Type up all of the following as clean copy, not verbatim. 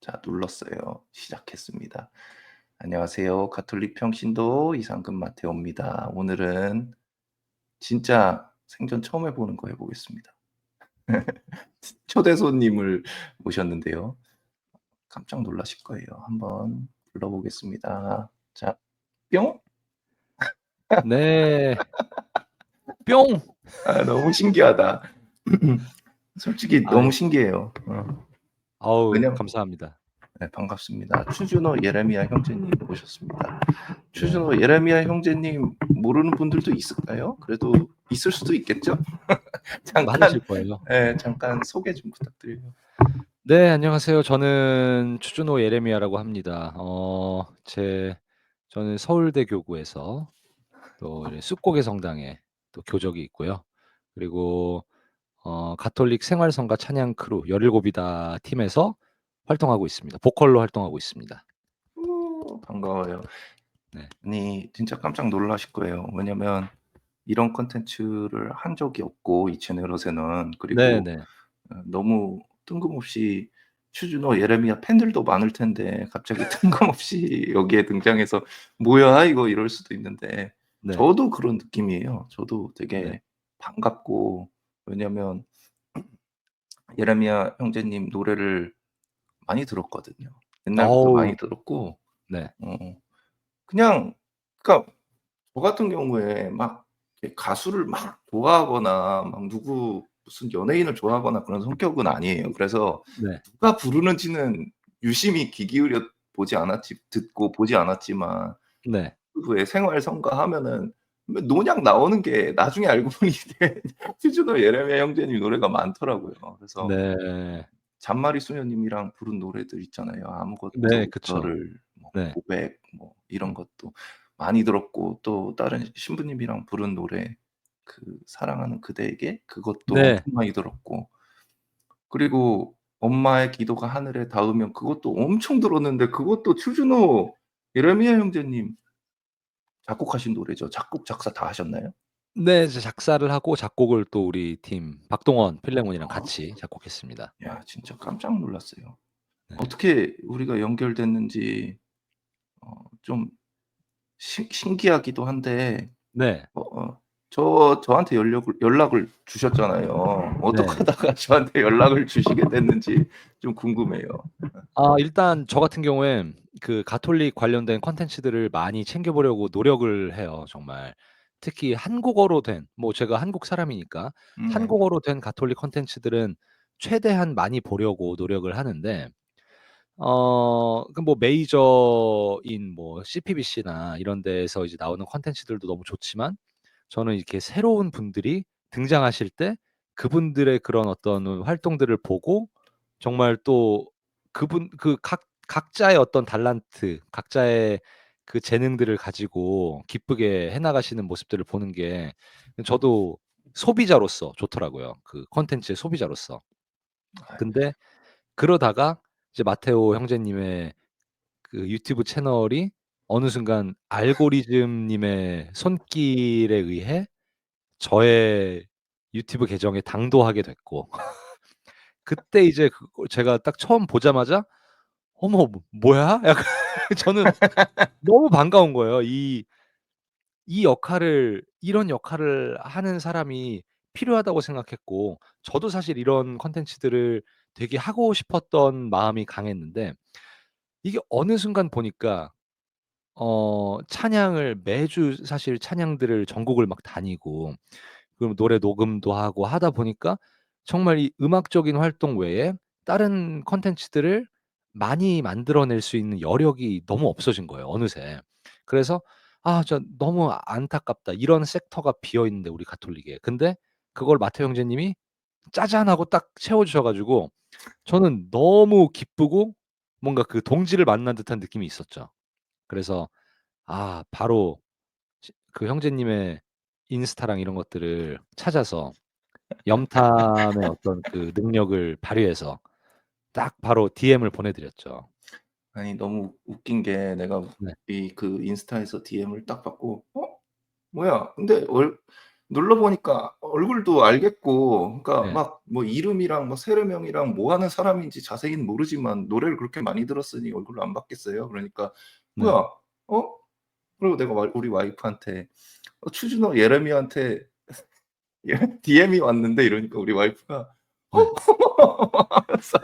자, 눌렀어요. 시작했습니다. 안녕하세요. 가톨릭 평신도 이상금 마테오입니다. 오늘은 진짜 생전 처음 해보는 거 해보겠습니다. 초대 손님을 모셨는데요. 깜짝 놀라실 거예요. 한번 불러보겠습니다. 자, 뿅! 네. 뿅! 아, 너무 신기하다. 솔직히 아이, 너무 신기해요. 아우, 왜냐면 감사합니다. 네, 반갑습니다. 추준호 예레미야 형제님 모셨습니다. 네. 추준호 예레미야 형제님 모르는 분들도 있을까요? 그래도 있을 수도 있겠죠? 잠깐, 많으실 거예요. 예, 잠깐 소개 좀 부탁드려요. 네, 안녕하세요. 저는 추준호 예레미야라고 합니다. 저는 서울대 교구에서 또 이제 숫곡의 성당에 또 교적이 있고요. 그리고 가톨릭 생활성가 찬양 크루 17이다 팀에서 활동하고 있습니다. 보컬로 활동하고 있습니다. 반가워요. 네. 아니, 진짜 깜짝 놀라실 거예요. 왜냐면 이런 컨텐츠를 한 적이 없고 이 채널에서는. 그리고 네네. 너무 뜬금없이 추준호 예레미야 팬들도 많을 텐데 갑자기 뜬금없이 여기에 등장해서 "뭐야 이거." 이럴 수도 있는데 네. 저도 그런 느낌이에요. 저도 네. 되게 반갑고. 왜냐면 예레미야 형제님 노래를 많이 들었거든요. 옛날부터 어우, 많이 들었고 네. 어 그냥, 그러니까 저 같은 경우에 막 이렇게 가수를 막 좋아하거나 막 누구 무슨 연예인을 좋아하거나 그런 성격은 아니에요. 그래서 네. 누가 부르는지는 유심히 귀 기울여 보지 않았지 듣고 보지 않았지만 네. 유튜브에 생활 성가 하면은 논약 나오는 게 나중에 알고 보니 퓨즈노 예레미야 형제님 노래가 많더라고요. 그래서 네. 잔마리 수녀님이랑 부른 노래들 있잖아요. 네, 그쵸. 아무것도를 뭐 네. 고백 뭐 이런 것도 많이 들었고, 또 다른 신부님이랑 부른 노래 그 사랑하는 그대에게 그것도 네. 엄청 많이 들었고, 그리고 엄마의 기도가 하늘에 닿으면 그것도 엄청 들었는데 그것도 추주노 예레미야 형제님 작곡하신 노래죠. 작곡 작사 다 하셨나요? 네. 이제 작사를 하고 작곡을 또 우리 팀 박동원 필레몬이랑 같이 작곡했습니다. 야, 진짜 깜짝 놀랐어요. 네. 어떻게 우리가 연결됐는지 좀 신기하기도 한데 네. 저한테 연락을 주셨잖아요. 어떻게 네. 하다가 저한테 연락을 주시게 됐는지 좀 궁금해요. 일단 저 같은 경우엔 그 가톨릭 관련된 콘텐츠들을 많이 챙겨 보려고 노력을 해요, 정말. 특히 한국어로 된, 뭐 제가 한국 사람이니까 네. 한국어로 된 가톨릭 콘텐츠들은 최대한 많이 보려고 노력을 하는데, 그 뭐 메이저인 뭐 CPBC나 이런 데에서 이제 나오는 콘텐츠들도 너무 좋지만, 저는 이렇게 새로운 분들이 등장하실 때 그분들의 그런 어떤 활동들을 보고 정말 또 각자의 어떤 달란트, 각자의 그 재능들을 가지고 기쁘게 해 나가시는 모습들을 보는 게 저도 소비자로서 좋더라고요, 그 콘텐츠의 소비자로서. 근데 그러다가 이제 마테오 형제님의 그 유튜브 채널이 어느 순간 알고리즘 님의 손길에 의해 저의 유튜브 계정에 당도하게 됐고, 그때 이제 제가 딱 처음 보자마자 '어머, 뭐야?' 약간 저는 너무 반가운 거예요. 이 역할을, 이런 역할을 하는 사람이 필요하다고 생각했고, 저도 사실 이런 콘텐츠들을 되게 하고 싶었던 마음이 강했는데, 이게 어느 순간 보니까 찬양을 매주 사실 찬양들을 전국을 막 다니고, 그럼 노래 녹음도 하고 하다 보니까 정말 이 음악적인 활동 외에 다른 콘텐츠들을 많이 만들어낼 수 있는 여력이 너무 없어진 거예요, 어느새. 그래서 '아, 너무 안타깝다. 이런 섹터가 비어 있는데, 우리 가톨릭에.' 근데 그걸 마테오 형제님이 짜잔 하고 딱 채워 주셔 가지고 저는 너무 기쁘고 뭔가 그 동지를 만난 듯한 느낌이 있었죠. 그래서 바로 그 형제님의 인스타랑 이런 것들을 찾아서 염탐의 어떤 그 능력을 발휘해서 딱 바로 DM을 보내 드렸죠. 아니, 너무 웃긴 게 내가 네. 이 그 인스타에서 DM을 딱 받고 뭐야? 근데 눌러보니까 얼굴도 알겠고 그러니까 네. 막 뭐 이름이랑 뭐 세례명이랑 뭐 하는 사람인지 자세히는 모르지만 노래를 그렇게 많이 들었으니 얼굴로 안 받겠어요. 그러니까 네. "뭐야? 어?" 그리고 내가 우리 와이프한테 "추준호 예레미야한테 DM이 왔는데." 이러니까 우리 와이프가 네. 하면서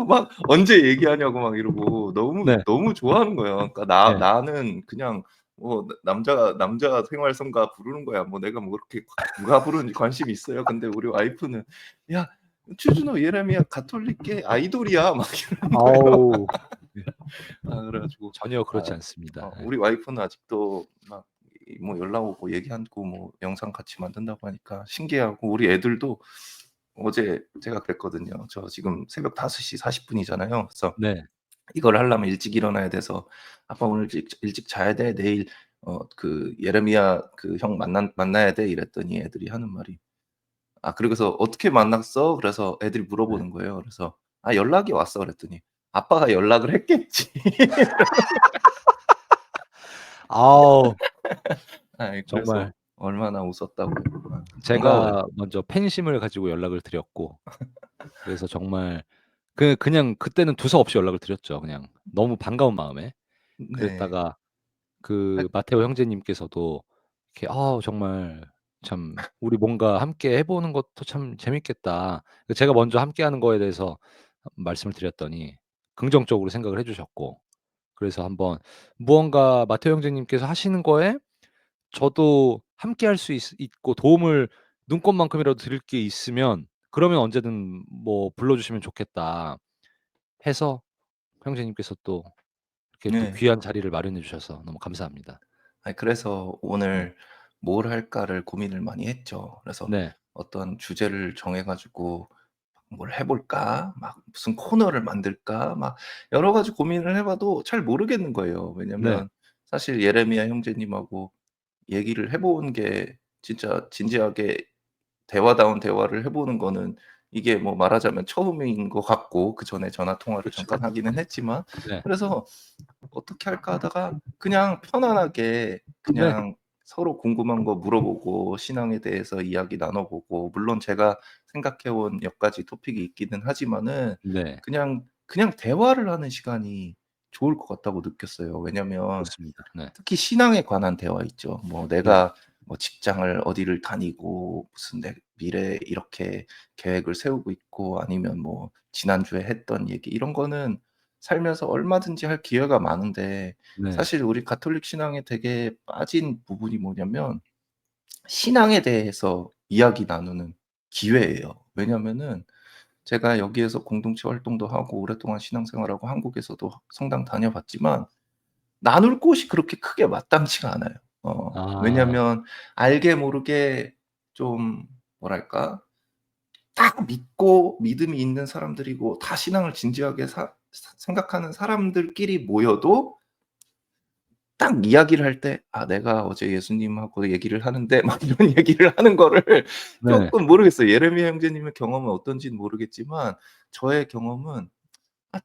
막 "언제 얘기하냐."고 막 이러고 네. 너무 좋아하는 거예요. 그러니까 네. 나는 그냥 뭐 남자 생활성가 부르는 거야. 뭐 내가 뭐 그렇게 누가 부르는지 관심이 있어요. 근데 우리 와이프는 "야 추준호 예레미야 가톨릭계 아이돌이야." 막 이러는 거예요. 아우. 네. 그래 가지고 전혀 그렇지 아 않습니다. 예. 우리 와이프는 아직도 막 뭐 연락 오고 얘기하고 뭐 영상 같이 만든다고 하니까 신기해하고 우리 애들도 어제 제가 그랬거든요. "저 지금 새벽 5시 40 분이잖아요." 그래서 네. "이걸 하려면 일찍 일어나야 돼서 아빠 오늘 일찍 자야 돼. 내일 그 예레미야 그 형 만나야 돼." 이랬더니 애들이 하는 말이 그러고서 "어떻게 만났어?" 그래서 애들이 네. 물어보는 거예요. 그래서 연락이 왔어." 그랬더니 "아빠가 연락을 했겠지." 아우 그래서 정말 얼마나 웃었다고요. 반가워요. 제가 먼저 팬심을 가지고 연락을 드렸고 그래서 정말 그냥 그때는 두서 없이 연락을 드렸죠 그냥. 너무 반가운 마음에. 네. 그랬다가 아 그 마테오 형제님께서도 이렇게 정말 참 "우리 뭔가 함께 해 보는 것도 참 재밌겠다." 제가 먼저 함께하는 거에 대해서 말씀을 드렸더니 긍정적으로 생각을 해 주셨고 그래서 한번 무언가 마테오 형제님께서 하시는 거에 저도 함께할 수 있고 도움을 눈꽃만큼이라도 드릴 게 있으면 그러면 언제든 뭐 불러 주시면 좋겠다 해서 형제님께서 또 이렇게 또 네. 귀한 자리를 마련해 주셔서 너무 감사합니다. 그래서 네. 오늘 뭘 할까를 고민을 많이 했죠. 그래서 네. 어떤 주제를 정해 가지고 '뭘 해 볼까? 막 무슨 코너를 만들까?' 막 여러 가지 고민을 해 봐도 잘 모르겠는 거예요. 네. 왜냐면 사실 예레미야 형제님하고 얘기를 해 본 게 진짜 진지하게 대화다운 대화를 해 보는 거는 이게 뭐 말하자면 처음인 것 같고 그전에 전화 통화를 그렇죠. 잠깐 하기는 했지만 네. 그래서 '어떻게 할까?' 하다가 그냥 편안하게 네. 그냥 서로 궁금한 거 물어보고 신앙에 대해서 이야기 나눠 보고 물론 제가 생각해 온 몇 가지 토픽이 있기는 하지만은 네. 그냥 대화를 하는 시간이 좋을 것 같다고 느꼈어요. 왜냐면 좋습니다. 네. 특히 신앙에 관한 대화 있죠. 뭐 네. 내가 뭐 직장을 어디를 다니고 무슨 내 미래에 이렇게 계획을 세우고 있고 아니면 뭐 지난주에 했던 얘기 이런 거는 살면서 얼마든지 할 기회가 많은데 네. 사실 우리 가톨릭 신앙에 되게 빠진 부분이 뭐냐면 신앙에 대해서 이야기 나누는 기회예요. 왜냐면은 제가 여기에서 공동체 활동도 하고 오랫동안 신앙생활하고 한국에서도 성당 다녀봤지만 나눌 곳이 그렇게 크게 마땅치가 않아요. 아. 왜냐면 알게 모르게 좀 뭐랄까 딱 믿고 믿음이 있는 사람들이고 다 신앙을 진지하게 생각하는 사람들끼리 모여도 딱 이야기를 할 때 내가 어제 예수님하고 얘기를 하는데." 막 이런 얘기를 하는 거를 네. 쪼끔 모르겠어요. 예레미야 형제님의 경험은 어떤지는 모르겠지만 저의 경험은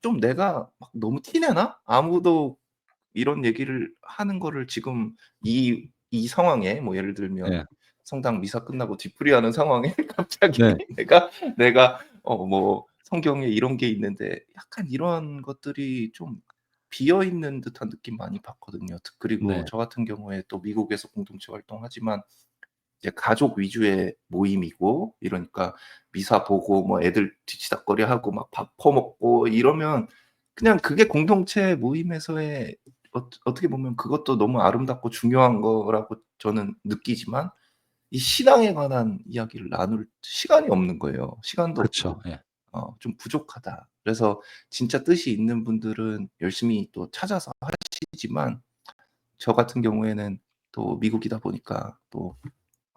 좀 내가 막 너무 티 내나? 아무도 이런 얘기를 하는 거를 지금 이 상황에 뭐 예를 들면 네. 성당 미사 끝나고 뒤풀이하는 상황에 갑자기 네. 내가 뭐 성경에 이런 게 있는데 약간 이런 것들이 좀 비어 있는 듯한 느낌 많이 받거든요. 그리고 네. 저 같은 경우에 또 미국에서 공동체 활동하지만 이제 가족 위주의 모임이고 이러니까 미사 보고 뭐 애들 뒤치다꺼리하고 막 밥 퍼먹고 이러면 그냥 그게 공동체 모임에서의 어떻게 보면 그것도 너무 아름답고 중요한 거라고 저는 느끼지만 이 신앙에 관한 이야기를 나눌 시간이 없는 거예요. 시간도 그렇죠. 없고 예. 좀 부족하다. 그래서 진짜 뜻이 있는 분들은 열심히 또 찾아서 하시지만 저 같은 경우에는 또 미국이다 보니까 또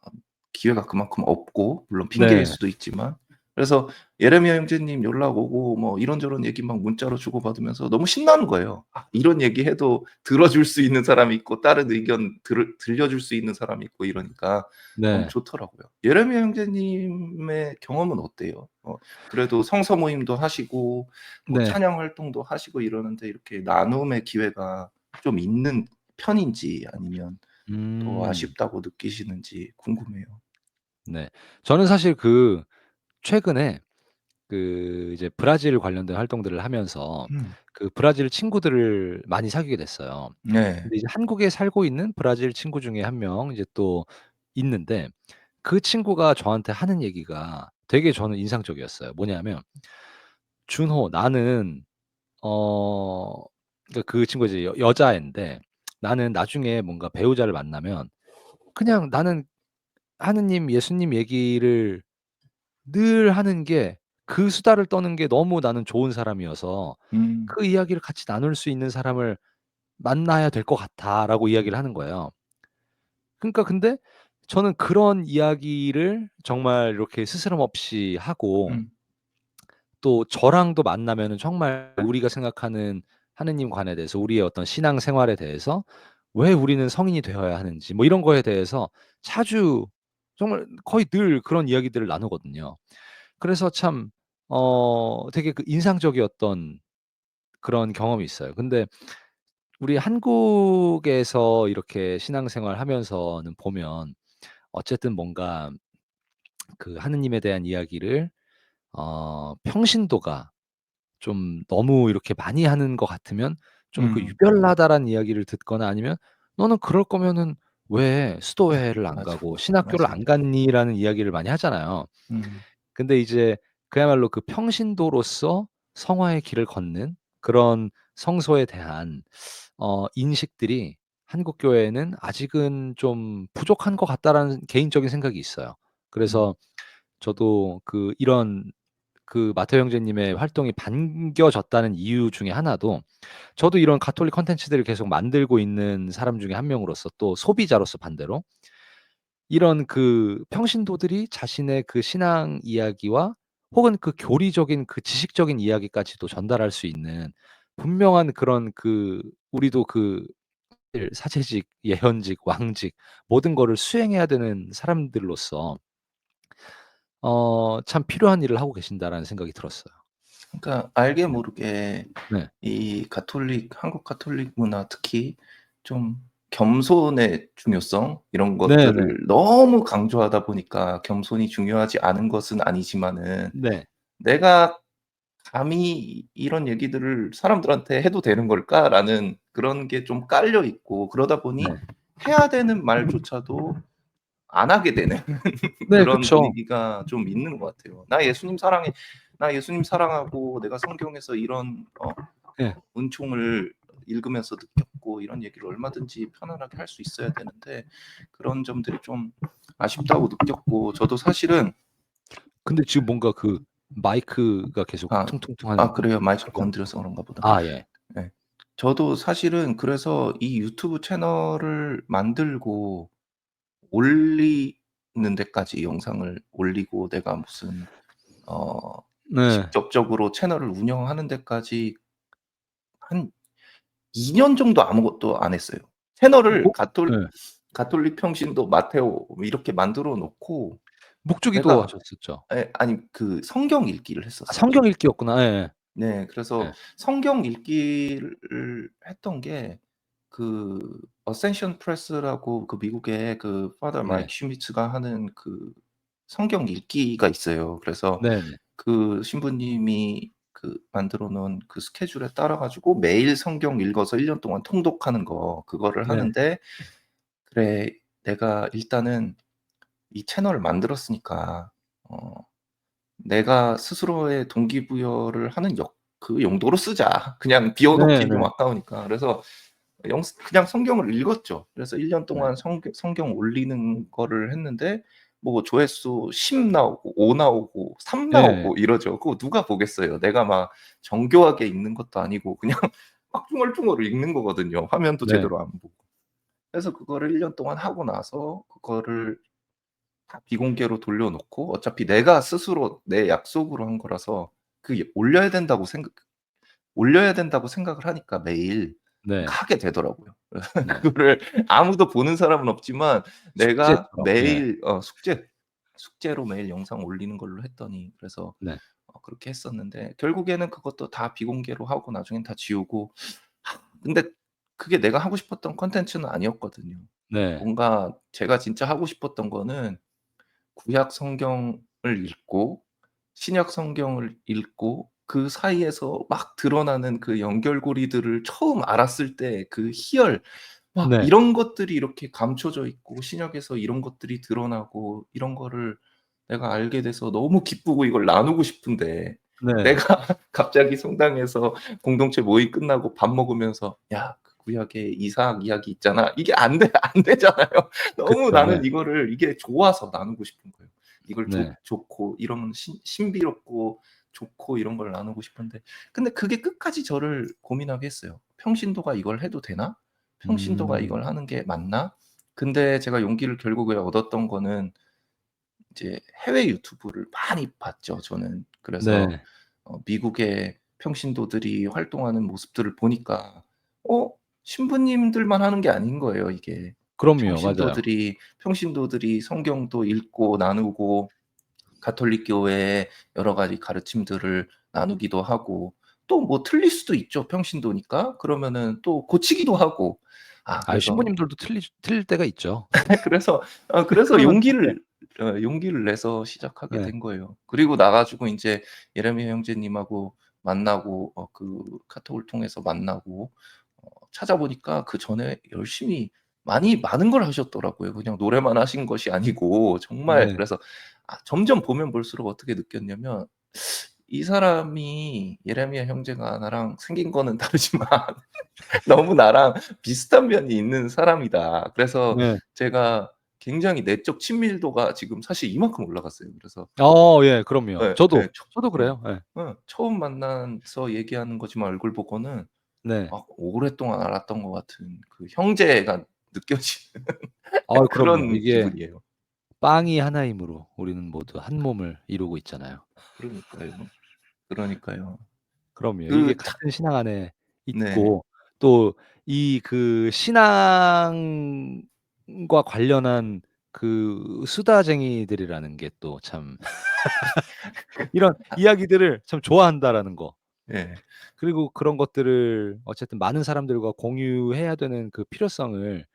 아 기회가 그만큼 없고 물론 핑계일 네. 수도 있지만 그래서 예레미야 형제님 연락 오고 뭐 이런저런 얘기 막 문자로 주고받으면서 너무 신나는 거예요. 이런 얘기해도 들어줄 수 있는 사람이 있고 다른 의견 들려줄 수 있는 사람이 있고 이러니까 너무 네. 좋더라고요. 예레미야 형제님의 경험은 어때요? 그래도 성서 모임도 하시고 뭐 네. 찬양 활동도 하시고 이러는데 이렇게 나눔의 기회가 좀 있는 편인지 아니면 더 음. 아쉽다고 느끼시는지 궁금해요. 네. 저는 사실 최근에 이제 브라질 관련된 활동들을 하면서 음. 브라질 친구들을 많이 사귀게 됐어요. 네. 근데 이제 한국에 살고 있는 브라질 친구 중에 한 명 이제 또 있는데, 그 친구가 저한테 하는 얘기가 되게 저는 인상적이었어요. 뭐냐면 "준호, 나는" 그러니까 그 친구가 이제 여자애인데, "나는 나중에 뭔가 배우자를 만나면 그냥 나는 하느님, 예수님 얘기를 늘 하는 게, 그 수다를 떠는 게 너무 나는 좋은 사람이어서 음. 그 이야기를 같이 나눌 수 있는 사람을 만나야 될 것 같아."라고 이야기를 하는 거예요. 그러니까 근데 저는 그런 이야기를 정말 이렇게 스스럼 없이 하고, 음. 또 저랑도 만나면은 정말 우리가 생각하는 하느님관에 대해서, 우리의 어떤 신앙 생활에 대해서, 왜 우리는 성인이 되어야 하는지 뭐 이런 거에 대해서 자주, 정말 거의 늘 그런 이야기들을 나누거든요. 그래서 참 되게 인상적이었던 그런 경험이 있어요. 근데 우리 한국에서 이렇게 신앙생활 하면서는 보면 어쨌든 뭔가 하느님에 대한 이야기를 평신도가 좀 너무 이렇게 많이 하는 것 같으면 좀 음. 유별나다라는 이야기를 듣거나, 아니면 "너는 그럴 거면은 왜 수도회를 안 맞아. 가고 신학교를 맞아요. 안 갔니?"라는 이야기를 많이 하잖아요. 음. 근데 이제 그야말로 평신도로서 성화의 길을 걷는 그런 성소에 대한 인식들이 한국 교회에는 아직은 좀 부족한 것 같다라는 개인적인 생각이 있어요. 음. 그래서 저도 이런 마테오 형제님의 활동이 반겨졌다는 이유 중에 하나도, 저도 이런 가톨릭 콘텐츠들을 계속 만들고 있는 사람 중에 한 명으로서, 또 소비자로서 반대로 이런 평신도들이 자신의 신앙 이야기와, 혹은 교리적인 지식적인 이야기까지도 전달할 수 있는 분명한 그런 우리도 사제직, 예언직, 왕직 모든 거를 수행해야 되는 사람들로서 참 필요한 일을 하고 계신다라는 생각이 들었어요. 그러니까 알게 네. 모르게 네. 이 한국 가톨릭 문화 특히 좀 겸손의 중요성 이런 네네. 것들을 너무 강조하다 보니까 겸손이 중요하지 않은 것은 아니지만은 네. '내가 감히 이런 얘기들을 사람들한테 해도 되는 걸까?'라는 그런 게 좀 깔려 있고 그러다 보니 네. 해야 되는 말조차도 안 하게 되는 네, 그런 그쵸. 분위기가 좀 있는 것 같아요. "나 예수님 사랑해. 나 예수님 사랑하고 내가 성경에서 이런 예. 은총을 읽으면서 느꼈고 이런 얘기를 얼마든지 편안하게 할 수 있어야 되는데 그런 점들이 좀 아쉽다고 느꼈고 저도 사실은 근데 지금 뭔가 마이크가 계속 아 퉁퉁퉁하는 그래요? 마이크를 소리가. 건드려서 그런가 보다. 예. 네. 저도 사실은 그래서 이 유튜브 채널을 만들고 올리는 데까지 영상을 올리고 내가 무슨 어 네. 직접적으로 채널을 운영하는 데까지 한 2년 정도 아무것도 안 했어요. 채널을 뭐 예. 가톨릭 평신도 마테오 이렇게 만들어 놓고 묵주기도 내가 하셨었죠? 아니 그 성경 읽기를 아, 했었어요. 성경 읽기였구나. 예예. 네. 그래서 예. 성경 읽기를 했던 게 어센션 프레스라고 미국의 파더 네. 마이크 슈미츠가 하는 성경 읽기가 있어요. 그래서 네네. 그 신부님이 만들어 놓은 스케줄에 따라 가지고 매일 성경 읽어서 1년 동안 통독하는 그거를 네. 하는데 '그래 내가 일단은 이 채널을 만들었으니까 어 내가 스스로의 동기부여를 하는 용도로 쓰자. 그냥 비워 놓기 좀 네네. 아까우니까.' 그래서 그냥 성경을 읽었죠. 그래서 1년 네. 동안 성경 올리는 거를 했는데 뭐 조회수 10 나오고 5 나오고 3 예. 나오고 이러죠. 그거 누가 보겠어요. 내가 막 정교하게 읽는 것도 아니고 그냥 막 중얼중얼 읽는 거거든요, 화면도 네. 제대로 안 보고. 그래서 그거를 1년 동안 하고 나서 그거를 다 비공개로 돌려 놓고 어차피 내가 스스로 내 약속으로 한 거라서 그게 올려야 된다고 생각을 하니까 매일 네. 하게 되더라고요. 네. 그거를 아무도 보는 사람은 없지만 내가 숙제처럼. 예. 매일 숙제로 매일 영상 올리는 걸로 했더니 그래서 네. 그렇게 했었는데 결국에는 그것도 다 비공개로 하고 나중엔 다 지우고 근데 그게 내가 하고 싶었던 콘텐츠는 아니었거든요. 네. 뭔가 제가 진짜 하고 싶었던 거는 구약 성경을 읽고 신약 성경을 읽고 그 사이에서 막 드러나는 그 연결고리들을 처음 알았을 때 그 희열, 막 네. 이런 것들이 이렇게 감춰져 있고 신약에서 이런 것들이 드러나고 이런 거를 내가 알게 돼서 너무 기쁘고 이걸 나누고 싶은데 네. 내가 갑자기 성당에서 공동체 모임 끝나고 밥 먹으면서 "야 그 구약에 이삭 이야기 있잖아." 이게 안 되잖아요. 너무 그쵸. 네. 나는 이거를 이게 좋아서 나누고 싶은 거예요. 이걸 네. 좋고 이런 신비롭고 좋고 이런 걸 나누고 싶은데 근데 그게 끝까지 저를 고민하게 했어요. '평신도가 이걸 해도 되나? 평신도가 음. 이걸 하는 게 맞나?' 근데 제가 용기를 결국에 얻었던 거는 이제 해외 유튜브를 많이 봤죠 저는. 그래서 네. 미국의 평신도들이 활동하는 모습들을 보니까 어 신부님들만 하는 게 아닌 거예요 이게. 그럼요. 맞아요. 평신도들이 성경도 읽고 나누고 가톨릭 교회의 여러 가지 가르침들을 나누기도 하고 또 뭐 틀릴 수도 있죠 평신도니까. 그러면은 또 고치기도 하고. 아 아 그래서 신부님들도 틀릴 때가 있죠. 그래서 그러면 네. 용기를 내서 시작하게 네. 된 거예요. 그리고 나 가지고 인제 예레미야 형제님하고 만나고 그 카톡을 통해서 만나고 찾아보니까 그전에 열심히 많은 걸 하셨더라고요. 그냥 노래만 하신 것이 아니고 정말. 네. 그래서 점점 보면 볼수록 어떻게 느꼈냐면 이 사람이 예레미야 형제가 나랑 생긴 거는 다르지만 너무 나랑 비슷한 면이 있는 사람이다. 그래서 네. 제가 굉장히 내적 친밀도가 지금 사실 이만큼 올라갔어요. 그래서 예. 그럼요. 예 저도, 예. 저도 예. 그래요. 예. 처음 만나서 얘기하는 거지만 얼굴 보고는 네. 막 오랫동안 알았던 것 같은 그 형제가 느껴지는 그럼요. 그런 이게 기분이에요. 빵이 하나이므로 우리는 모두 한 몸을 이루고 있잖아요. 그러니까요. 그러니까요. 그럼요. 이게 그 참 같은 신앙 안에 네. 있고 또 이 그 신앙과 관련한 그 수다쟁이들이라는 게 또 참 이런 이야기들을 참 좋아한다라는 거. 예. 그리고 그런 것들을 어쨌든 많은 사람들과 공유해야 되는 그 필요성을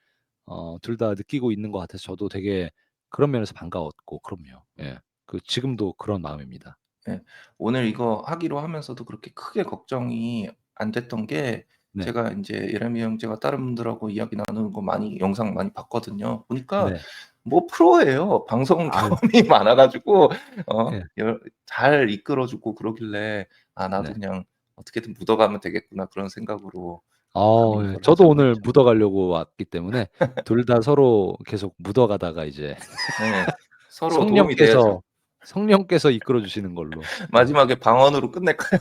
둘 다 느끼고 있는 것 같아서 저도 되게 그런 면에서 반가웠고 그럼요. 예. 지금도 그런 마음입니다. 예. 오늘 이거 하기로 하면서도 그렇게 크게 걱정이 안 됐던 게 네. 제가 인제 예레미야 형제가 다른 분들하고 이야기 나누는 거 영상 많이 봤거든요. 보니까 네. 뭐 프로예요. 방송 아유. 경험이 많아 가지고 예. 잘 이끌어 주고 그러길래 '아 나도 네. 그냥 어떻게든 묻어가면 되겠구나.' 그런 생각으로 예. 가는 저도 거라서 오늘 묻어 가려고 왔기 때문에 둘 다 서로 계속 묻어 가다가 이제 네. 서로 도움이 돼야죠. 성령께서 성령께서 이끌어 주시는 걸로. 예. 마지막에 방언으로 끝낼까요?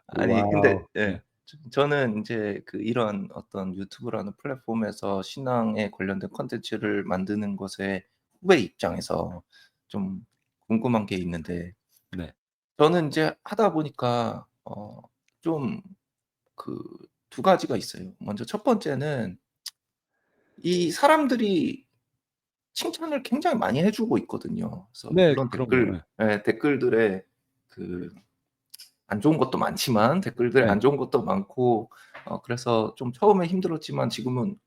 아니 근데 와우. 네. 예. 저는 인제 이런 어떤 유튜브라는 플랫폼에서 신앙에 관련된 콘텐츠를 만드는 것에 후배 입장에서 좀 궁금한 게 있는데 네. 저는 인제 하다 보니까 좀 그 두 가지가 있어요. 먼저 첫 번째는 이 사람들이 칭찬을 굉장히 많이 해 주고 있거든요. 그래서 네. 물론 그럼요. 예. 댓글들에 그 안 좋은 것도 많지만 댓글들에 네. 안 좋은 것도 많고 그래서 좀 처음에 힘들었지만 지금은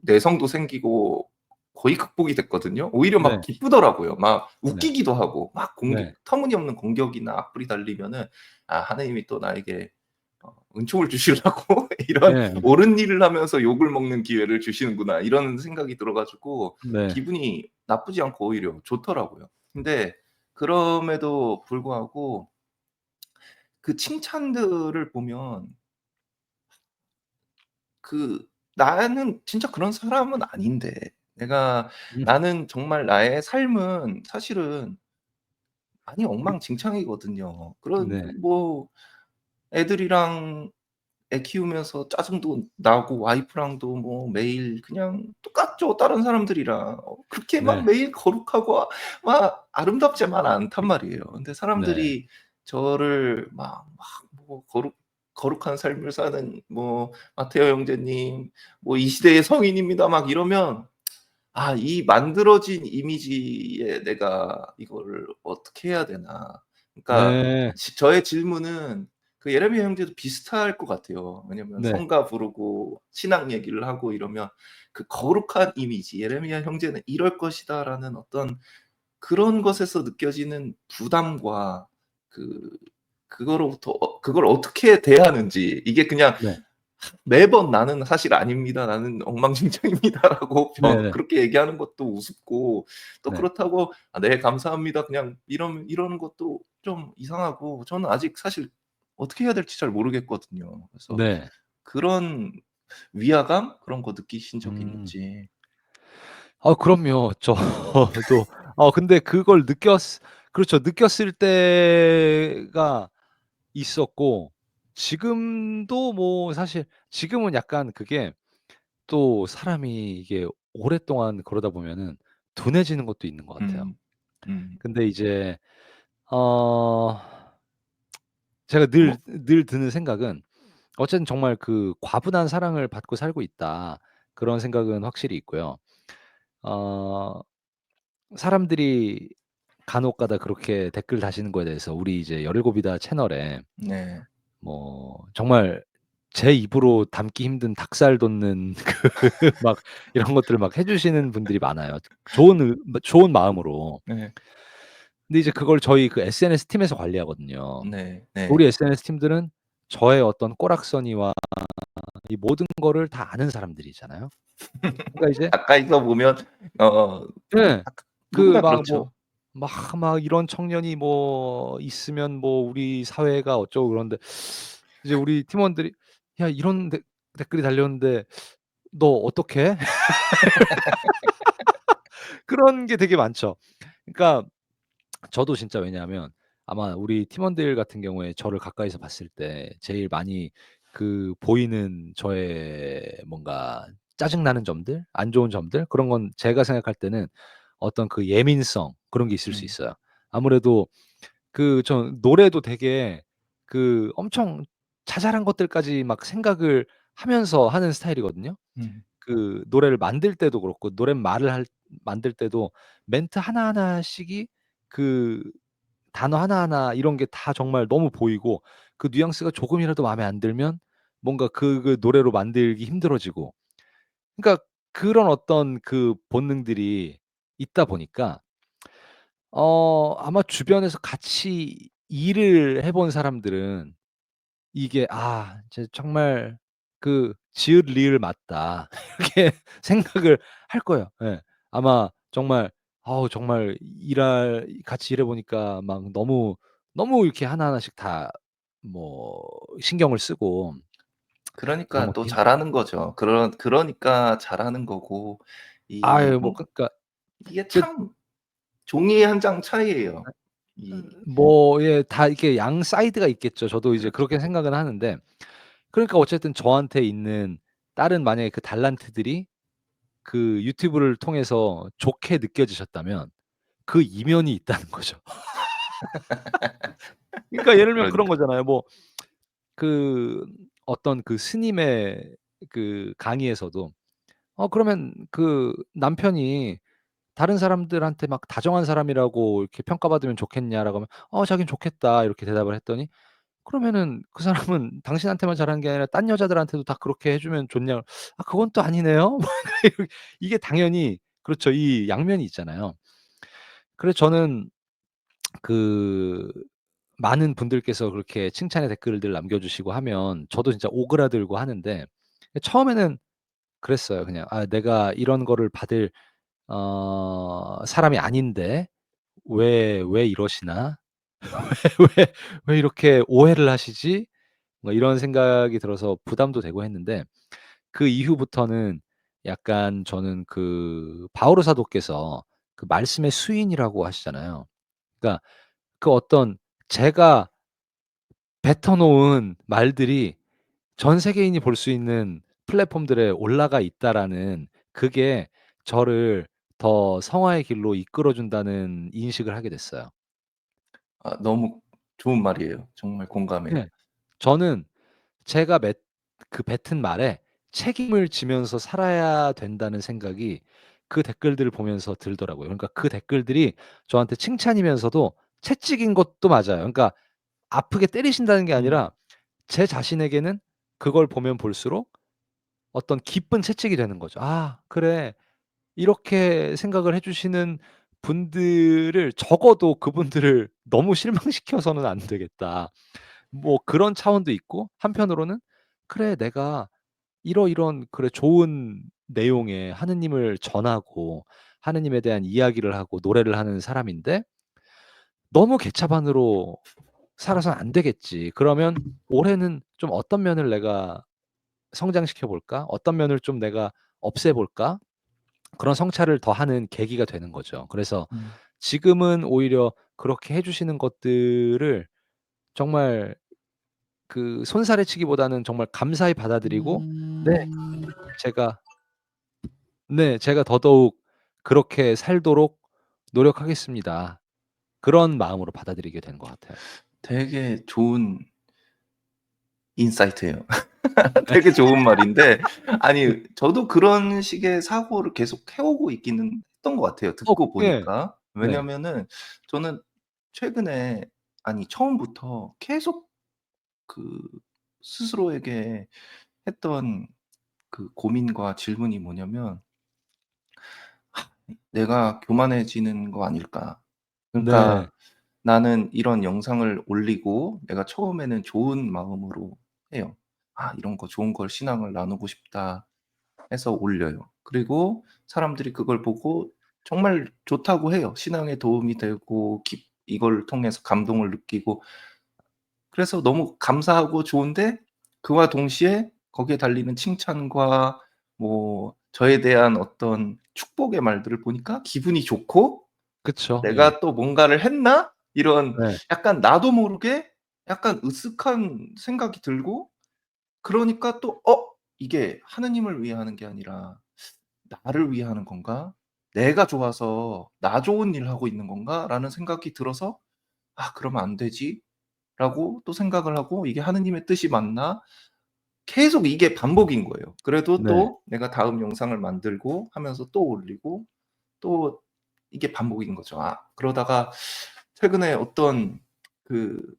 내성도 생기고 거의 극복이 됐거든요. 오히려 막 네. 기쁘더라고요. 막 네. 웃기기도 하고 막 공격 네. 터무니없는 공격이나 악플이 달리면은 '아 하나님이 또 나에게 은총을 주시려고 이런 예. 옳은 일을 하면서 욕을 먹는 기회를 주시는구나.' 이런 생각이 들어 가지고 네. 기분이 나쁘지 않고 오히려 좋더라고요. 근데 그럼에도 불구하고 그 칭찬들을 보면 나는 진짜 그런 사람은 아닌데 음. 나는 정말 나의 삶은 사실은 많이 엉망진창이거든요. 그런 네. 뭐 애들이랑 애 키우면서 짜증도 나고 와이프랑도 뭐 매일 그냥 똑같죠, 다른 사람들이랑. 그렇게 막 네. 매일 거룩하고 막 아름답지만 않단 말이에요. 근데 네. 사람들이 저를 뭐 거룩한 삶을 사는 뭐 마테오 형제님 뭐 "이 시대의 성인입니다." 막 이러면 이 만들어진 이미지에 내가 이거를 어떻게 해야 되나. 그러니까 네. 저의 질문은 그 예레미야 형제도 비슷할 것 같아요. 왜냐면 네. 성가 부르고 신앙 얘기를 하고 이러면 그 거룩한 이미지 '예레미야 형제는 이럴 것이다.'라는 어떤 그런 것에서 느껴지는 부담과 그 그거로부터 그걸 어떻게 대하는지 이게 그냥 네. 매번 "나는 사실 아닙니다. 나는 엉망진창입니다."라고 네네. 그렇게 얘기하는 것도 우습고 또 네. 그렇다고 "아 네 감사합니다." 그냥 이러는 것도 좀 이상하고 저는 아직 사실 어떻게 해야 될지 잘 모르겠거든요. 그래서 네. 그런 위화감 그런 거 느끼신 적이 음. 있는지. 그럼요. 저도 근데 그걸 그렇죠. 느꼈을 때가 있었고 지금도 뭐 사실 지금은 약간 그게 또 사람이 이게 오랫동안 그러다 보면은 둔해지는 것도 있는 것 같아요. 음. 음. 근데 이제 어 제가 늘 뭐 늘 드는 생각은 어쨌든 정말 그 '과분한 사랑을 받고 살고 있다.' 그런 생각은 확실히 있고요. 어 사람들이 간혹 가다 그렇게 댓글 다시는 거에 대해서 우리 이제 17 이다 채널에 네. 뭐 정말 제 입으로 담기 힘든 닭살 돋는 그 막 이런 것들을 막 해 주시는 분들이 많아요. 좋은 마음으로. 네. 근데 이제 그걸 저희 그 SNS 팀에서 관리하거든요. 네. 네. 우리 SNS 팀들은 저의 어떤 꼬락서니와 이 모든 거를 다 아는 사람들이잖아요. 그러니까 이제 가까이서 보면 어 예. 그 누구나 막 뭐 그렇죠. 막 이런 청년이 뭐 있으면 뭐 우리 사회가 어쩌고 그러는데 이제 우리 팀원들이 "야 이런 댓글이 달렸는데 너 어떡해?" 그런 게 되게 많죠. 그러니까 저도 진짜 왜냐하면 아마 우리 팀원들 같은 경우에 저를 가까이서 봤을 때 제일 많이 그 보이는 저의 뭔가 짜증 나는 점들, 안 좋은 점들 그런 건 제가 생각할 때는 어떤 그 예민성 그런 게 있을 수 음. 있어요. 아무래도 전 노래도 되게 엄청 자잘한 것들까지 막 생각을 하면서 하는 스타일이거든요. 음. 그 노래를 만들 때도 그렇고 노랫말을 만들 때도 멘트 하나하나씩이 그 단어 하나하나 이런 게 다 정말 너무 보이고 그 뉘앙스가 조금이라도 마음에 안 들면 뭔가 노래로 만들기 힘들어지고 그러니까 그런 어떤 그 본능들이 있다 보니까 아마 주변에서 같이 일을 해본 사람들은 이게 '아 쟤 정말 지읒 리을 맞다.' 이렇게 생각을 할 거예요. 예. 아마 정말 정말 같이 일해 보니까 막 너무 이렇게 하나하나씩 다 뭐 신경을 쓰고 그런 그러니까 것도 또 힘 잘하는 거죠. 그러니까 잘하는 거고 이 아유 뭐 그러니까 이게 그 참 종이의 한 장 차이예요. 이 뭐 예 다 이렇게 양 사이드가 있겠죠. 저도 이제 그렇죠. 그렇게 생각은 하는데 그러니까 어쨌든 저한테 있는 다른 만약에 그 달란트들이 그 유튜브를 통해서 좋게 느껴지셨다면 그 이면이 있다는 거죠. 그러니까 예를 들면 그런 그러니까. 거잖아요. 뭐 어떤 스님의 강의에서도 그러면 남편이 다른 사람들한테 막 다정한 사람이라고 이렇게 평가받으면 좋겠냐라고 하면 자기는 좋겠다." 이렇게 대답을 했더니 그러면은 그 사람은 당신한테만 잘하는 게 아니라 딴 여자들한테도 다 그렇게 해 주면 좋냐? 그건 또 아니네요. 이게 당연히 그렇죠. 이 양면이 있잖아요. 그래서 저는 그 많은 분들께서 그렇게 칭찬의 댓글들 남겨 주시고 하면 저도 진짜 오그라들고 하는데 처음에는 그랬어요. 그냥 '아 내가 이런 거를 받을 사람이 아닌데 왜 이러시나? 왜 이렇게 오해를 하시지?' 뭐 이런 생각이 들어서 부담도 되고 했는데 그 이후부터는 약간 저는 바오로 사도께서 말씀의 수인이라고 하시잖아요. 그러니까 어떤 제가 뱉어 놓은 말들이 전 세계인이 볼 수 있는 플랫폼들에 올라가 있다라는 그게 저를 더 성화의 길로 이끌어 준다는 인식을 하게 됐어요. 너무 좋은 말이에요. 정말 공감해요. 예. 저는 제가 뱉은 말에 책임을 지면서 살아야 된다는 생각이 그 댓글들을 보면서 들더라고요. 그러니까 그 댓글들이 저한테 칭찬이면서도 채찍인 것도 맞아요. 그러니까 아프게 때리신다는 게 음. 아니라 제 자신에게는 그걸 보면 볼수록 어떤 기쁜 채찍이 되는 거죠. '아 그래. 이렇게 생각을 해 주시는 분들을 적어도 그분들을 너무 실망시켜서는 안 되겠다.' 뭐 그런 차원도 있고 한편으로는 '그래 내가 이러이런 그래 좋은 내용의 하느님을 전하고 하느님에 대한 이야기를 하고 노래를 하는 사람인데 너무 개차반으로 살아서는 안 되겠지. 그러면 올해는 좀 어떤 면을 내가 성장시켜 볼까? 어떤 면을 좀 내가 없애 볼까?' 그런 성찰을 더하는 계기가 되는 거죠. 그래서 음. 지금은 오히려 그렇게 해 주시는 것들을 정말 그 손살에 치기보다는 정말 감사히 받아들이고 네 제가 제가 더더욱 그렇게 살도록 노력하겠습니다. 그런 마음으로 받아들이게 되는 것 같아요. 되게 좋은 인사이트예요. 되게 좋은 말인데 아니 저도 그런 식의 사고를 계속 해오고 있기는 했던 것 같아요, 듣고 예. 보니까. 네. 왜냐면은 저는 최근에 아니 처음부터 계속 그 스스로에게 했던 그 고민과 질문이 뭐냐면 '내가 교만해지는 거 아닐까?' 네. 그러니까 나는 이런 영상을 올리고 내가 처음에는 좋은 마음으로 해요. '아 이런 거 좋은 걸 신앙을 나누고 싶다.' 해서 올려요. 그리고 사람들이 그걸 보고 정말 좋다고 해요. 신앙에 도움이 되고 이걸 통해서 감동을 느끼고 그래서 너무 감사하고 좋은데 그와 동시에 거기에 달리는 칭찬과 뭐 저에 대한 어떤 축복의 말들을 보니까 기분이 좋고 그쵸. 예. '내가 또 뭔가를 했나?' 이런 네. 약간 나도 모르게 약간 으쓱한 생각이 들고 그러니까 또 '어 이게 하느님을 위해 하는 게 아니라 나를 위해 하는 건가? 내가 좋아서 나 좋은 일 하고 있는 건가?'라는 생각이 들어서 '아 그러면 안 되지.'라고 또 생각을 하고 '이게 하느님의 뜻이 맞나?' 계속 이게 반복인 거예요. 그래도 네. 또 내가 다음 영상을 만들고 하면서 또 올리고 또 이게 반복인 거죠. 아 그러다가 최근에 어떤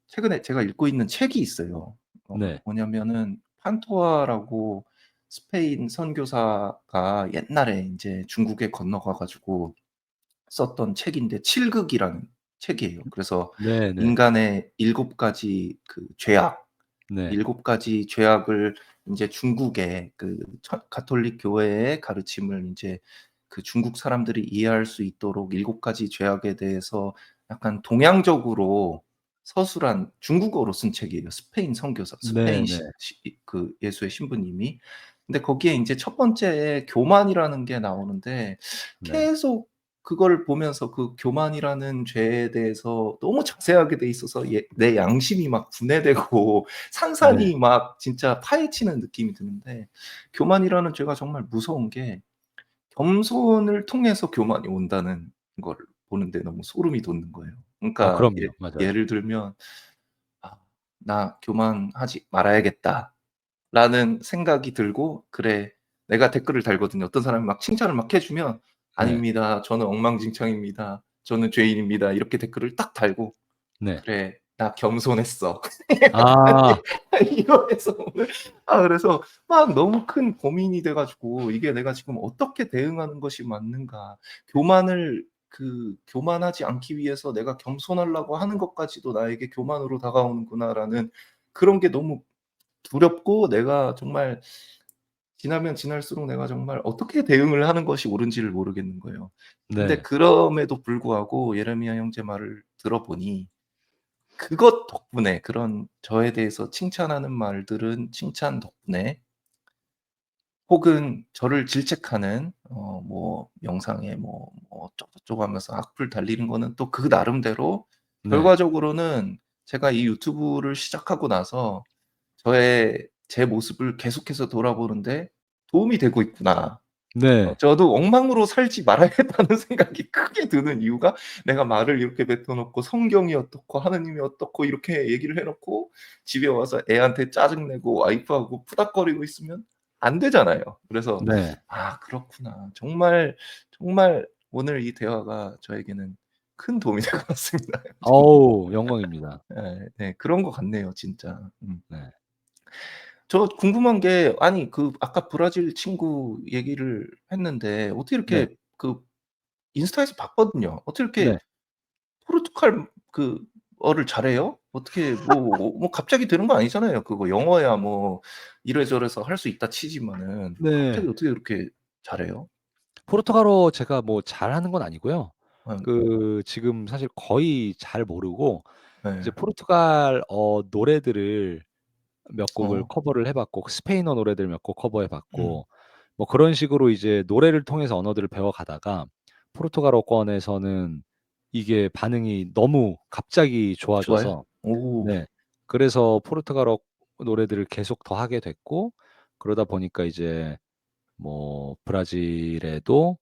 최근에 제가 읽고 있는 책이 있어요. 네. 뭐냐면은 판토아라고 스페인 선교사가 옛날에 인제 중국에 건너가 가지고 썼던 책인데 칠극이라는 책이에요. 그래서 네네. 인간의 7 가지 그 죄악, 네. 7 가지 죄악을 인제 중국의 그 가톨릭 교회의 가르침을 인제 그 중국 사람들이 이해할 수 있도록 7 가지 죄악에 대해서 약간 동양적으로 서술한 중국어로 쓴 책이에요. 스페인 선교사, 스페인 네네. 그 예수의 신부님이. 근데 거기에 인제 첫 번째에 교만이라는 게 나오는데 네. 계속 그걸 보면서 그 교만이라는 죄에 대해서 너무 자세하게 돼 있어서 내 양심이 막 분해되고 네. 산산이 막 진짜 파헤치는 느낌이 드는데 교만이라는 죄가 정말 무서운 게 겸손을 통해서 교만이 온다는 거를 보는데 너무 소름이 돋는 거예요. 아 그러니까 그럼요. 맞아요. 예를 들면 '아 나 교만하지 말아야겠다.'라는 생각이 들고 그래 내가 댓글을 달거든요. 어떤 사람이 막 칭찬을 막 해 주면 네. "아닙니다. 저는 엉망진창입니다. 저는 죄인입니다." 이렇게 댓글을 딱 달고 네. "그래 나 겸손했어." 아 이거에서 오늘 그래서 막 너무 큰 고민이 돼 가지고 이게 '내가 지금 어떻게 대응하는 것이 맞는가. 교만하지 않기 위해서 내가 겸손하려고 하는 것까지도 나에게 교만으로 다가오는구나.'라는 그런 게 너무 두렵고 내가 정말 지나면 지날수록 내가 정말 어떻게 대응을 하는 것이 옳은지를 모르겠는 거예요. 근데 네. 그럼에도 불구하고 예레미야 형제 말을 들어보니 그것 덕분에 그런 저에 대해서 칭찬하는 말들은 칭찬 덕분에 혹은 저를 질책하는 뭐 영상에 뭐 어쩌고저쩌고 하면서 악플 달리는 거는 또 그 나름대로 네. 결과적으로는 제가 이 유튜브를 시작하고 나서 제 모습을 계속해서 돌아보는데 '도움이 되고 있구나.' 네. 저도 '엉망으로 살지 말아야겠다.'는 생각이 크게 드는 이유가 내가 말을 이렇게 뱉어 놓고 성경이 어떻고 하느님이 어떻고 이렇게 얘기를 해 놓고 집에 와서 애한테 짜증 내고 와이프하고 푸닥거리고 있으면 안 되잖아요. 그래서 네. '아 그렇구나.' 정말, 정말 오늘 이 대화가 저에게는 큰 도움이 된 것 같습니다. 정말. 어우 영광입니다. 네. 그런 것 같네요 진짜. 네. 저 궁금한 게 아니 그 아까 브라질 친구 얘기를 했는데 어떻게 네. 이렇게 그 인스타에서 봤거든요. 어떻게 이렇게 네. 포르투갈 어를 잘해요? 어떻게 뭐 갑자기 되는 거 아니잖아요. 그거 영어야 뭐 이래저래서 할 수 있다 치지만은 갑자기 네. 어떻게 그렇게 잘해요? 포르투갈어 제가 뭐 잘하는 건 아니고요. 예. 지금 사실 거의 잘 모르고 이제 예. 포르투갈어 노래들을 몇 곡을 어. 커버를 해 봤고 스페인어 노래들 몇 곡 커버해 음. 봤고 뭐 그런 식으로 이제 노래를 통해서 언어들을 배워 가다가 포르투갈어권에서는 이게 반응이 너무 갑자기 좋아요? 좋아져서 오. 네. 그래서 포르투갈어 노래들을 계속 더 하게 됐고 그러다 보니까 이제 뭐 브라질에도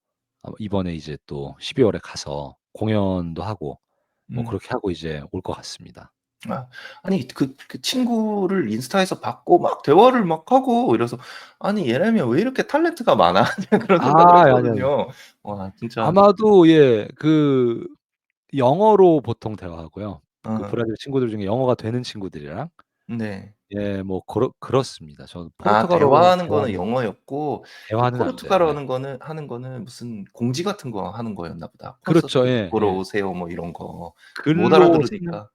이번에 이제 또 12 월에 가서 공연도 하고 뭐 음. 그렇게 하고 이제 올 것 같습니다. 아 아니 그 친구를 인스타에서 봤고 막 대화를 막 하고 이래서 '아니 얘라면 왜 이렇게 탤런트가 많아?' 그런 생각을 아니요. 했거든요. 와 진짜 아마도 예 영어로 보통 대화하고요. 그 어 브라질 친구들 중에 영어가 되는 친구들이랑 네. 예 뭐 그렇습니다. 저는 아 포르투갈어로 대화하는 거는 영어였고 그 대화는 안 돼요. 포르투갈어 예. 하는 거는 무슨 공지 같은 거 하는 거였나 보다. 그렇죠. 콘서트 예 보러 예. 오세요 뭐 이런 거. 못 글로 쓰는 알아들으니까.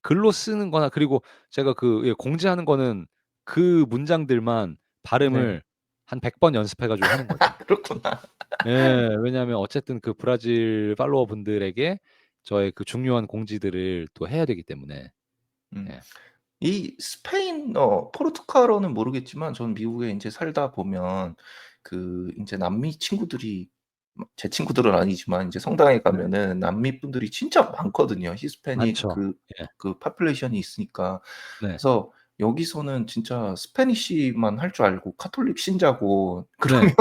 글로 쓰는 거나 그리고 제가 공지하는 거는 그 문장들만 네. 발음을 한 100번 연습해 가지고 하는 거죠. 그렇구나. 예. 왜냐하면 어쨌든 그 브라질 팔로워 분들에게 저의 그 중요한 공지들을 또 해야 되기 때문에. 음. 예. 이 스페인어, 포르투갈어는 모르겠지만 저는 미국에 인제 살다 보면 그 인제 남미 친구들이 제 친구들은 아니지만 인제 성당에 네. 가면은 남미 분들이 진짜 많거든요. 히스패닉 많죠. 예. 그 파퓰레이션이 있으니까. 네. 그래서 여기서는 진짜 스패니시만 할 줄 알고 카톨릭 신자고 네. 그러면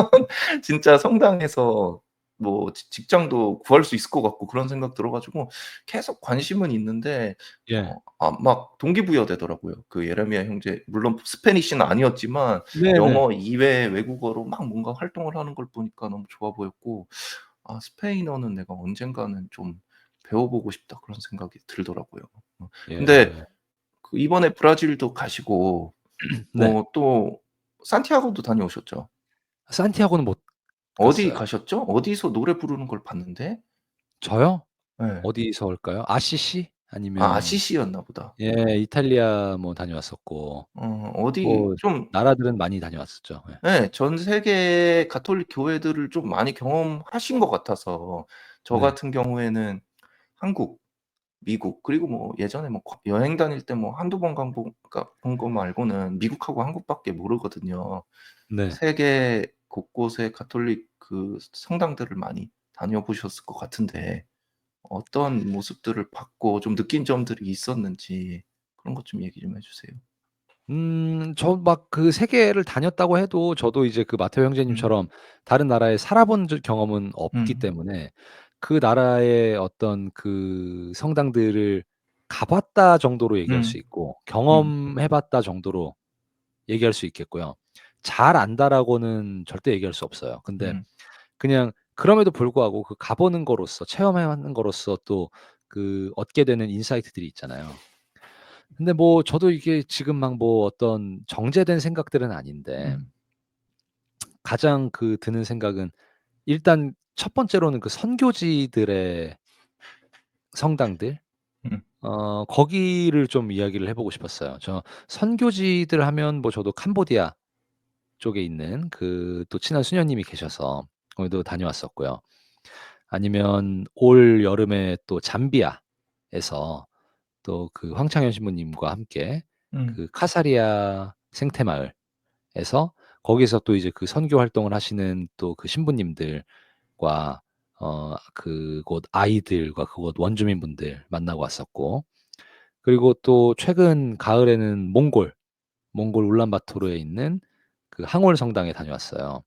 진짜 성당에서 뭐 직장도 구할 수 있을 것 같고 그런 생각 들어 가지고 계속 관심은 있는데 예. 막 동기부여 되더라고요. 그 예레미야 형제 물론 스패니시는 아니었지만 네네. 영어 이외의 외국어로 막 뭔가 활동을 하는 걸 보니까 너무 좋아 보였고 '아 스페인어는 내가 언젠가는 좀 배워 보고 싶다.' 그런 생각이 들더라고요. 근데 예. 그 이번에 브라질도 가시고 네. 또 산티아고도 다녀오셨죠? 산티아고는 못 어디 갔어요. 가셨죠? 어디서 노래 부르는 걸 봤는데 저요? 예. 어디서 올까요? 아시시? 아 아니면 아시시였나 보다. 예 이탈리아 뭐 다녀왔었고 어디 뭐 좀 나라들은 많이 다녀왔었죠. 예. 예. 전 세계 가톨릭 교회들을 좀 많이 경험하신 것 같아서 저 네. 같은 경우에는 한국, 미국 그리고 뭐 예전에 뭐 여행 다닐 때 뭐 한두 번 본 거 말고는 미국하고 한국밖에 모르거든요. 네. 세계 곳곳의 가톨릭 그 성당들을 많이 다녀보셨을 것 같은데 어떤 모습들을 봤고 좀 느낀 점들이 있었는지 그런 것 좀 얘기 좀 해 주세요. 저 막 그 세계를 다녔다고 해도 저도 이제 그 마테오 음. 형제님처럼 다른 나라에 살아본 경험은 없기 음. 때문에 그 나라의 어떤 그 성당들을 가 봤다 정도로 얘기할 수 음. 있고 음. 경험해 봤다 정도로 얘기할 수 있겠고요. 잘 안다라고는 절대 얘기할 수 없어요. 근데 음. 그냥 그럼에도 불구하고 그 가 보는 거로써 체험해 하는 거로써 또 그 얻게 되는 인사이트들이 있잖아요. 근데 뭐 저도 이게 지금 막 뭐 어떤 정제된 생각들은 아닌데 음. 가장 드는 생각은 일단 첫 번째로는 그 선교지들의 성당들 음. 거기를 좀 이야기를 해 보고 싶었어요. 저 선교지들 하면 뭐 저도 캄보디아 쪽에 있는 또 친한 수녀님이 계셔서 거기도 다녀왔었고요. 아니면 올 여름에 또 잠비아에서 또 그 황창현 신부님과 함께 음. 그 카사리아 생태마을에서 거기서 또 이제 그 선교 활동을 하시는 또 그 신부님들과 그곳 아이들과 그곳 원주민분들 만나고 왔었고 그리고 또 최근 가을에는 몽골 울란바토르에 있는 그 항올 성당에 다녀왔어요.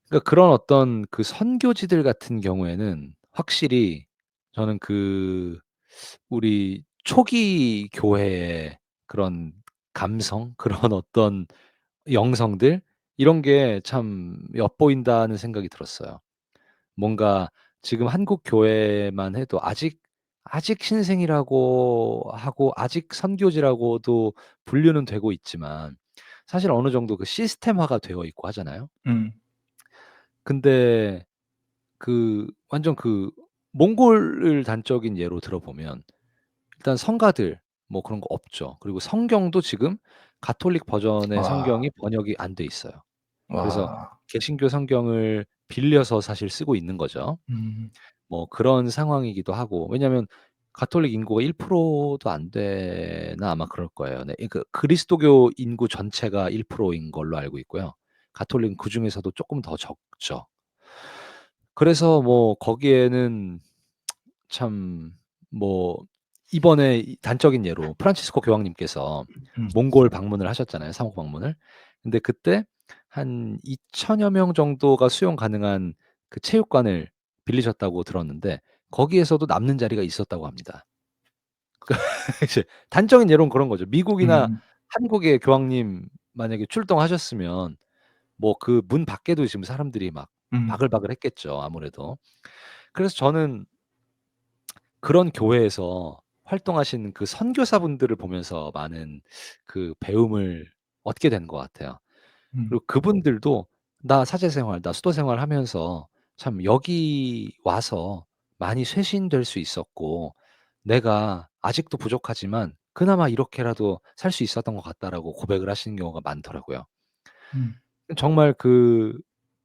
그러니까 그런 어떤 그 선교지들 같은 경우에는 확실히 저는 우리 초기 교회의 그런 감성 그런 어떤 영성들 이런 게 참 엿보인다는 생각이 들었어요. 뭔가 지금 한국 교회만 해도 아직 신생이라고 하고 아직 선교지라고도 분류는 되고 있지만 사실 어느 정도 그 시스템화가 되어 있고 하잖아요. 음. 근데 그 완전 그 몽골을 단적인 예로 들어보면 일단 성가들 뭐 그런 거 없죠. 그리고 성경도 지금 가톨릭 버전의 와. 성경이 번역이 안 돼 있어요. 그래서 와. 개신교 성경을 빌려서 사실 쓰고 있는 거죠. 음. 뭐 그런 상황이기도 하고 왜냐하면 가톨릭 인구가 1%도 안 되나 아마 그럴 거예요. 네. 그 그리스도교 인구 전체가 1%인 걸로 알고 있고요. 가톨릭은 그중에서도 쪼끔 더 적죠. 그래서 뭐 거기에는 참 뭐 이번에 이 단적인 예로 프란치스코 교황님께서 음. 몽골 방문을 하셨잖아요, 사목 방문을. 근데 그때 한 2,000여 명 정도가 수용 가능한 그 체육관을 빌리셨다고 들었는데 거기에서도 남는 자리가 있었다고 합니다. 이제 단적인 예로는 그런 거죠. 미국이나 음. 한국의 교황님 만약에 출동하셨으면 뭐 그 문 밖에도 지금 사람들이 막 음. 바글바글 했겠죠, 아무래도. 그래서 저는 그런 교회에서 활동하시는 그 선교사분들을 보면서 많은 그 배움을 얻게 되는 것 같아요. 음. 그리고 그분들도 나 사제 생활, 나 수도 생활하면서 참 여기 와서 많이 쇄신될 수 있었고 내가 아직도 부족하지만 그나마 이렇게라도 살 수 있었던 것 같다라고 고백을 하시는 경우가 많더라고요. 음. 정말 그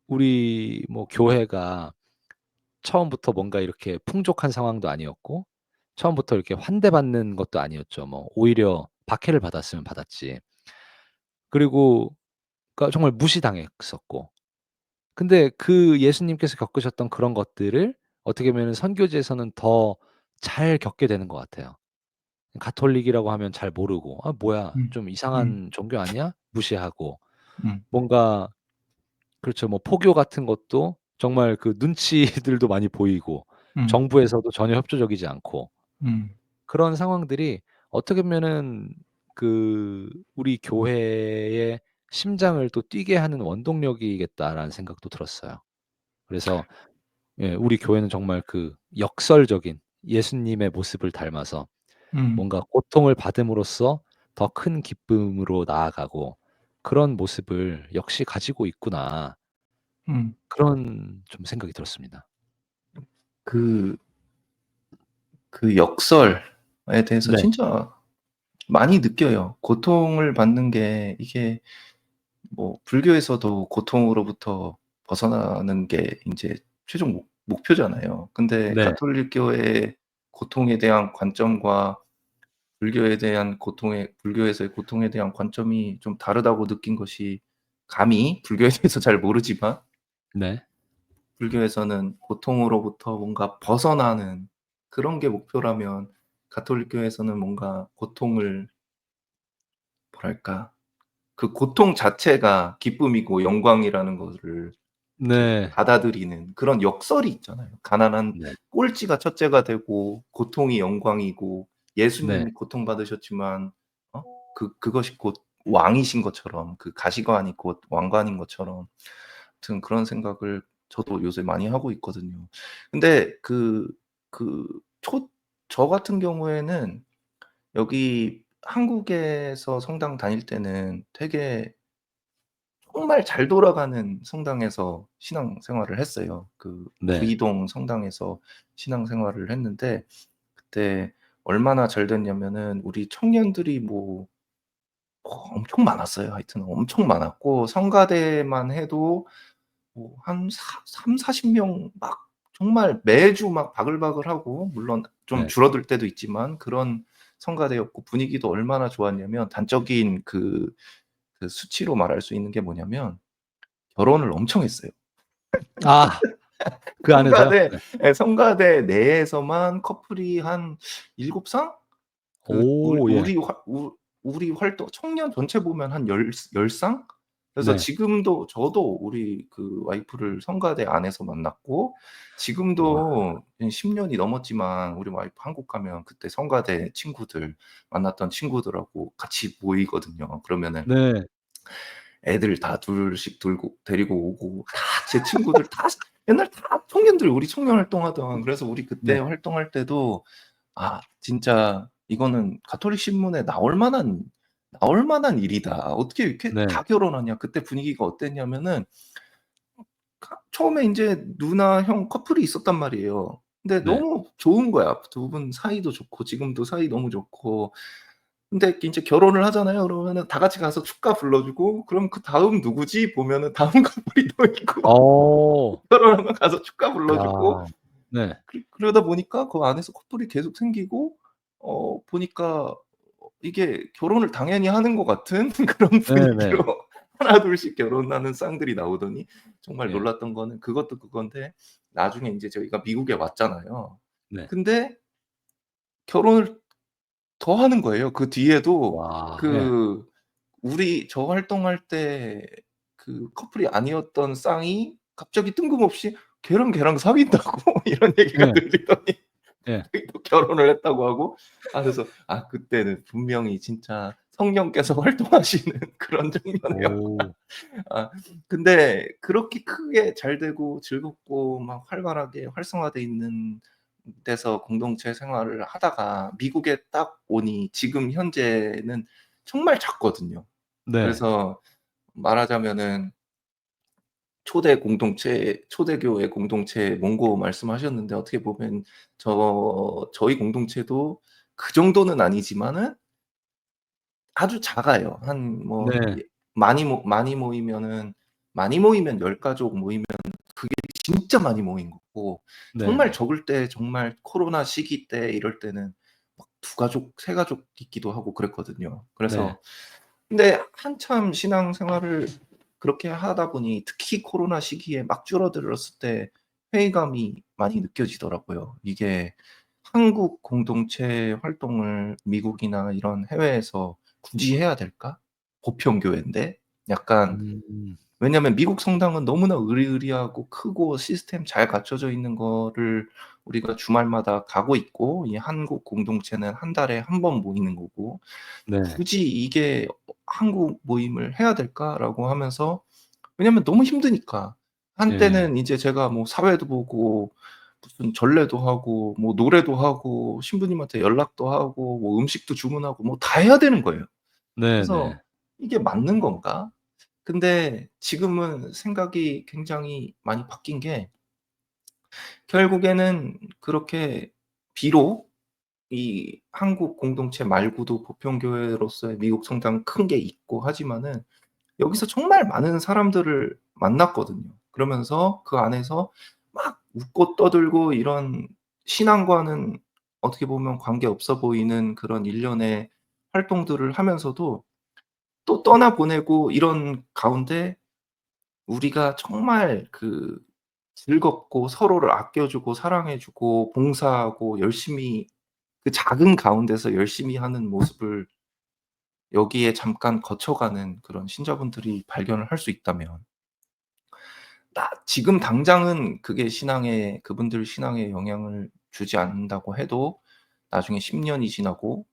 우리 뭐 교회가 처음부터 뭔가 이렇게 풍족한 상황도 아니었고 처음부터 이렇게 환대받는 것도 아니었죠. 뭐 오히려 박해를 받았으면 받았지. 그리고 그러니까 정말 무시당했었고. 근데 그 예수님께서 겪으셨던 그런 것들을 어떻게 보면은 선교지에서는 더 잘 겪게 되는 것 같아요. 가톨릭이라고 하면 잘 모르고 '아 뭐야 음. 좀 음. 이상한 종교 아니야?' 무시하고 음. 뭔가 그렇죠. 뭐 포교 같은 것도 정말 그 눈치들도 많이 보이고 음. 정부에서도 전혀 협조적이지 않고 음. 그런 상황들이 어떻게 보면은 그 '우리 교회의 심장을 또 뛰게 하는 원동력이겠다.'라는 생각도 들었어요. 그래서 예 우리 교회는 정말 그 역설적인 예수님의 모습을 닮아서 음. 뭔가 고통을 받음으로써 더 큰 기쁨으로 나아가고 그런 모습을 역시 가지고 있구나. 음. 그런 좀 생각이 들었습니다. 그 그 역설에 대해서 네. 진짜 많이 느껴요. 고통을 받는 게 이게 뭐 불교에서도 고통으로부터 벗어나는 게 인제 최종 목표잖아요. 근데 네. 가톨릭교의 고통에 대한 관점과 불교에서의 고통에 대한 관점이 좀 다르다고 느낀 것이 감히 불교에 대해서 잘 모르지만 네. 불교에서는 고통으로부터 뭔가 벗어나는 그런 게 목표라면 가톨릭교에서는 뭔가 고통을 뭐랄까 그 고통 자체가 기쁨이고 영광이라는 거를 이렇게 네. 받아들이는 그런 역설이 있잖아요. 가난한 네. 꼴찌가 첫째가 되고 고통이 영광이고 네. 예수님이 고통받으셨지만 그것이 곧 왕이신 것처럼 그 가시관이 곧 왕관인 것처럼 아무튼 그런 생각을 저도 요새 많이 하고 있거든요. 근데 그 저 같은 경우에는 여기 한국에서 성당 다닐 때는 되게 정말 잘 돌아가는 성당에서 신앙생활을 했어요. 그 네. 구이동 성당에서 신앙생활을 했는데 그때 얼마나 잘 됐냐면은 우리 청년들이 뭐 엄청 많았어요. 하여튼 엄청 많았고 성가대만 해도 뭐 한 사 30-40명 막 정말 매주 막 바글바글하고 물론 좀 네. 줄어들 때도 있지만 그런 성가대였고 분위기도 얼마나 좋았냐면 단적인 그 수치로 말할 수 있는 게 뭐냐면 결혼을 엄청 했어요. 아 그 안에서요? 성가대 네. 예 성가대 내에서만 커플이 한 7 쌍? 그 오 예. 우리 활동 청년 전체 보면 한 열 쌍? 그래서 네. 지금도 저도 우리 그 와이프를 성가대 안에서 만났고 와 지금도 한 10 년이 넘었지만 우리 와이프 한국 가면 그때 성가대 친구들 만났던 친구들하고 같이 모이거든요. 그러면은 네. 애들 다 둘씩 들고 데리고 오고 다 제 친구들 다 옛날 다 청년들 우리 청년 활동하던 그래서 우리 그때 네. 활동할 때도 진짜 이거는 가톨릭 신문에 나올 만한 일이다. 어떻게 이렇게 네. 다 결혼하냐. 그때 분위기가 어땠냐면은 처음에 인제 누나, 형 커플이 있었단 말이에요. 근데 네. 너무 좋은 거야. 두 분 사이도 좋고 지금도 사이 너무 좋고. 근데 인제 결혼을 하잖아요. 그러면은 다 같이 가서 축가 불러주고 그럼 그다음 누구지 보면은 다음 커플이 또 있고 어. 결혼하면 가서 축가 불러주고 야. 네. 그러다 보니까 그 안에서 커플이 계속 생기고 보니까 이게 결혼을 당연히 하는 것 같은 그런 네네. 분위기로 하나 둘씩 결혼하는 쌍들이 나오더니 정말 예. 놀랐던 거는 그것도 그건데 나중에 인제 저희가 미국에 왔잖아요. 네. 근데 결혼을 더 하는 거예요. 그 뒤에도 와. 예. 그 저 활동할 때 그 커플이 아니었던 쌍이 갑자기 뜬금없이 걔랑 사귄다고 이런 얘기가 네. 들리더니 예. 또 결혼을 했다고 하고 그래서 그때는 분명히 진짜 성령께서 활동하시는 그런 장면이었구나. 오. 아 근데 그렇게 크게 잘 되고 즐겁고 막 활발하게 활성화돼 있는 데서 공동체 생활을 하다가 미국에 딱 오니 지금 현재는 정말 작거든요. 네. 그래서 말하자면은 초대교회 공동체 mongo 말씀하셨는데 어떻게 보면 저희 공동체도 그 정도는 아니지만은 아주 작아요. 한 뭐 네. 예 많이 모이면 10 가족 모이면 그게 진짜 많이 모인 거고 정말 네네. 적을 때 정말 코로나 시기 때 이럴 때는 막 2 가족, 3 가족 있기도 하고 그랬거든요. 네. 그래서 근데 한참 신앙생활을 그렇게 하다 보니 특히 코로나 시기에 막 줄어들었을 때 회의감이 많이 느껴지더라고요. 이게 '한국 공동체 활동을 미국이나 이런 해외에서 굳이 해야 될까? 보편교회인데.' 약간 음. 왜냐면 미국 성당은 너무나 으리으리하고 크고 시스템 잘 갖춰져 있는 거를 우리가 주말마다 가고 있고 이 한국 공동체는 한 달에 1번 모이는 거고 네. '굳이 이게 한국 모임을 해야 될까?'라고 하면서 왜냐면 너무 힘드니까. 예. 한때는 이제 제가 뭐 사회도 보고 무슨 전례도 하고 뭐 노래도 하고 신부님한테 연락도 하고 뭐 음식도 주문하고 뭐 다 해야 되는 거예요. 네네. 그래서 '이게 맞는 건가?' 근데 지금은 생각이 굉장히 많이 바뀐 게 결국에는 그렇게 비록 이 한국 공동체 말고도 보편교회로서의 미국 성당 큰 게 있고 하지만은 여기서 정말 많은 사람들을 만났거든요. 그러면서 그 안에서 막 웃고 떠들고 이런 신앙과는 어떻게 보면 관계없어 보이는 그런 일련의 활동들을 하면서도 또 떠나보내고 이런 가운데 우리가 정말 즐겁고 서로를 아껴 주고 사랑해 주고 봉사하고 열심히 그 작은 가운데서 열심히 하는 모습을 여기에 잠깐 거쳐가는 그런 신자분들이 발견을 할 수 있다면 지금 당장은 그게 그분들 신앙에 영향을 주지 않는다고 해도 나중에 10 년이 지나고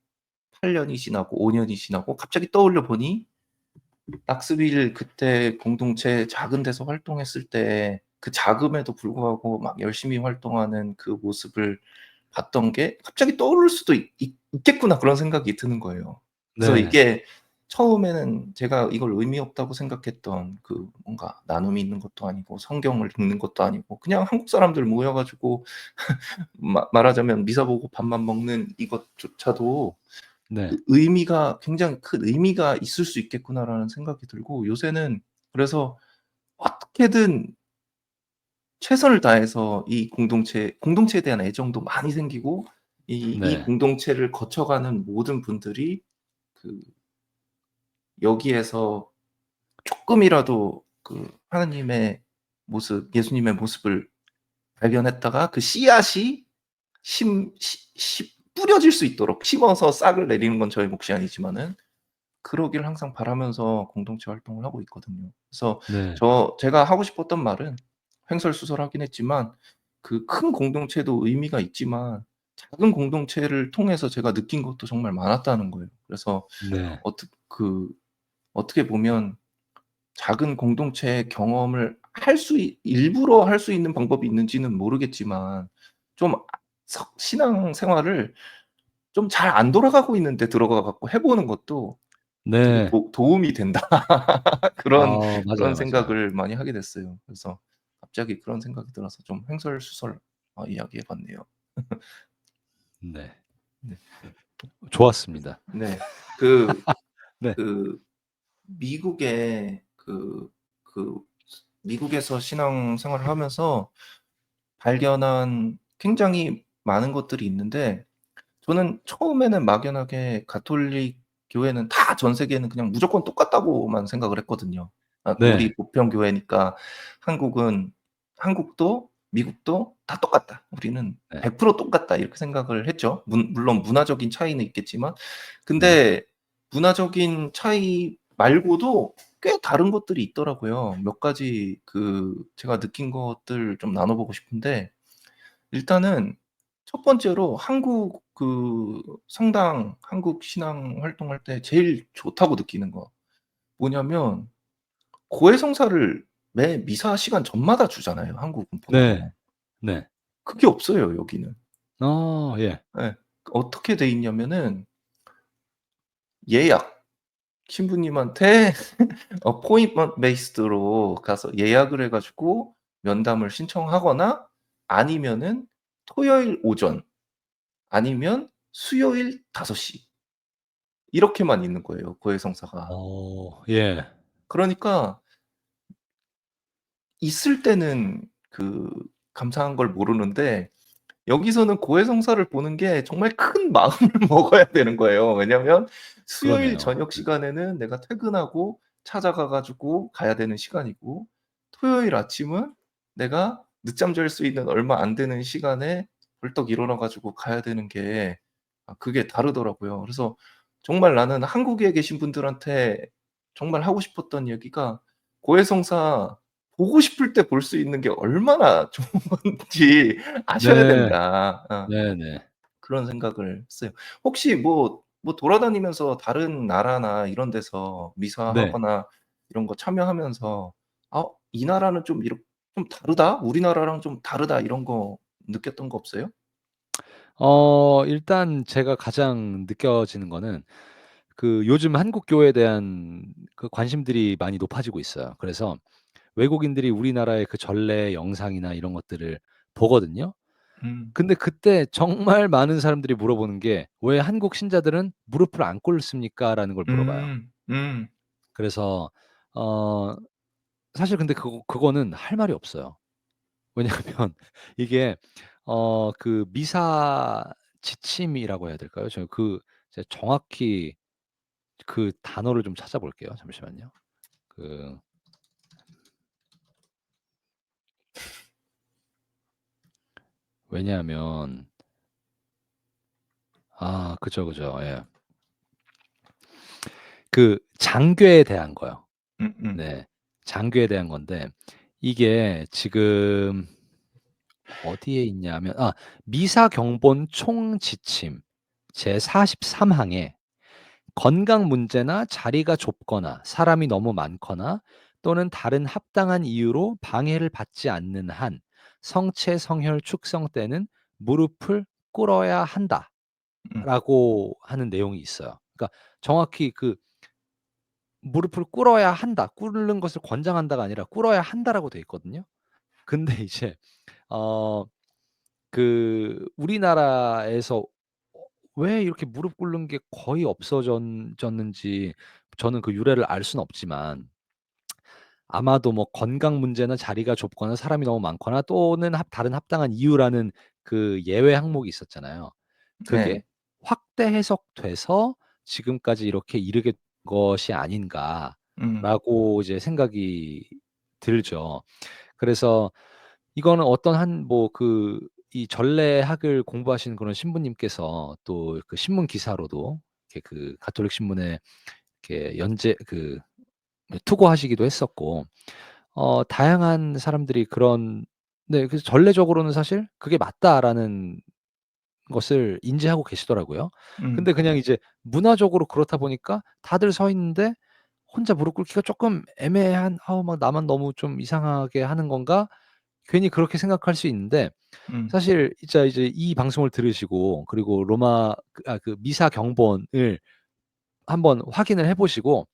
8 년이 지나고 5 년이 지나고 갑자기 떠올려 보니 락스빌 그때 공동체 작은 데서 활동했을 때 그 작음에도 불구하고 막 열심히 활동하는 그 모습을 봤던 게 갑자기 떠오를 수도 있겠구나 그런 생각이 드는 거예요. 그래서 네. 이게 처음에는 제가 이걸 의미 없다고 생각했던 뭔가 나눔이 있는 것도 아니고 성경을 읽는 것도 아니고 그냥 한국 사람들 모여 가지고 말하자면 미사 보고 밥만 먹는 이것조차도 네. 의미가 굉장히 큰 의미가 있을 수 있겠구나라는 생각이 들고 요새는 그래서 어떻게든 최선을 다해서 이 공동체에 대한 애정도 많이 생기고 이 네. 공동체를 거쳐가는 모든 분들이 그 여기에서 쪼끔이라도 하나님의 모습, 예수님의 모습을 발견했다가 그 씨앗이 심 시 시 뿌려질 수 있도록 심어서 싹을 내리는 건 저의 몫이 아니지만은 그러길 항상 바라면서 공동체 활동을 하고 있거든요. 그래서 네. 제가 하고 싶었던 말은 횡설수설하긴 했지만 큰 공동체도 의미가 있지만 작은 공동체를 통해서 제가 느낀 것도 정말 많았다는 거예요. 그래서 네. 어떻 그 어떻게 보면 작은 공동체의 경험을 일부러 할 수 있는 방법이 있는지는 모르겠지만 좀 신앙 생활을 좀 잘 안 돌아가고 있는데 들어가 갖고 해 보는 것도 되게 네. 도움이 된다. 그런 맞아요, 맞아요. 생각을 많이 하게 됐어요. 그래서 갑자기 그런 생각이 들어서 좀 횡설수설 이야기해 봤네요. 네. 네. 좋았습니다. 네. 그 네. 그 미국의 미국에서 신앙 생활을 하면서 발견한 굉장히 많은 것들이 있는데, 저는 처음에는 막연하게 가톨릭 교회는 다 전 세계는 그냥 무조건 똑같다고만 생각을 했거든요. 네. 우리 보편 교회니까 한국은 한국도 미국도 다 똑같다. 우리는 네. 100% 똑같다 이렇게 생각을 했죠. 물론 문화적인 차이는 있겠지만. 네. 근데 문화적인 차이 말고도 꽤 다른 것들이 있더라고요. 몇 가지 제가 느낀 것들 좀 나눠 보고 싶은데, 일단은 첫 번째로 한국 성당 한국 신앙 활동할 때 제일 좋다고 느끼는 거 뭐냐면, 고해성사를 매 미사 시간 전마다 주잖아요, 한국은 네. 보통. 네. 그게 없어요, 여기는. 예. 예. 어떻게 돼 있냐면은 예약, 신부님한테 appointment based로 가서 예약을 해 가지고 면담을 신청하거나, 아니면은 토요일 오전, 아니면 수요일 5시 이렇게만 있는 거예요, 고해성사가. 예. 그러니까 있을 때는 감사한 걸 모르는데, 여기서는 고해성사를 보는 게 정말 큰 마음을 먹어야 되는 거예요. 왜냐면 수요일 그러네요. 저녁 시간에는 내가 퇴근하고 찾아가 가지고 가야 되는 시간이고, 토요일 아침은 내가 늦잠 잘 수 있는 얼마 안 되는 시간에 벌떡 일어나 가지고 가야 되는 게, 그게 다르더라고요. 그래서 정말 나는 한국에 계신 분들한테 정말 하고 싶었던 얘기가, 고해성사 보고 싶을 때 볼 수 있는 게 얼마나 좋은 건지 아셔야 네. 된다. 네네. 그런 생각을 했어요. 혹시 돌아다니면서 다른 나라나 이런 데서 네. 미사하거나 이런 거 참여하면서 '아 이 나라는 좀 다르다. 우리나라랑 좀 다르다.' 이런 거 느꼈던 거 없어요? 일단 제가 가장 느껴지는 거는 요즘 한국 교회에 대한 관심들이 많이 높아지고 있어요. 그래서 외국인들이 우리나라의 전래 영상이나 이런 것들을 보거든요. 음. 근데 그때 정말 많은 사람들이 물어보는 게 "왜 한국 신자들은 무릎을 안 꿇습니까?"라는 걸 물어봐요. 음. 음. 그래서 어 사실 근데 그거는 할 말이 없어요. 왜냐하면 이게 미사 지침이라고 해야 될까요? 제가 정확히 단어를 좀 찾아볼게요. 잠시만요. 그 왜냐하면 그죠, 그죠. 예. 장교에 대한 거요. 음음. 네. 장교에 대한 건데, 이게 지금 어디에 있냐면 미사경본 총지침 제43 항에 건강 문제나 자리가 좁거나 사람이 너무 많거나 또는 다른 합당한 이유로 방해를 받지 않는 한 성체 성혈 축성 때는 무릎을 꿇어야 음. 한다라고 하는 내용이 있어요. 그러니까 정확히 무릎을 꿇어야 한다. 꿇는 것을 권장한다가 아니라 꿇어야 한다라고 돼 있거든요. 근데 이제 어 우리나라에서 왜 이렇게 무릎 꿇는 게 거의 졌는지 저는 유래를 알 수는 없지만, 아마도 뭐 건강 문제나 자리가 좁거나 사람이 너무 많거나 또는 다른 합당한 이유라는 예외 항목이 있었잖아요. 그게 네. 확대 해석돼서 지금까지 이렇게 이르게 된 것이 음. 아닌가라고 이제 생각이 들죠. 그래서 이거는 어떤 이 전례학을 공부하시는 그런 신부님께서 또 신문 기사로도 이렇게 가톨릭 신문에 이렇게 투고하시기도 했었고, 다양한 사람들이 그래서 전례적으로는 사실 그게 맞다라는 것을 인지하고 계시더라고요. 음. 근데 그냥 이제 문화적으로 그렇다 보니까 다들 서 있는데 혼자 무릎 꿇기가 쪼끔 애매한, '아우 막 나만 너무 좀 이상하게 하는 건가?' 괜히 그렇게 생각할 수 있는데 음. 사실 진짜 이제 이 방송을 들으시고 그리고 로마 그 미사 경본을 한번 확인을 해 보시고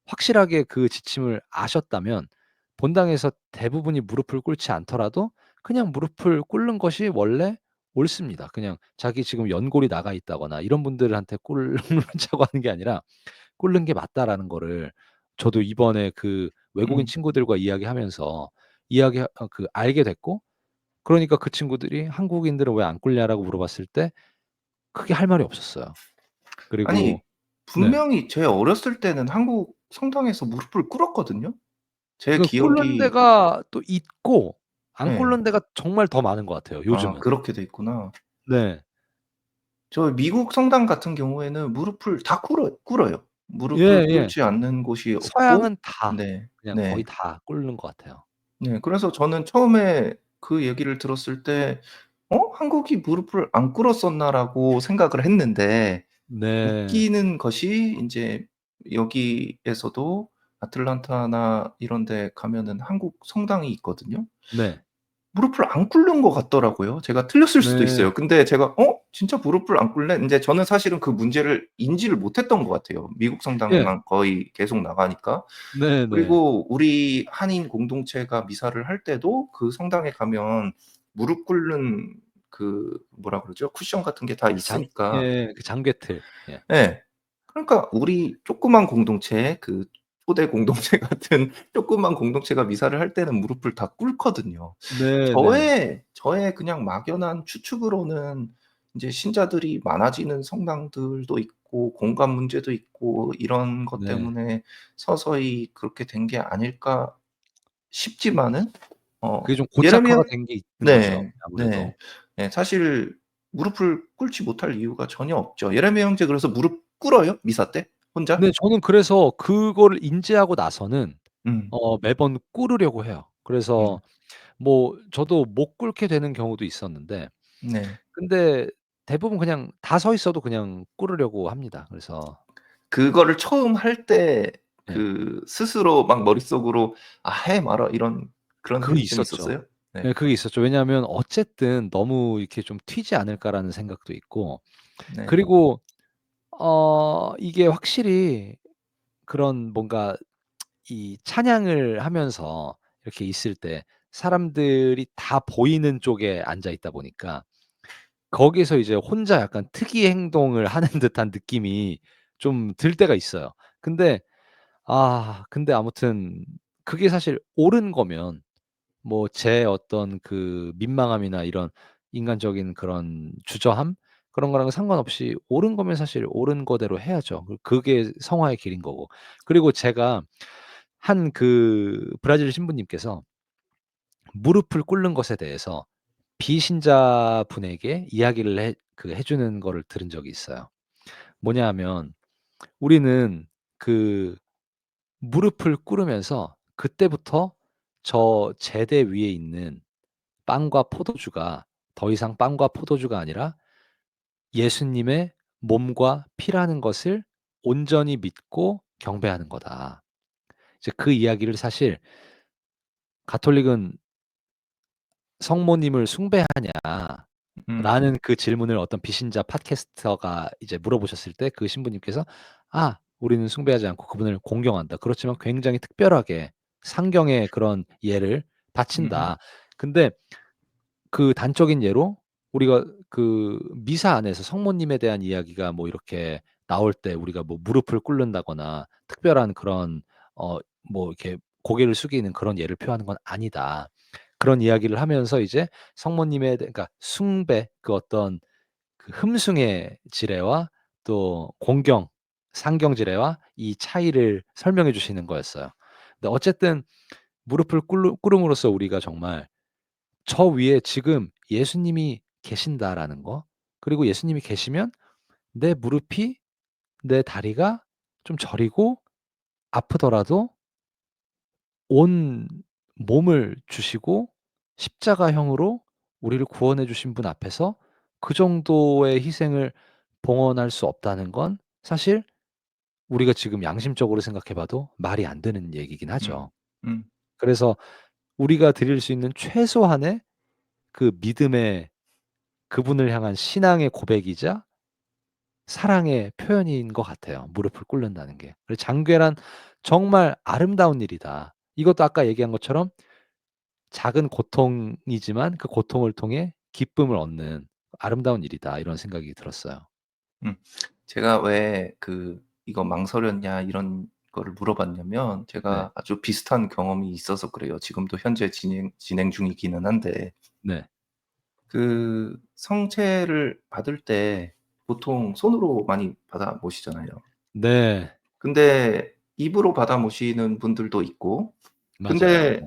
확실하게 그 지침을 아셨다면 본당에서 대부분이 무릎을 꿇지 않더라도 그냥 무릎을 꿇는 것이 원래 옳습니다. 그냥 자기 지금 연골이 나가 있다거나 이런 분들한테 꿇자고 하는 게 아니라 꿇는 게 맞다라는 거를 저도 이번에 그 외국인 음. 친구들과 이야기하면서 알게 됐고, 그러니까 그 친구들이 "한국인들은 왜 안 꿇냐?"라고 물어봤을 때 크게 할 말이 없었어요. 그리고 아니 네. 분명히 제 어렸을 때는 한국 성당에서 무릎을 꿇었거든요. 제 그 꿇는 기억이 데가 또 있고 안 예. 꿇는 데가 정말 더 많은 것 같아요, 아 요즘은. 그렇게 돼 있구나. 네. 저 미국 성당 같은 경우에는 무릎을 다 꿇어요. 무릎을 예예. 꿇지 않는 곳이 없고 서양은 다 네. 그냥 거의 네. 다 꿇는 것 같아요. 네. 그래서 저는 처음에 그 얘기를 들었을 때 '어 한국이 무릎을 안 꿇었었나.'라고 생각을 했는데 네. 웃기는 것이 인제 여기에서도 아틀란타나 이런 데 가면은 한국 성당이 있거든요. 네. 무릎을 안 꿇는 것 같더라고요. 제가 틀렸을 수도 네. 있어요. 근데 제가 '어 진짜 무릎을 안 꿇네?' 인제 저는 사실은 그 문제를 인지를 못했던 것 같아요. 미국 예. 성당에만 거의 계속 나가니까. 네네. 그리고 우리 한인 공동체가 미사를 할 때도 그 성당에 가면 무릎 꿇는 그 뭐라 그러죠? 쿠션 같은 게 다 그 장 있으니까 예 그 장괴틀. 예. 예. 그러니까 우리 조그만 공동체 그 초대 공동체 같은 조그만 공동체가 미사를 할 때는 무릎을 다 꿇거든요. 네네. 저의 그냥 막연한 추측으로는 인제 신자들이 많아지는 성당들도 있고 공간 문제도 있고 이런 것 네. 때문에 서서히 그렇게 된 게 아닐까 싶지만은 그게 좀 예레미야 고착화가 된 게 있는 거죠, 네. 아무래도. 네. 네. 사실 무릎을 꿇지 못할 이유가 전혀 없죠. 예레미야 형제 그래서 무릎 꿇어요? 미사 때? 혼자? 네 저는 그래서 그거를 인지하고 나서는 음. 매번 꿇으려고 해요. 그래서 음. 뭐 저도 못 꿇게 되는 경우도 있었는데 네. 근데 대부분 그냥 다 서 있어도 그냥 꿇으려고 합니다. 그래서 그거를 처음 할 때 예. 그 스스로 막 머릿속으로 '아 해 마라.' 이런 그런 그게 생각이 좀 있었죠. 있었어요? 네. 예 그게 있었죠. 왜냐하면 어쨌든 너무 이렇게 좀 '튀지 않을까.'라는 생각도 있고 네. 그리고 이게 확실히 그런 뭔가 이 찬양을 하면서 이렇게 있을 때 사람들이 다 보이는 쪽에 앉아 있다 보니까 거기서 이제 혼자 약간 특이 행동을 하는 듯한 느낌이 좀 들 때가 있어요. 근데 근데 아무튼 그게 사실 옳은 거면 뭐 제 어떤 그 민망함이나 이런 인간적인 그런 주저함 그런 거랑은 상관없이 옳은 거면 사실 옳은 거대로 해야죠. 그게 성화의 길인 거고. 그리고 제가 한 그 브라질 신부님께서 무릎을 꿇는 것에 대해서 비신자분에게 이야기를 해 주는 거를 들은 적이 있어요. 뭐냐 하면 우리는 그 무릎을 꿇으면서 그때부터 저 제대 위에 있는 빵과 포도주가 더 이상 빵과 포도주가 아니라 예수님의 몸과 피라는 것을 온전히 믿고 경배하는 거다. 이제 그 이야기를 사실 가톨릭은 "성모님을 숭배하냐?"라는 음. 그 질문을 어떤 비신자 팟캐스터가 이제 물어보셨을 때 그 신부님께서 우리는 숭배하지 않고 그분을 공경한다. 그렇지만 굉장히 특별하게 상경의 그런 예를 음. 바친다." 근데 그 단적인 예로 우리가 그 미사 안에서 성모님에 대한 이야기가 뭐 이렇게 나올 때 우리가 뭐 무릎을 꿇는다거나 특별한 그런 뭐 이렇게 고개를 숙이는 그런 예를 표하는 건 아니다. 그런 이야기를 하면서 이제 성모님에 그러니까 숭배 그 어떤 그 흠숭의 지례와 또 공경, 상경 지례와 이 차이를 설명해 주시는 거였어요. 근데 어쨌든 무릎을 꿇음으로써 우리가 정말 저 위에 지금 예수님이 계신다라는 거 그리고 예수님이 계시면 내 무릎이 내 다리가 좀 저리고 아프더라도 온 몸을 주시고 십자가형으로 우리를 구원해 주신 분 앞에서 그 정도의 희생을 봉헌할 수 없다는 건 사실 우리가 지금 양심적으로 생각해 봐도 말이 안 되는 얘기긴 음. 하죠. 음. 그래서 우리가 드릴 수 있는 최소한의 그 믿음의 그분을 향한 신앙의 고백이자 사랑의 표현인 것 같아요, 무릎을 꿇는다는 게. 그래서 장괴란 정말 아름다운 일이다. 이것도 아까 얘기한 것처럼 작은 고통이지만 그 고통을 통해 기쁨을 얻는 아름다운 일이다. 이런 생각이 들었어요. 음. 제가 왜 "이거 망설였냐?" 이런 거를 물어봤냐면 네. 제가 아주 비슷한 경험이 있어서 그래요. 지금도 현재 진행 중이기는 한데 네. 성체를 받을 때 보통 손으로 많이 받아 모시잖아요. 네. 근데 입으로 받아 모시는 분들도 있고 맞아요. 근데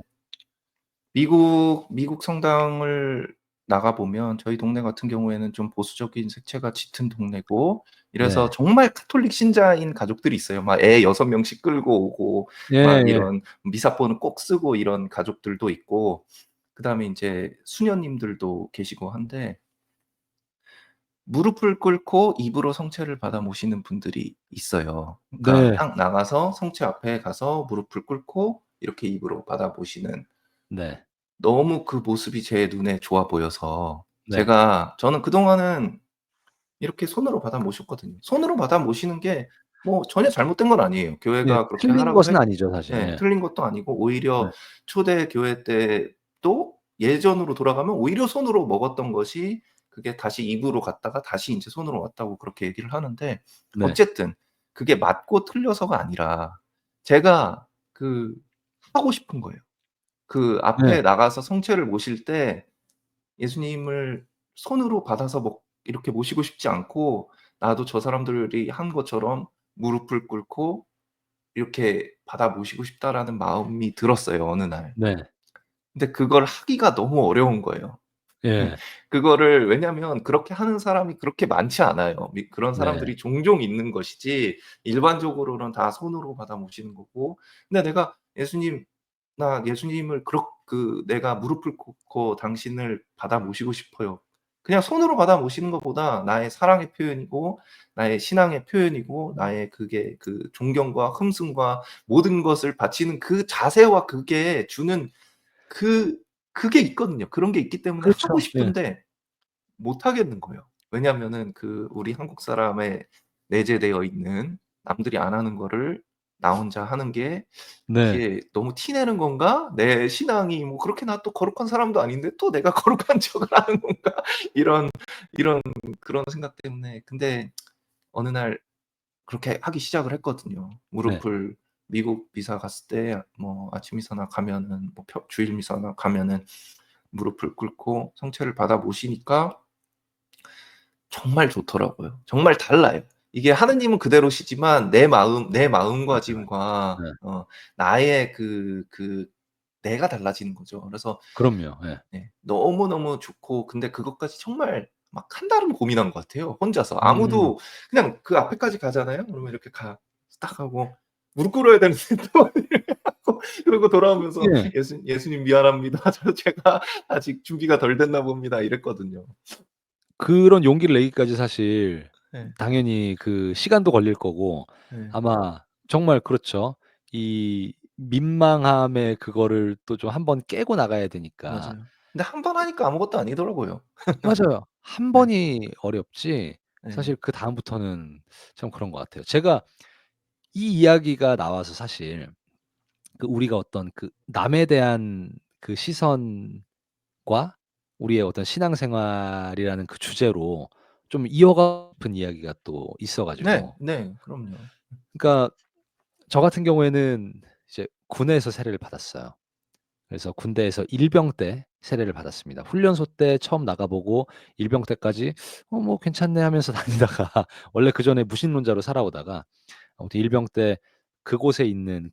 미국 성당을 나가 보면 저희 동네 같은 경우에는 좀 보수적인 색채가 짙은 동네고 이래서 네. 정말 카톨릭 신자인 가족들이 있어요. 막 애 6 명씩 끌고 오고 막 예예. 이런 미사포는 꼭 쓰고 이런 가족들도 있고 그다음에 인제 수녀님들도 계시고 한데 무릎을 꿇고 입으로 성체를 받아 모시는 분들이 있어요. 그러니까 네. 딱 나가서 성체 앞에 가서 무릎을 꿇고 이렇게 입으로 받아 모시는 네. 너무 그 모습이 제 눈에 좋아 보여서 네. 저는 그동안은 이렇게 손으로 받아 모셨거든요. 손으로 받아 모시는 게 뭐 전혀 잘못된 건 아니에요. 예. 교회가 그렇게 틀린 하라고 것은 했 아니죠, 사실. 예 예. 틀린 것도 아니고 네. 오히려 초대 교회 때도 예전으로 돌아가면 오히려 손으로 먹었던 것이 그게 다시 입으로 갔다가 다시 인제 손으로 왔다고 그렇게 얘기를 하는데 네. 어쨌든 그게 맞고 틀려서가 아니라 제가 하고 싶은 거예요. 네. 앞에 나가서 성체를 모실 때 예수님을 손으로 받아서 이렇게 모시고 싶지 않고 나도 저 사람들이 한 것처럼 무릎을 꿇고 이렇게 받아 모시고 싶다라는 마음이 들었어요, 어느 날. 네. 근데 그걸 하기가 너무 어려운 거예요. 예. 그거를 왜냐면 그렇게 하는 사람이 그렇게 많지 않아요. 그런 네. 사람들이 종종 있는 것이지 일반적으로는 다 손으로 받아 모시는 거고 근데 내가 "예수님 나 예수님을 내가 무릎을 꿇고 당신을 받아 모시고 싶어요." 그냥 손으로 받아 모시는 것보다 나의 사랑의 표현이고 나의 신앙의 표현이고 나의 그게 존경과 흠숭과 모든 것을 바치는 그 자세와 그게 주는 그 그게 있거든요. 그런 게 있기 때문에 하고 그렇죠. 예. 싶은데 못 하겠는 거예요. 왜냐하면은 우리 한국 사람에 내재되어 있는 남들이 안 하는 거를 나 혼자 하는 게 네. '이게 너무 티 내는 건가? 내 신앙이 뭐 그렇게 나 또 거룩한 사람도 아닌데 또 내가 거룩한 척을 하는 건가?' 이런 이런 그런 생각 때문에 근데 어느 날 그렇게 하기 시작을 했거든요. 네. 무릎을 미국 미사 갔을 때 뭐 아침 미사나 가면은 뭐 주일 미사나 가면은 무릎을 꿇고 성체를 받아 모시니까 정말 좋더라고요. 정말 달라요. 이게 하느님은 그대로시지만 내 맞아요. 마음가짐과 네. 나의 내가 달라지는 거죠. 그래서 그럼요. 예. 네 너무너무 좋고 근데 그것까지 정말 막 한 달은 고민한 것 같아요, 혼자서. 음. 아무도 그냥 그 앞에까지 가잖아요. 그러면 이렇게 딱 하고 무릎 꿇어야 되는데 또 하고 그러고 돌아오면서 예. "예수님 미안합니다. 제가 아직 준비가 덜 됐나 봅니다." 이랬거든요. 그런 용기를 내기까지 사실 네. 당연히 그 시간도 걸릴 거고 네. 아마 정말 그렇죠. 이 민망함의 그거를 또 좀 한번 깨고 나가야 되니까. 맞아요. 근데 한 번 하니까 아무것도 아니더라고요. 맞아요. 한 네. 번이 어렵지 네. 사실 그다음부터는 참 그런 것 같아요. 제가 이 이야기가 나와서 사실 우리가 어떤 남에 대한 그 시선과 우리의 어떤 신앙생활이라는 그 주제로 좀 이어가고 싶은 이야기가 또 있어 네. 가지고 네. 그럼요. 그러니까 저 같은 경우에는 이제 군에서 세례를 받았어요. 그래서 군대에서 일병 때 세례를 받았습니다. 훈련소 때 처음 나가 보고 일병 때까지 '어 뭐 괜찮네.' 하면서 다니다가 원래 그전에 무신론자로 살아오다가 아무튼 일병 때 그곳에 있는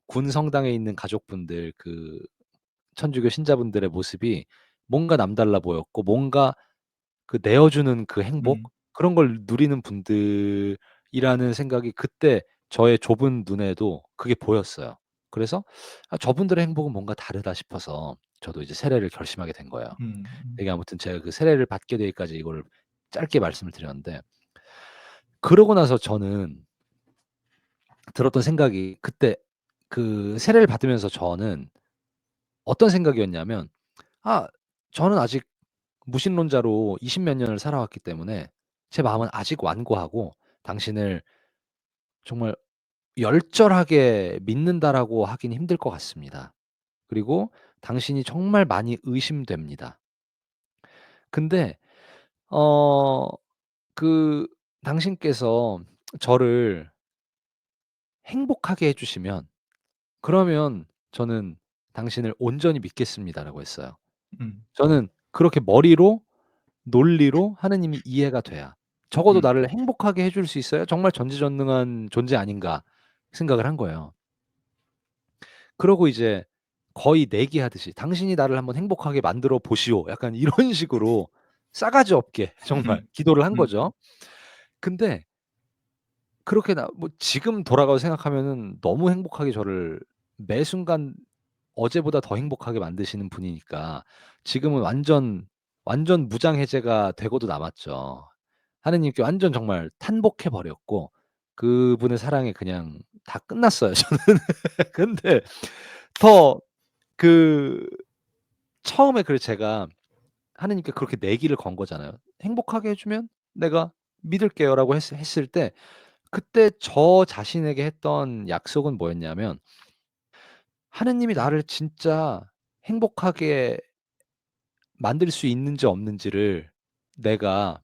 군 성당에 있는 가족분들 천주교 신자분들의 모습이 뭔가 남달라 보였고 뭔가 내어 주는 그 행복 음. 그런 걸 누리는 분들이라는 생각이 그때 저의 좁은 눈에도 그게 보였어요. 그래서 '아 저분들의 행복은 뭔가 다르다.' 싶어서 저도 이제 세례를 결심하게 된 거예요. 이게 아무튼 제가 그 세례를 받게 되기까지 이거를 짧게 말씀을 드렸는데 그러고 나서 저는 들었던 생각이 그때 세례를 받으면서 저는 어떤 생각이었냐면 아 저는 아직 무신론자로 20몇 년을 살아왔기 때문에 제 마음은 아직 완고하고 당신을 정말 열절하게 믿는다라고 하긴 힘들 것 같습니다. 그리고 당신이 정말 많이 의심됩니다. 근데 어 그 당신께서 저를 행복하게 해 주시면 그러면 저는 당신을 온전히 믿겠습니다라고 했어요. 음. 저는 그렇게 머리로 논리로 하느님이 이해가 돼야 적어도 음. 나를 행복하게 해줄 수 있어야 정말 전지전능한 존재 아닌가 생각을 한 거예요. 그러고 이제 거의 내기하듯이 "당신이 나를 한번 행복하게 만들어 보시오." 약간 이런 식으로 싸가지 없게 정말 음. 기도를 한 음. 거죠. 근데 그렇게 뭐 지금 돌아가서 생각하면은 너무 행복하게 저를 매 순간 어제보다 더 행복하게 만드시는 분이니까 지금은 완전 무장해제가 되고도 남았죠. 하느님께 완전 정말 탄복해 버렸고 그분의 사랑에 그냥 다 끝났어요 저는. 근데 더 그 처음에 제가 하느님께 그렇게 내기를 건 거잖아요. "행복하게 해 주면 내가 믿을게요."라고 했을 때 그때 저 자신에게 했던 약속은 뭐였냐면 하느님이 나를 진짜 행복하게 만들 수 있는지 없는지를 내가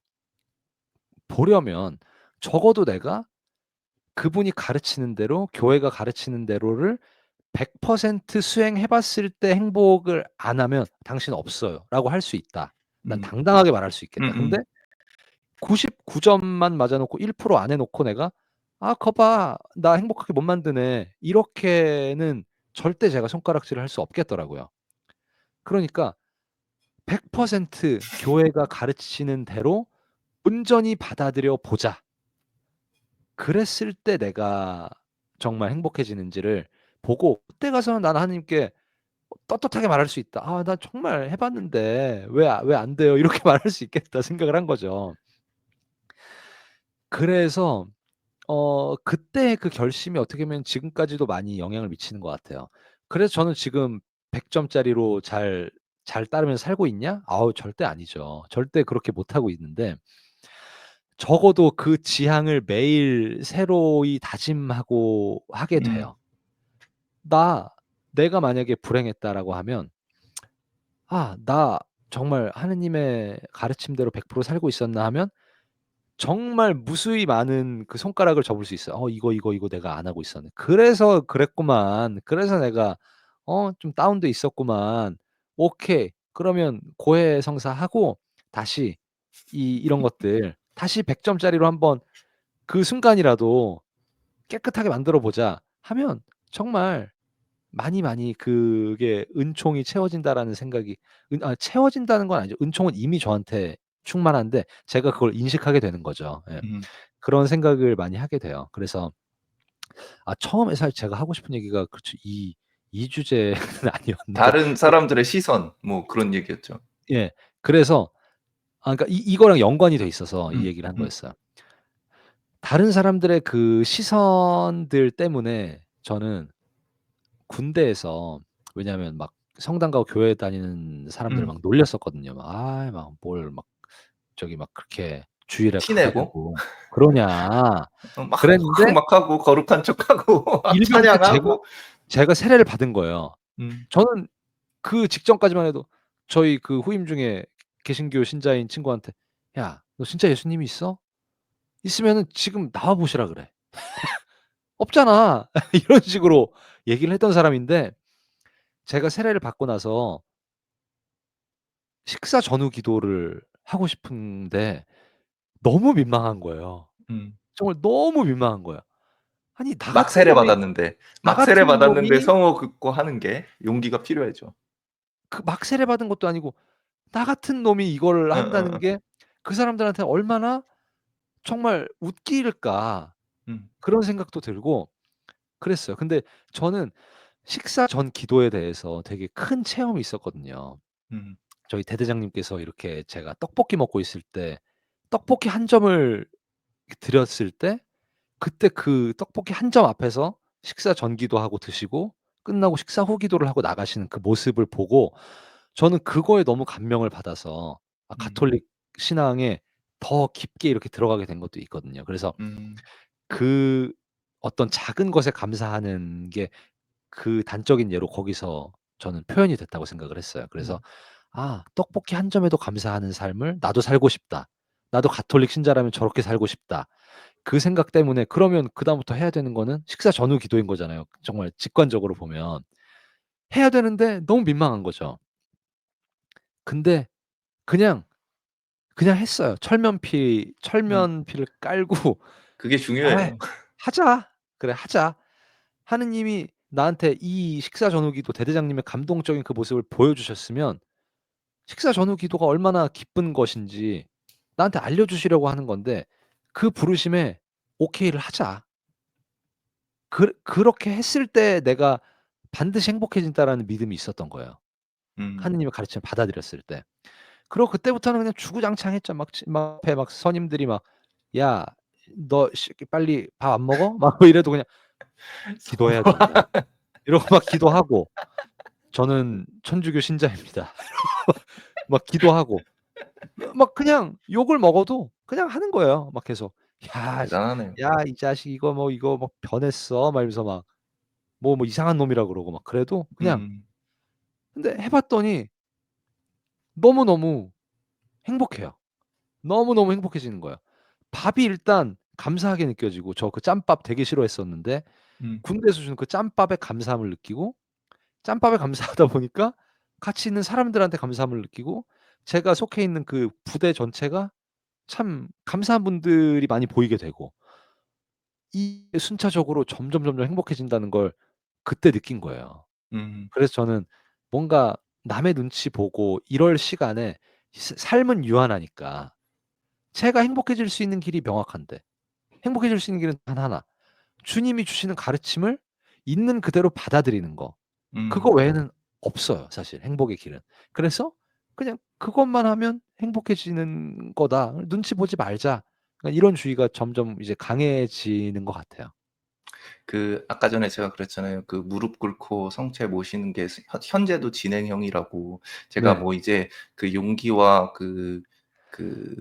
보려면 적어도 내가 그분이 가르치는 대로 교회가 가르치는 대로를 100% 수행해 봤을 때 행복을 안 하면 "당신 없어요."라고 할 수 있다. 난 음. 당당하게 말할 수 있겠다. 근데 음음. 99 점만 맞아 놓고 1% 안 해 놓고 내가 '아 거 봐. 나 행복하게 못 만드네.' 이렇게는 절대 제가 손가락질을 할 수 없겠더라고요. 그러니까 100% 교회가 가르치는 대로 온전히 받아들여 보자. 그랬을 때 내가 정말 행복해지는지를 보고 그때 가서는 나는 하나님께 떳떳하게 말할 수 있다. '아 나 정말 해 봤는데 왜 안 돼요?' 이렇게 말할 수 있겠다 생각을 한 거죠. 그래서 그때의 그 결심이 어떻게 보면 지금까지도 많이 영향을 미치는 것 같아요. 그래서 저는 지금 100 점짜리로 잘 따르면서 살고 있냐? 아우 절대 아니죠. 절대 그렇게 못하고 있는데 적어도 그 지향을 매일 새로이 다짐하고 하게 음. 돼요. 내가 만약에 불행했다라고 하면 '아 나 정말 하느님의 가르침대로 100% 살고 있었나?' 하면 정말 무수히 많은 그 손가락을 접을 수 있어요. '이거 내가 안 하고 있었네. 그래서 그랬구만. 그래서 내가 좀 다운돼 있었구만. 오케이. 그러면 고해성사하고 다시 이런 것들 다시 100 점짜리로 한번 그 순간이라도 깨끗하게 만들어 보자.' 하면 정말 많이 그게 '은총이 채워진다.'라는 생각이 채워진다는 건 아니죠. 은총은 이미 저한테 충만한데 제가 그걸 인식하게 되는 거죠. 예. 음. 그런 생각을 많이 하게 돼요. 그래서 처음에 사실 제가 하고 싶은 얘기가 그렇죠. 이 주제는 아니었는데 다른 그 사람들의 시선 뭐 그런 얘기였죠. 예. 그래서 그러니까 이거랑 연관이 돼 있어서 이 음. 얘기를 한 음. 거였어요. 다른 사람들의 그 시선들 때문에 저는 군대에서 왜냐하면 막 성당 가고 교회 다니는 사람들을 음. 막 놀렸었거든요. 막 막 뭘 막 저기 막 그렇게 주일에 티 가 내고 가지고 그러냐. 막 그랬는데 막 하고 거룩한 척하고 일병 때 찬양하고. 제가 세례를 받은 거예요. 음. 저는 그 직전까지만 해도 저희 그 후임 중에 개신교 신자인 친구한테 "야 너 진짜 예수님이 있어? 있으면은 지금 나와 보시라 그래." "없잖아." 이런 식으로 얘기를 했던 사람인데 제가 세례를 받고 나서 식사 전후 기도를 하고 싶은데 너무 민망한 거예요. 음. 정말 너무 민망한 거야. 아니 막 세례받았는데 나 막 세례받았는데 같은 놈이 성호 긋고 하는 게 용기가 필요하죠. 그 막 세례받은 것도 아니고 나 같은 놈이 이걸 한다는 어어어. 게 그 사람들한테 얼마나 정말 웃길까 음. 그런 생각도 들고 그랬어요. 근데 저는 식사 전 기도에 대해서 되게 큰 체험이 있었거든요. 음. 저희 대대장님께서 이렇게 제가 떡볶이 먹고 있을 때 떡볶이 한 점을 드렸을 때 그때 그 떡볶이 한 점 앞에서 식사 전기도 하고 드시고 끝나고 식사 후 기도를 하고 나가시는 그 모습을 보고 저는 그거에 너무 감명을 받아서 음. 가톨릭 신앙에 더 깊게 이렇게 들어가게 된 것도 있거든요. 그래서 음. 그 어떤 작은 것에 감사하는 게 그 단적인 예로 거기서 저는 표현이 됐다고 생각을 했어요. 그래서 음. '아 떡볶이 한 점에도 감사하는 삶을 나도 살고 싶다. 나도 가톨릭 신자라면 저렇게 살고 싶다.' 그 생각 때문에 그러면 그다음부터 해야 되는 거는 식사 전후 기도인 거잖아요. 정말 직관적으로 보면. 해야 되는데 너무 민망한 거죠. 근데 그냥, 그냥 했어요. 음. 철면피를 깔고 그게 '아 중요해요. 하자. 그래 하자.' 하느님이 나한테 이 식사 전후 기도 대대장님의 감동적인 그 모습을 보여주셨으면 식사 전후 기도가 얼마나 기쁜 것인지 나한테 알려주시려고 하는 건데 그 부르심에 오케이를 하자. 그렇게 했을 때 내가 반드시 행복해진다라는 믿음이 있었던 거예요. 음. 하느님의 가르침을 받아들였을 때. 그리고 그때부터는 그냥 주구장창했죠. 막 앞에 막 선임들이 막 "야 너 빨리 밥 안 먹어?" 막 뭐 이래도 그냥 "기도해야 된다." 이러고 막 기도하고 "저는 천주교 신자입니다." 막 기도하고 막 그냥 욕을 먹어도 그냥 하는 거예요. 막 계속 "야 대단하네요. 야 이 자식 이거 뭐 이거 막 변했어." 막 이러면서 막 뭐 이상한 놈이라 그러고 막 그래도 그냥 음. 근데 해 봤더니 너무너무 행복해요. 너무너무 행복해지는 거예요. 밥이 일단 감사하게 느껴지고 저 그 짬밥 되게 싫어했었는데 음. 군대에서 주는 그 짬밥에 감사함을 느끼고 짬밥에 감사하다 보니까 같이 있는 사람들한테 감사함을 느끼고 제가 속해 있는 그 부대 전체가 참 감사한 분들이 많이 보이게 되고 이게 순차적으로 점점 행복해진다는 걸 그때 느낀 거예요. 음. 그래서 저는 뭔가 남의 눈치 보고 이럴 시간에 삶은 유한하니까 제가 행복해질 수 있는 길이 명확한데 행복해질 수 있는 길은 단 하나. 주님이 주시는 가르침을 있는 그대로 받아들이는 거. 그거 음. 외에는 없어요, 사실 행복의 길은. 그래서 그냥 '그것만 하면 행복해지는 거다. 눈치 보지 말자.' 그러니까 이런 주의가 점점 이제 강해지는 것 같아요. 그 아까 전에 제가 그랬잖아요. 그 무릎 꿇고 성체 모시는 게 현재도 진행형이라고. 제가 네. 뭐 이제 그 용기와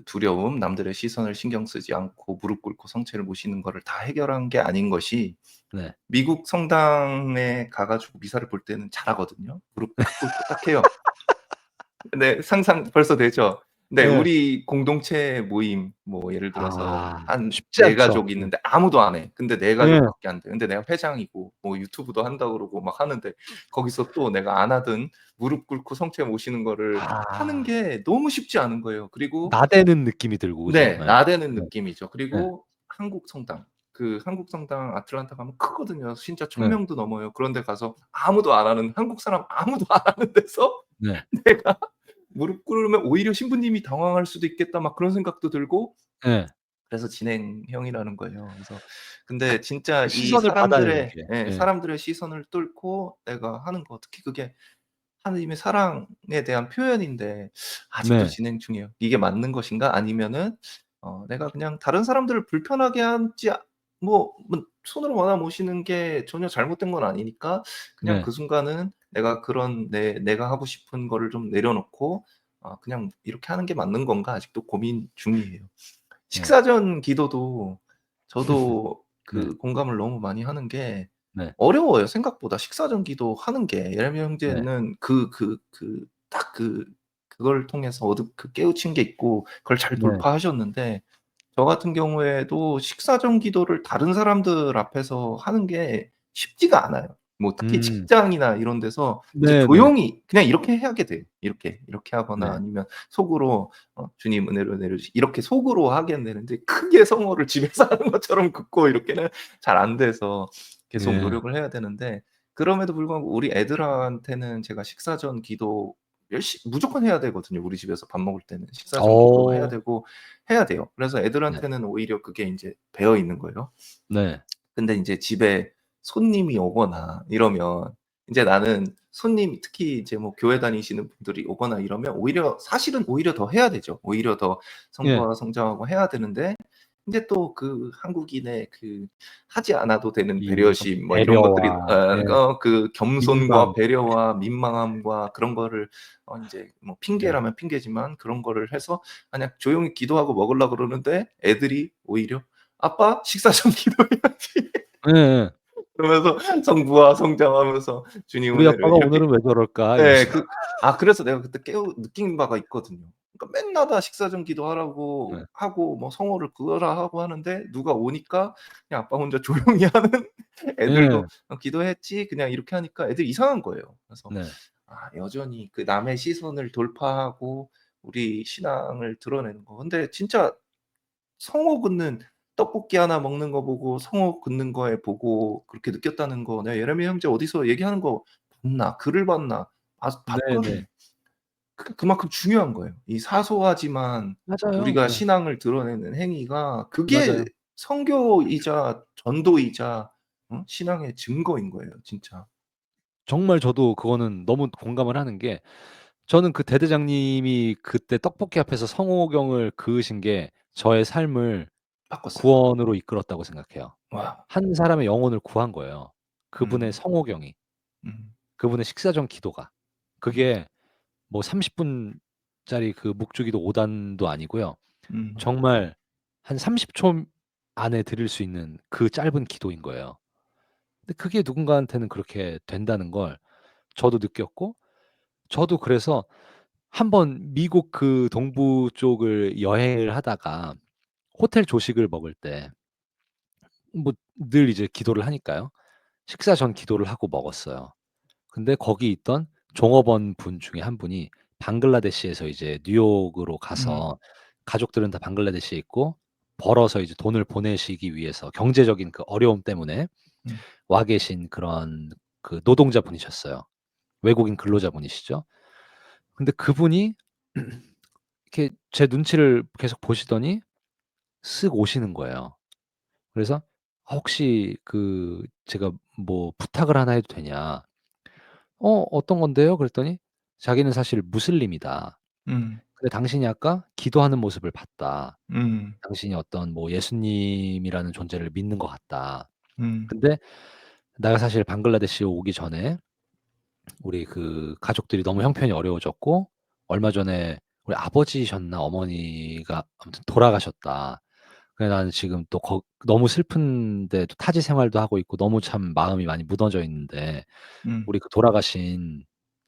두려움, 남들의 시선을 신경 쓰지 않고 무릎 꿇고 성체를 모시는 거를 다 해결한 게 아닌 것이 네. 미국 성당에 가 가지고 미사를 볼 때는 잘하거든요. 무릎 딱 꿇고 딱 해요. 네. 상상 벌써 되죠? 네. 예. 우리 공동체 모임 뭐 예를 들어서 아 한 쉽지 4 않죠. 가족이 네. 있는데 아무도 안 해. 근데 4 예. 가족밖에 안 돼. 근데 내가 회장이고 뭐 유튜브도 한다고 그러고 막 하는데 거기서 또 내가 안 하던 무릎 꿇고 성체 모시는 거를 하는 아 게 너무 쉽지 않은 거예요. 그리고 나대는 느낌이 들고 그죠? 네. 예. 나대는 네. 느낌이죠. 네. 그리고 한국 성당. 그 한국 성당 아틀란타 가면 크거든요. 신자 1000 네. 명도 넘어요. 그런 데 가서 아무도 안 하는 한국 사람 아무도 안 하는 데서 네. 내가 무릎 꿇으면 오히려 신부님이 당황할 수도 있겠다 막 그런 생각도 들고 예. 그래서 진행형이라는 거예요. 그래서 근데 진짜 그 이 시선을 받아내는 사람들의 게. 예 예. 사람들의 시선을 뚫고 내가 하는 거 특히 그게 하느님의 사랑에 대한 표현인데 아직도 네. 진행 중이에요. '이게 맞는 것인가?' 아니면은 내가 그냥 다른 사람들을 불편하게 하지 뭐 손으로 받아 모시는 게 전혀 잘못된 건 아니니까 그냥 네. 그 순간은 내가 그런 내가 하고 싶은 거를 좀 내려놓고 그냥 '이렇게 하는 게 맞는 건가?' 아직도 고민 중이에요. 네. 식사 전 기도도 저도 네. 그 공감을 너무 많이 하는 게 네. 어려워요 생각보다 식사 전 기도하는 게. 예레미야 네. 형제는 딱 그걸 통해서 깨우친 게 있고 그걸 잘 네. 돌파하셨는데 저 같은 경우에도 식사 전 기도를 다른 사람들 앞에서 하는 게 쉽지가 않아요. 뭐 특히 음. 직장이나 이런 데서 이제 네네. 조용히 그냥 이렇게 하게 돼요. 이렇게 하거나 네. 아니면 속으로 "주님 은혜로 내려 주시" 이렇게 속으로 하게 되는데 크게 성호를 집에서 하는 것처럼 긋고 이렇게는 잘 안 돼서 계속 예. 노력을 해야 되는데 그럼에도 불구하고 우리 애들한테는 제가 식사 전 기도 무조건 해야 되거든요. 우리 집에서 밥 먹을 때는 식사 전 기도 해야 어. 되고 해야 돼요. 그래서 네. 애들한테는 오히려 그게 인제 배어 있는 거예요. 네. 근데 인제 집에 손님이 오거나 이러면 인제 나는 손님 특히 이제 뭐 교회 다니시는 분들이 오거나 이러면 사실은 오히려 더 해야 되죠. 오히려 더 예. 성도와 성장하고 해야 되는데 근데 또 그 한국인의 그 하지 않아도 되는 이 좀 배려심 뭐 이런 것들이 배려와 예 그 겸손과 민망. 배려와 민망함과 그런 거를 인제 뭐 네. 핑계라면 핑계지만 그런 거를 해서 그냥 조용히 기도하고 먹으려 그러는데 애들이 오히려 "아빠 식사 좀 기도해야지." 예예. 그러면서 성부와 성장하면서 주님 "우리 은혜를 아빠가 이렇게 오늘은 왜 저럴까?" 예. 이러면서. 그래서 내가 그때 느낀 바가 있거든요. 그러니까 맨날 다 식사좀 네. 기도하라고 하고 뭐 성호를 그거라 하고 하는데 누가 오니까 그냥 아빠 혼자 조용히 하는 예. 애들도 기도했지." 그냥 이렇게 하니까 애들이 이상한 거예요. 그래서 네. 여전히 그 남의 시선을 돌파하고 우리 신앙을 드러내는 거. 근데 진짜 성호 긋는 떡볶이 하나 먹는 거 보고 성호 긋는 거에 보고 그렇게 느꼈다는 거 내가 예레미야 형제 어디서 얘기하는 거 봤나 글을 봤나 네네. 봤거든. 그만큼 중요한 거예요. 이 사소하지만 맞아요. 우리가 예. 신앙을 드러내는 행위가 그게 맞아요. 선교이자 전도이자 신앙의 증거인 거예요 진짜. 정말 저도 그거는 너무 공감을 하는 게 저는 그 대대장님이 그때 떡볶이 앞에서 성호경을 그으신 게 저의 삶을 바꿨어요. 구원으로 이끌었다고 생각해요. 와. 한 사람의 영혼을 구한 거예요. 그분의 음. 성호경이. 음. 그분의 식사 전 기도가. 맞아. 그게 뭐 30 분짜리 그 묵주기도 5 단도 아니고요. 음. 정말 한 30초 안에 드릴 수 있는 그 짧은 기도인 거예요. 근데 그게 누군가한테는 그렇게 된다는 걸 저도 느꼈고 저도 그래서 한번 미국 그 동부 쪽을 여행을 하다가 호텔 조식을 먹을 때 뭐 늘 이제 기도를 하니까요. 식사 전 기도를 하고 먹었어요. 근데 거기 있던 종업원 분 중에 한 분이 방글라데시에서 이제 뉴욕으로 음. 가서 가족들은 다 방글라데시에 있고 벌어서 이제 돈을 보내시기 위해서 경제적인 그 어려움 때문에 음. 와 계신 그런 그 노동자분이셨어요. 외국인 근로자분이시죠. 근데 그분이 이렇게 제 눈치를 계속 보시더니 쓱 오시는 거예요. 그래서 혹시 그 제가 뭐 부탁을 하나 해도 되냐?" 어떤 건데요?" 그랬더니 자기는 사실 무슬림이다. 음. 근데 당신이 아까 기도하는 모습을 봤다. 음. 당신이 어떤 뭐 예수님이라는 존재를 믿는 것 같다. 음. 근데 내가 사실 방글라데시에 오기 전에 우리 그 가족들이 너무 형편이 어려워졌고 얼마 전에 우리 아버지셨나 어머니가 아무튼 돌아가셨다. 그래 나는 지금 또 너무 슬픈데 또 타지 생활도 하고 있고 너무 참 마음이 많이 무너져 있는데 음. 우리 그 돌아가신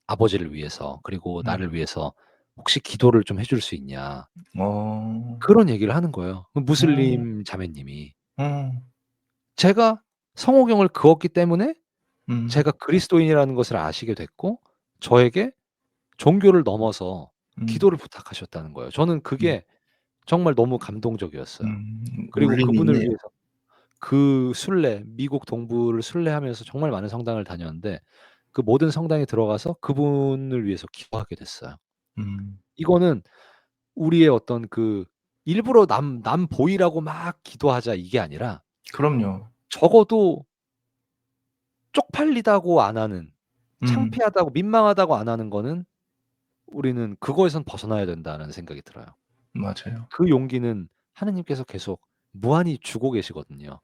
아버지를 위해서 그리고 음. 나를 위해서 "혹시 기도를 좀 해줄 수 있냐." 어. 그런 얘기를 하는 거예요. 그 음. 무슬림 자매님이. 음. 제가 성호경을 그었기 때문에 음. 제가 그리스도인이라는 것을 아시게 됐고 저에게 종교를 넘어서 음. 기도를 부탁하셨다는 거예요. 저는 음. 그게 정말 너무 감동적이었어요. 그리고 울림이 그분을 있네요. 위해서 그 순례 미국 동부를 순례하면서 정말 많은 성당을 다녔는데 그 모든 성당에 들어가서 그분을 위해서 기도하게 됐어요. 음. 이거는 우리의 어떤 그 일부러 남 보이라고 막 기도하자 이게 아니라 그럼요. 적어도 쪽팔리다고 안 하는 음. 창피하다고 민망하다고 안 하는 거는 우리는 그거에선 벗어나야 된다는 생각이 들어요. 맞아요. 그 용기는 하느님께서 계속 무한히 주고 계시거든요.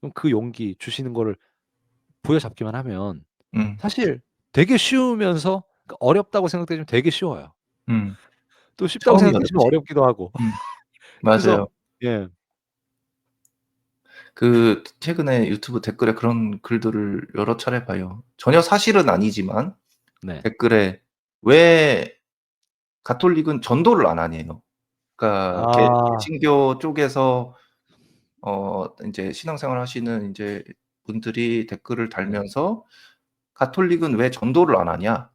그럼 그 용기 주시는 거를 부여잡기만 하면 음. 사실 되게 쉬우면서 그 어렵다고 생각되지만 되게 쉬워요. 음. 또 쉽다고 처음이 생각되지만 어렵지. 어렵기도 하고. 음. 그래서 맞아요. 예. 최근에 유튜브 댓글에 그런 글들을 여러 차례 봐요. 전혀 사실은 아니지만 네. 댓글에 "왜 가톨릭은 전도를 안 하냐."요. 그러니까 아 개신교 쪽에서 인제 신앙생활 하시는 인제 분들이 댓글을 네. 달면서 "가톨릭은 왜 전도를 안 하냐?"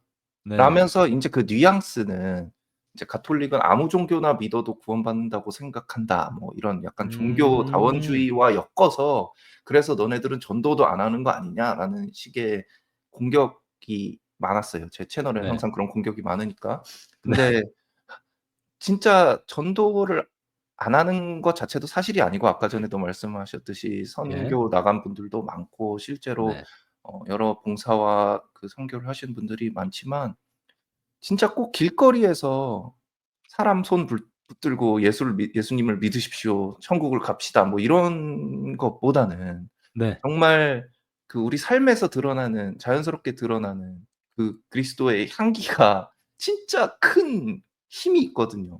네네. 라면서 인제 그 뉘앙스는 이제 "가톨릭은 아무 종교나 믿어도 구원받는다고 생각한다." 뭐 이런 약간 음. 종교다원주의와 엮어서 "그래서 너네들은 전도도 안 하는 거 아니냐?"라는 식의 공격이 많았어요. 제 채널에는 네. 항상 그런 공격이 많으니까. 네. 근데 진짜 전도를 안 하는 것 자체도 사실이 아니고 아까 전에도 말씀하셨듯이 예. 선교 나간 분들도 많고 실제로 네. 여러 봉사와 그 선교를 하시는 분들이 많지만 진짜 꼭 길거리에서 사람 손 붙들고 예수님을 믿으십시오. 천국을 갑시다." 뭐 이런 것보다는 네. 정말 그 우리 삶에서 드러나는 자연스럽게 드러나는 그 그리스도의 향기가 진짜 큰 힘이 있거든요.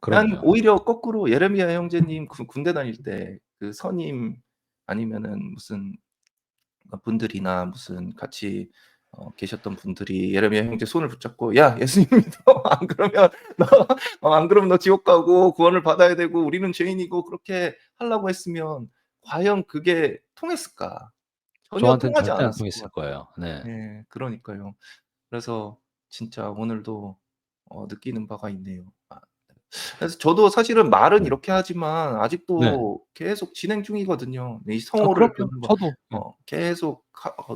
난 그럼요. 오히려 거꾸로 예레미야 형제님 군대 다닐 때 그 선임 아니면은 무슨 분들이나 무슨 같이 계셨던 분들이 예레미야 형제 손을 붙잡고 "야 예수님 믿어. 안 그러면 너 안 그러면 너 지옥 가고 구원을 받아야 되고 우리는 죄인이고." 그렇게 하려고 했으면 과연 그게 통했을까? 전혀 저한테는 통하지 절대 안 않았을 통했을 것 같아요. 거예요. 네. 예. 그러니까요. 그래서 진짜 오늘도 느끼는 바가 있네요. 그래서 저도 사실은 말은 네. 이렇게 하지만 네. 아직도 계속 진행 중이거든요. 이 아 성호를 그럼요. 끊는 거 저도. 예. 계속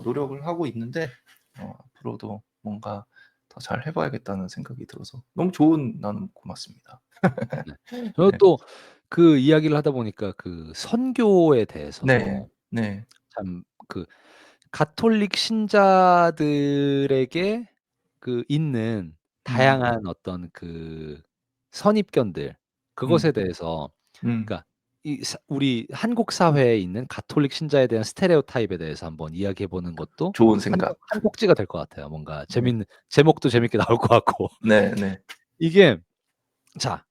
노력을 하고 있는데 앞으로도 뭔가 더 잘 해 봐야겠다는 생각이 들어서 너무 좋은 나눔 고맙습니다. 네. 저는 네. 또 그 이야기를 하다 보니까 그 선교에 네. 대해서도 네. 참 그 가톨릭 신자들에게 그 있는 음. 다양한 어떤 그 선입견들 음. 그것에 대해서 음. 그러니까 이 우리 한국 사회에 있는 가톨릭 신자에 대한 스테레오타입에 대해서 한번 이야기해 보는 것도 좋은 한 생각. 꼭지가 될 것 같아요. 뭔가 네. 재밌는 제목도 재밌게 나올 것 같고. 네네. 이게 자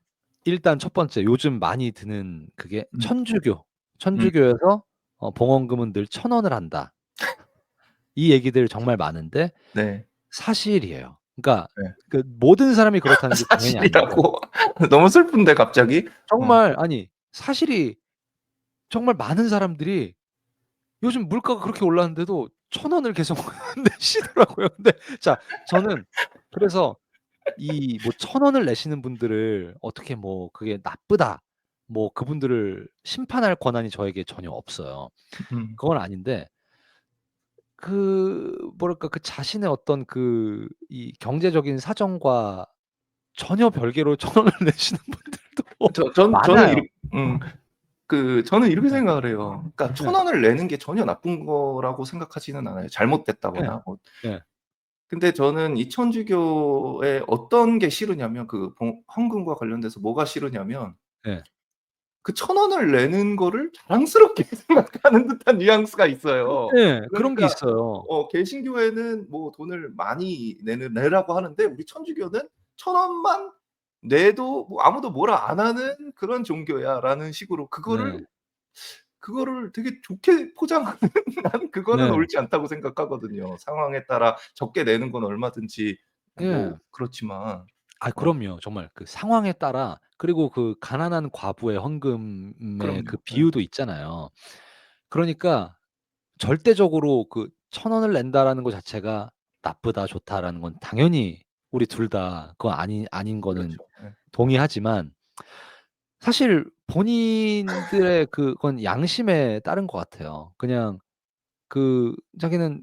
일단 첫 번째 요즘 많이 드는 그게 음. 천주교. 음. 천주교에서 봉헌금은 늘 1,000원을 한다. 이 얘기들 정말 많은데 네. 사실이에요. 그러니까 네. 그 모든 사람이 그렇다는 게 당연히 아닌데 사실이라고. 너무 슬픈데 갑자기. 정말 아니 사실이 정말 많은 사람들이 요즘 물가가 그렇게 올랐는데도 1,000원을 계속 내시더라고요. 근데 자 저는 그래서 이 뭐 1,000원을 내시는 분들을 어떻게 뭐 그게 나쁘다 뭐 그분들을 심판할 권한이 저에게 전혀 없어요. 음. 그건 아닌데 그 뭐랄까 그 자신의 어떤 그 이 경제적인 사정과 전혀 별개로 1,000원을 내시는 분들도 저는 많아요. 저는 이렇게 생각을 해요. 그러니까 예. 1,000원을 내는 게 전혀 나쁜 거라고 생각하지는 않아요, 예. 잘못됐다거나 뭐. 예. 근데 저는 이 천주교의 어떤 게 싫으냐면 헌금과 관련돼서 뭐가 싫으냐면 예. 그 1,000원을 내는 거를 자랑스럽게 생각하는 듯한 뉘앙스가 있어요. 예. 그런 게 그러니까 있어요. 개신교회는 뭐 돈을 많이 내라고 하는데 우리 천주교는 1,000원만 내도 뭐 아무도 뭐라 안 하는 그런 종교야라는 식으로 네. 그거를 되게 좋게 포장하는 난 그거는 네. 옳지 않다고 생각하거든요. 상황에 따라 적게 내는 건 얼마든지 뭐 예. 그렇지만 아 어 그럼요. 정말 그 상황에 따라 그리고 그 가난한 과부의 헌금의 그 그럼요. 예. 비유도 있잖아요. 그러니까 절대적으로 그 1,000원을 낸다라는 거 자체가 나쁘다, 좋다라는 건 당연히 우리 둘 다 그건 아닌 거는 그렇죠. 예. 동의하지만 사실 본인들의 그건 양심에 따른 것 같아요. 그냥 그 자기는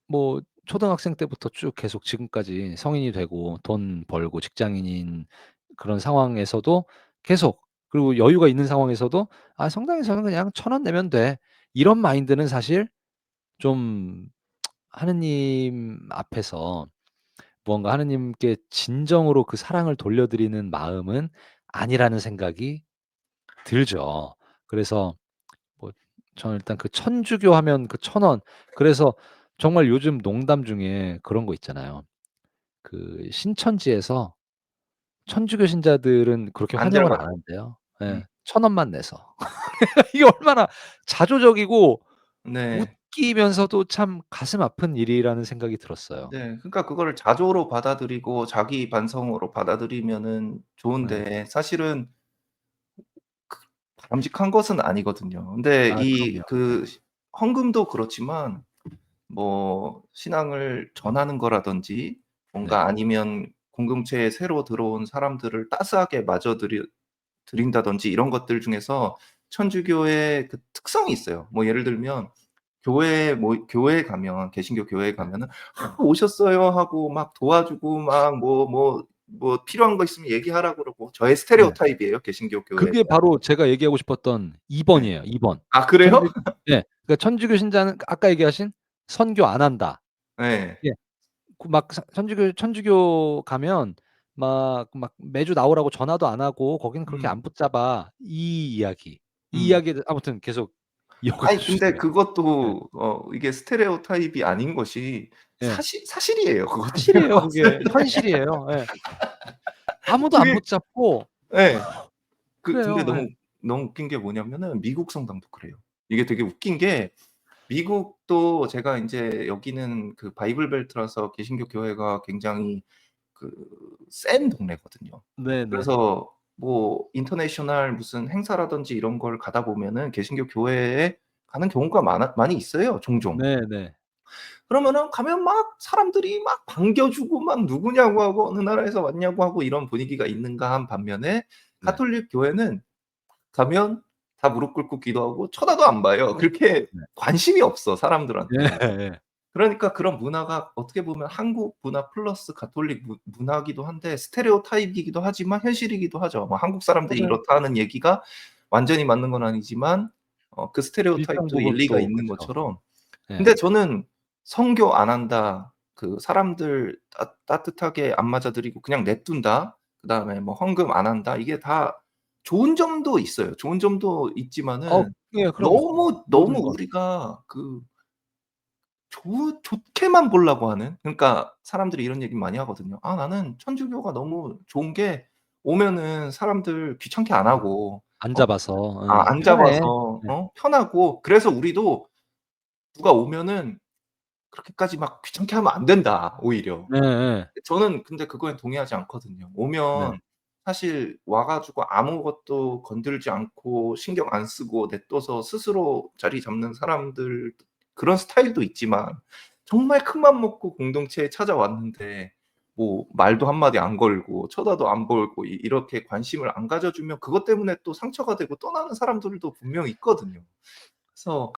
뭐 초등학생 때부터 쭉 계속 지금까지 성인이 되고 돈 벌고 직장인인 그런 상황에서도 계속 그리고 여유가 있는 상황에서도 '아 성당에서는 그냥 1,000원 내면 돼.' 이런 마인드는 사실 좀 하느님 앞에서 무언가 하느님께 진정으로 그 사랑을 돌려드리는 마음은 아니라는 생각이 들죠. 그래서 뭐 저는 일단 그 천주교 하면 그 1,000원 그래서 정말 요즘 농담 중에 그런 거 있잖아요. 그 신천지에서 천주교 신자들은 그렇게 안 환영을 들어가 안 한대요. 음. 예. 1,000원만 내서. 이게 얼마나 자조적이고 네. 웃기면서도 참 가슴 아픈 일이라는 생각이 들었어요. 네. 그러니까 그거를 자조로 받아들이고 자기 반성으로 받아들이면은 네. 좋은데 사실은 바람직한 것은 아니거든요. 근데 아 이 그럼요. 그 헌금도 그렇지만 뭐 신앙을 전하는 거라든지 네. 뭔가 아니면 공동체에 새로 들어온 사람들을 따스하게 맞아 드린다든지 이런 것들 중에서 천주교의 그 특성이 있어요. 뭐 예를 들면 교회에 가면 개신교 교회에 네. 가면은 "아 오셨어요." 하고 막 도와주고 막 뭐 필요한 거 있으면 얘기하라고 그러고 저의 네. 스테레오타입이에요, 개신교 교회에 그게 대한. 바로 제가 얘기하고 싶었던 2 네. 번이에요, 2 번. 아 그래요? 천주 예. 그러니까 천주교 신자는 아까 얘기하신 선교 안 한다. 네. 예. 그 막 천주교 가면 막 매주 나오라고 전화도 안 하고 거기는 그렇게 음. 안 붙잡아. 이 이야기. 이 음. 이야기를 아무튼 계속 이어가 아니 근데 주시면. 예. 그것도 이게 스테레오타입이 아닌 것이 예. 사실이에요. 그것도 제가 사실이에요 봤을 그게. 때. 현실이에요. 예. 아무도 안 그게 붙잡고 예. 근데 그래요. 예. 너무 웃긴 게 뭐냐면은 미국 성당도 그래요. 이게 되게 웃긴 게 미국도 제가 인제 여기는 그 바이블 벨트라서 개신교 교회가 굉장히 그 센 동네거든요. 네네. 그래서 뭐 인터내셔널 무슨 행사라든지 이런 걸 가다 보면은 개신교 교회에 가는 경우가 많이 있어요, 종종. 네네. 그러면은 가면 막 사람들이 막 반겨주고 막 누구냐고 하고 어느 나라에서 왔냐고 하고 이런 분위기가 있는가 한 반면에 네. 가톨릭 교회는 가면 다 무릎 꿇고 기도하고 쳐다도 안 봐요. 그렇게 네. 관심이 없어 사람들한테. 예예. 그러니까 그런 문화가 어떻게 보면 한국 문화 플러스 가톨릭 문화기도 한데 스테레오타입이기도 하지만 현실이기도 하죠. 뭐 한국 사람들이 맞아요. 이렇다 하는 얘기가 완전히 맞는 건 아니지만 그 일정 스테레오타입도 부분 일리가 또 있는 그쵸. 것처럼 예. 근데 저는 선교 안 한다. 그 사람들 따뜻하게 안 맞아들이고 그냥 냅둔다. 그다음에 뭐 헌금 안 한다. 이게 다 좋은 점도 있어요. 좋은 점도 있지만은 예 그럼요. 너무 모든 건. 우리가 그 좋게만 보려고 하는 그러니까 사람들이 이런 얘기 많이 하거든요. "아 나는 천주교가 너무 좋은 게 오면은 사람들 귀찮게 안 하고 안 어 잡아서 안 편해. 잡아서 네. 편하고 그래서 우리도 누가 오면은 그렇게까지 막 귀찮게 하면 안 된다 오히려." 예예. 저는 근데 그거엔 동의하지 않거든요. 네. 오면 사실 와 가지고 아무것도 건들지 않고 신경 안 쓰고 냅둬서 스스로 자리 잡는 사람들 그런 스타일도 있지만 정말 큰맘 먹고 공동체에 찾아왔는데 뭐 말도 한마디 안 걸고 쳐다도 안 보고 이렇게 관심을 안 가져 주면 그것 때문에 또 상처가 되고 떠나는 사람들도 분명히 있거든요. 그래서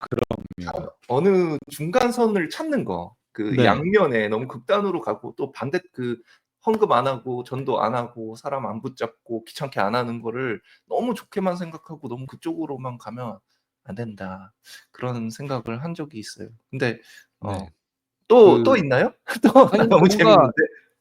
그럼요. 어느 중간선을 찾는 거. 그 네. 양면에 너무 극단으로 가고 또 반대 그 헌금 안 하고 전도 안 하고 사람 안 붙잡고 귀찮게 안 하는 거를 너무 좋게만 생각하고 너무 그쪽으로만 가면 안 된다. 그런 생각을 한 적이 있어요. 근데 어 네. 또 그 있나요? 또 아니 너무 뭔가 재밌는데.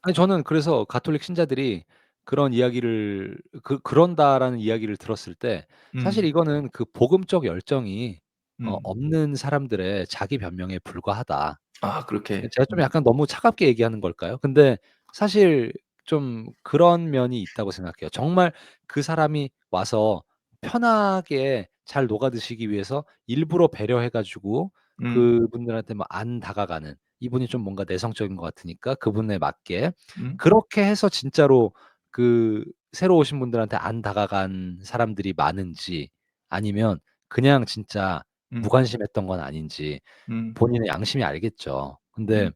아니 저는 그래서 가톨릭 신자들이 그런 이야기를 그런다라는 이야기를 들었을 때 사실 음. 이거는 그 복음적 열정이 음. 없는 사람들의 자기 변명에 불과하다. 아 그렇게. 제가 좀 약간 너무 차갑게 얘기하는 걸까요? 근데 사실 좀 그런 면이 있다고 생각해요. 정말 그 사람이 와서 편하게 잘 녹아 드시기 위해서 일부러 배려해 가지고 음. 그분들한테 뭐 안 다가가는 이분이 좀 뭔가 내성적인 것 같으니까 그분에 맞게 음. 그렇게 해서 진짜로 그 새로 오신 분들한테 안 다가간 사람들이 많은지 아니면 그냥 진짜 음. 무관심했던 건 아닌지 음. 본인의 양심이 알겠죠. 근데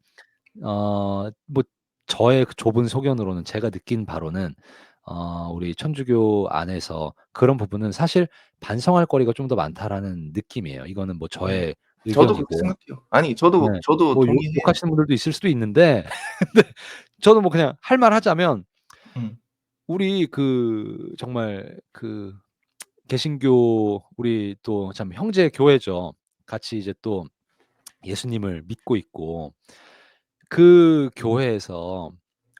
음. 뭐 저의 그 좁은 소견으로는 제가 느낀 바로는 우리 천주교 안에서 그런 부분은 사실 '반성할 거리가 좀 더 많다.'라는 느낌이에요. 이거는 뭐 네. 저의 저도 그렇게 의견이고 생각해요. 아니 네 저도 뭐 동의해요. 욕하시는 분들도 있을 수도 있는데 근데 저는 뭐 그냥 할 말 하자면 음. 우리 그 정말 그 개신교 우리 또 참 형제 교회죠. 같이 이제 또 예수님을 믿고 있고 그 교회에서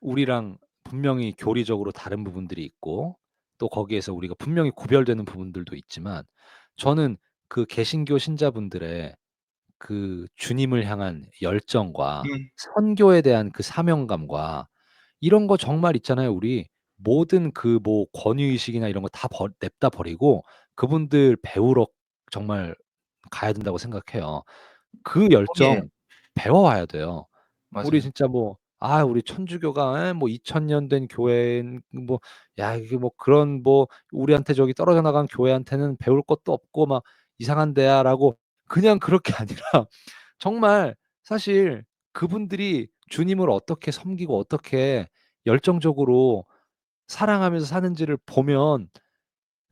우리랑 분명히 교리적으로 다른 부분들이 있고 또 거기에서 우리가 분명히 구별되는 부분들도 있지만 저는 그 개신교 신자분들의 그 주님을 향한 열정과 음. 선교에 대한 그 사명감과 이런 거 정말 있잖아요. 우리 모든 그 뭐 권위 의식이나 이런 거 다 냅다 버리고 그분들 배우러 정말 가야 된다고 생각해요. 그 동의해요. 열정 배워와야 돼요. 우리 맞아요. 진짜 뭐 우리 천주교가 뭐 2000년 된 교회는 뭐 야 이게 뭐 그런 뭐 우리한테 저기 떨어져 나간 교회한테는 배울 것도 없고 막 "이상한 데야."라고 그냥 그럴 게 아니라 정말 사실 그분들이 주님을 어떻게 섬기고 어떻게 열정적으로 사랑하면서 사는지를 보면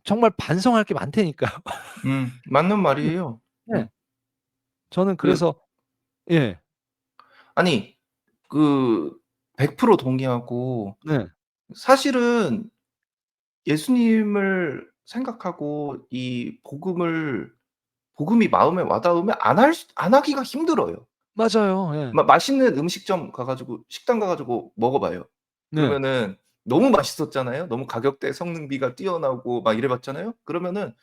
정말 반성할 게 많다니까요. 맞는 말이에요. 네. 저는 그 그래서 예. 아니 그 100% 동의하고 네. 사실은 예수님을 생각하고 이 복음이 마음에 와 닿으면 안 하기가 힘들어요. 맞아요. 예. 맛있는 음식점 가 가지고 식당 가 가지고 먹어 봐요. 네. 그러면은 너무 맛있었잖아요. 너무 가격대 성능비가 뛰어나고 막 이래 봤잖아요. 그러면은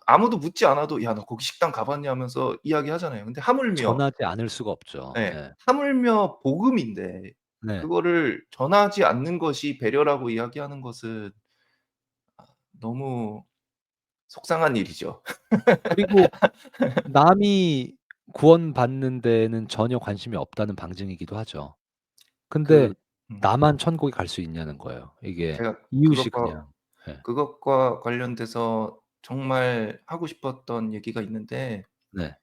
아무도 묻지 않아도 "야 너 거기 식당 가 봤냐?" 하면서 이야기하잖아요. 근데 하물며 전하지 않을 수가 없죠. 예. 예. 하물며 복음인데 네. 그거를 전하지 않는 것이 배려라고 이야기하는 것은 너무 속상한 일이죠. 그리고 남이 구원받는 데는 전혀 관심이 없다는 방증이기도 하죠. 근데 그 나만 천국에 갈 수 있냐는 거예요. 이게 제가 이웃이 그냥 예. 그것과 관련돼서 정말 하고 싶었던 얘기가 있는데 네.